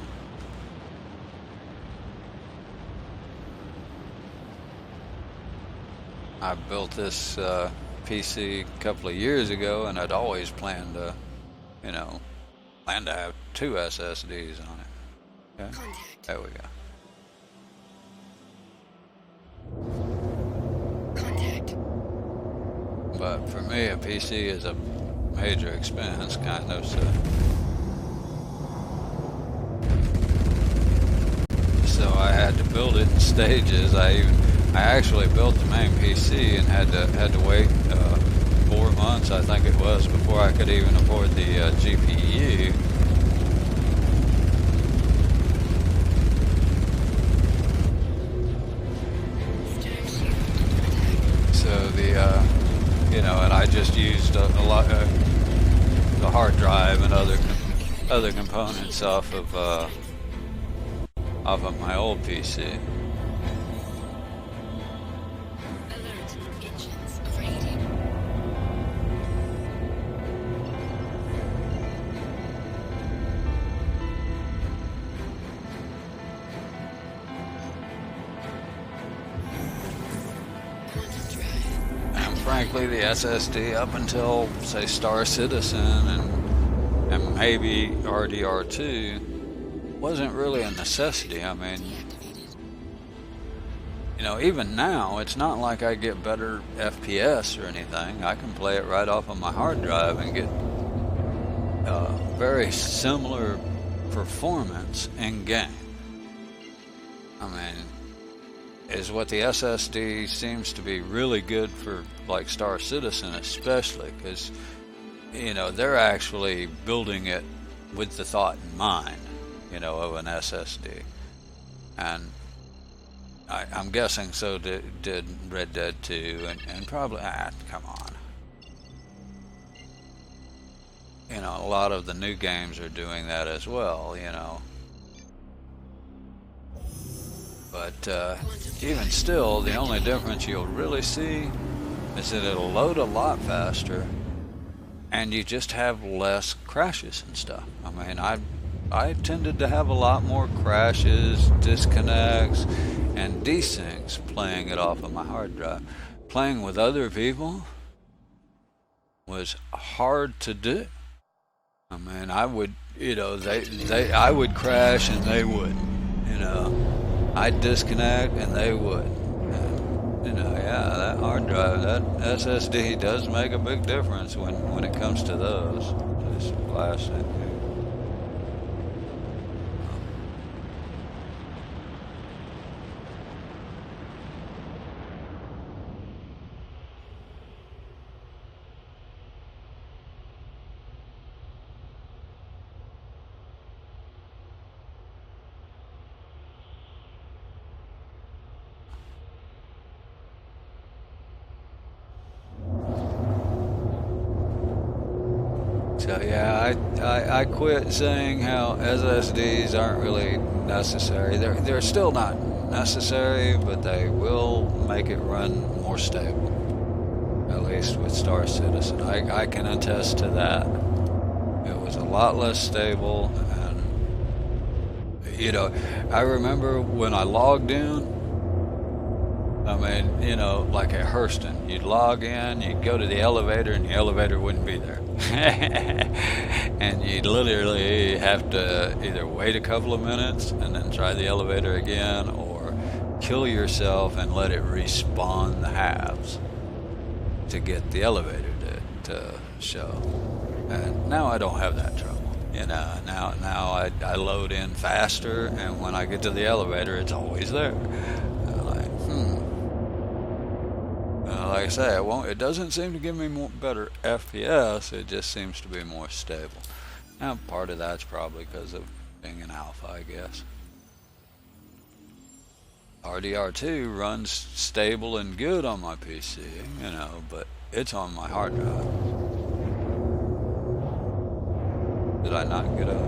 I built this PC a couple of years ago, and I'd always planned to have 2 SSDs on it. Okay? There we go. But for me, a PC is a major expense, kind of, so I had to build it in stages. I actually built the main PC and had to wait 4 months, I think it was, before I could even afford the GPU. So and I just used a lot the hard drive and other components off of my old PC. Frankly, the SSD up until, say, Star Citizen and maybe RDR2 wasn't really a necessity. I mean, even now, it's not like I get better FPS or anything. I can play it right off of my hard drive and get very similar performance in game. I mean, is what the SSD seems to be really good for, like Star Citizen especially, because, you know, they're actually building it with the thought in mind, you know, of an SSD. And I'm guessing so did Red Dead 2, and probably, come on. You know, a lot of the new games are doing that as well, you know. But even still, the only difference you'll really see is that it'll load a lot faster, and you just have less crashes and stuff. I mean, I tended to have a lot more crashes, disconnects, and desyncs playing it off of my hard drive. Playing with other people was hard to do. I mean, I would, you know, I would crash and they wouldn't, you know. I'd disconnect and they would. And, you know, yeah, that hard drive, that SSD does make a big difference when it comes to those. Just flash it. So yeah, I quit saying how SSDs aren't really necessary. They're still not necessary, but they will make it run more stable. At least with Star Citizen, I can attest to that. It was a lot less stable, and you know, I remember when I logged in. I mean, you know, like at Hurston, you'd log in, you'd go to the elevator, and the elevator wouldn't be there. And you'd literally have to either wait a couple of minutes and then try the elevator again, or kill yourself and let it respawn the halves to get the elevator to show. And now I don't have that trouble. You know, now I load in faster, and when I get to the elevator, it's always there. Like I say, it doesn't seem to give me better FPS, it just seems to be more stable. Now, part of that's probably because of being an alpha, I guess. RDR2 runs stable and good on my PC, you know, but it's on my hard drive. Did I not get a...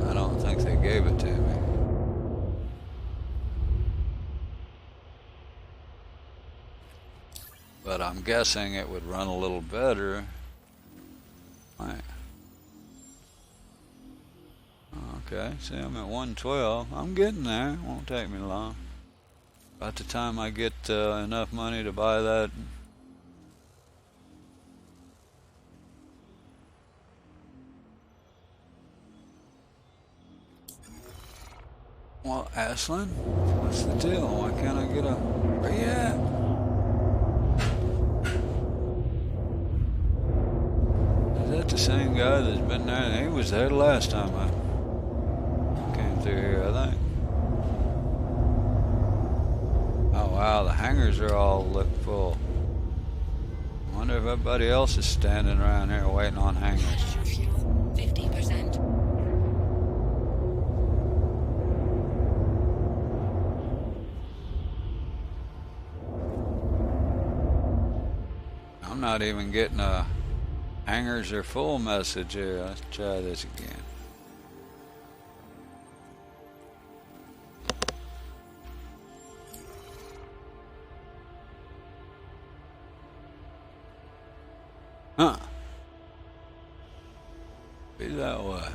I don't think they gave it to me. But I'm guessing it would run a little better. Right. Okay, see, I'm at 112. I'm getting there. It won't take me long. By the time I get enough money to buy that. Well, Aslan, what's the deal? Why can't I get a... Where you at? Is that the same guy that's been there? He was there the last time I came through here, I think. Oh wow, the hangars are all full. I wonder if everybody else is standing around here waiting on hangars. 50%. I'm not even getting a hangars are full message here. Let's try this again. Huh. Be that way.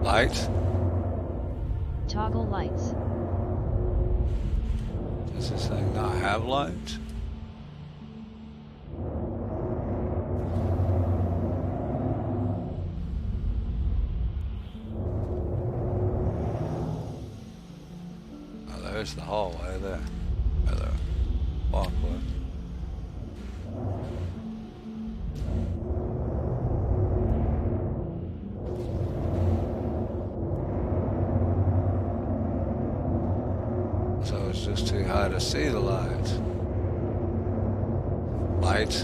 Lights? Toggle lights. Does this thing not have lights? there's the hallway there. Or the walkway. So it's just too high to see the lights. Lights?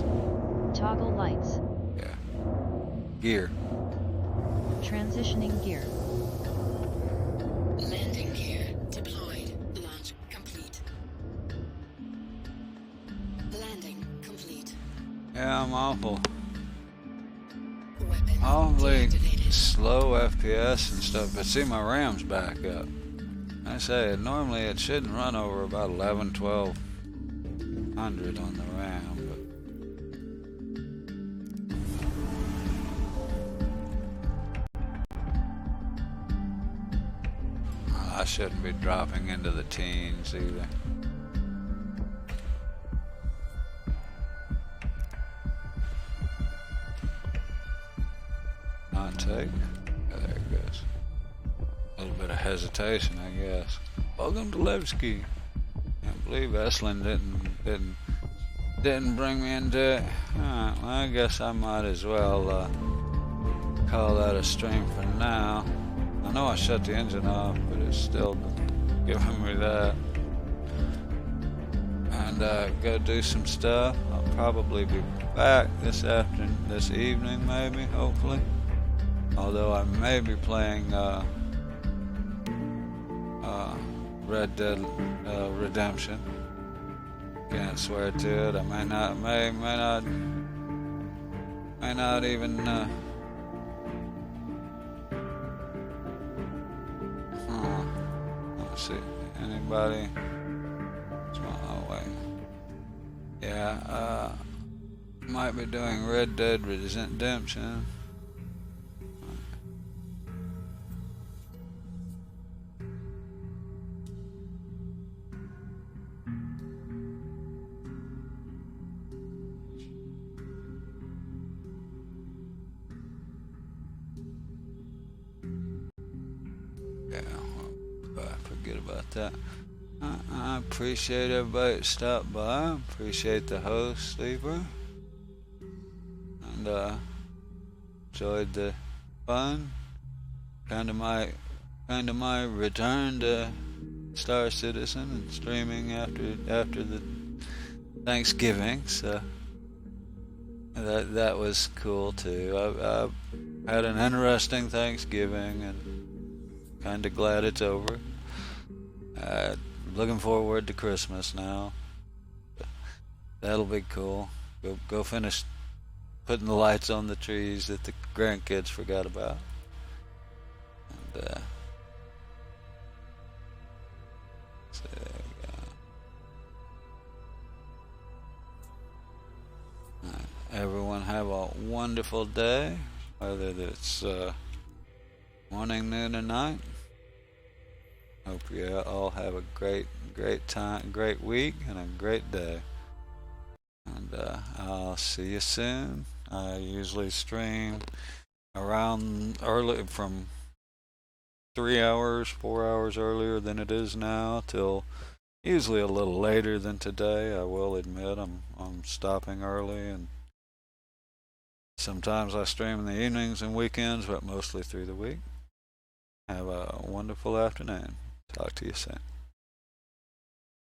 Toggle lights. Yeah. Gear. Transitioning gear. Landing gear deployed. Launch complete. Landing complete. Yeah, I'm awful. Weapon Awfully deactivated. slow FPS and stuff, but see my RAM's back up. I say, normally it shouldn't run over about 1200 on the RAM, but I shouldn't be dropping into the teens either. Not take. Oh, there it goes. A little bit of hesitation, I guess. Welcome to Levski. Can't believe Estlin didn't bring me into it. Alright, well, I guess I might as well call that a stream for now. I know I shut the engine off, but it's still giving me that. And go do some stuff. I'll probably be back this evening, maybe, hopefully. Although I may be playing Red Dead Redemption. Can't swear to it. I may not even let's see. Anybody? Oh wait. Yeah, might be doing Red Dead Redemption. Forget about that. I appreciate everybody that stopped by. Appreciate the host, Sleeper. And enjoyed the fun. Kind of my return to Star Citizen and streaming after the Thanksgiving. So that was cool too. I had an interesting Thanksgiving and kind of glad it's over. Looking forward to Christmas now. That'll be cool. Go finish putting the lights on the trees that the grandkids forgot about. And so there we go. Everyone have a wonderful day, whether it's morning, noon, or night. Hope you all have a great time, great week, and a great day. And I'll see you soon. I usually stream around early, from 4 hours earlier than it is now, till usually a little later than today. I will admit I'm stopping early, and sometimes I stream in the evenings and weekends, but mostly through the week. Have a wonderful afternoon. Talk to you soon.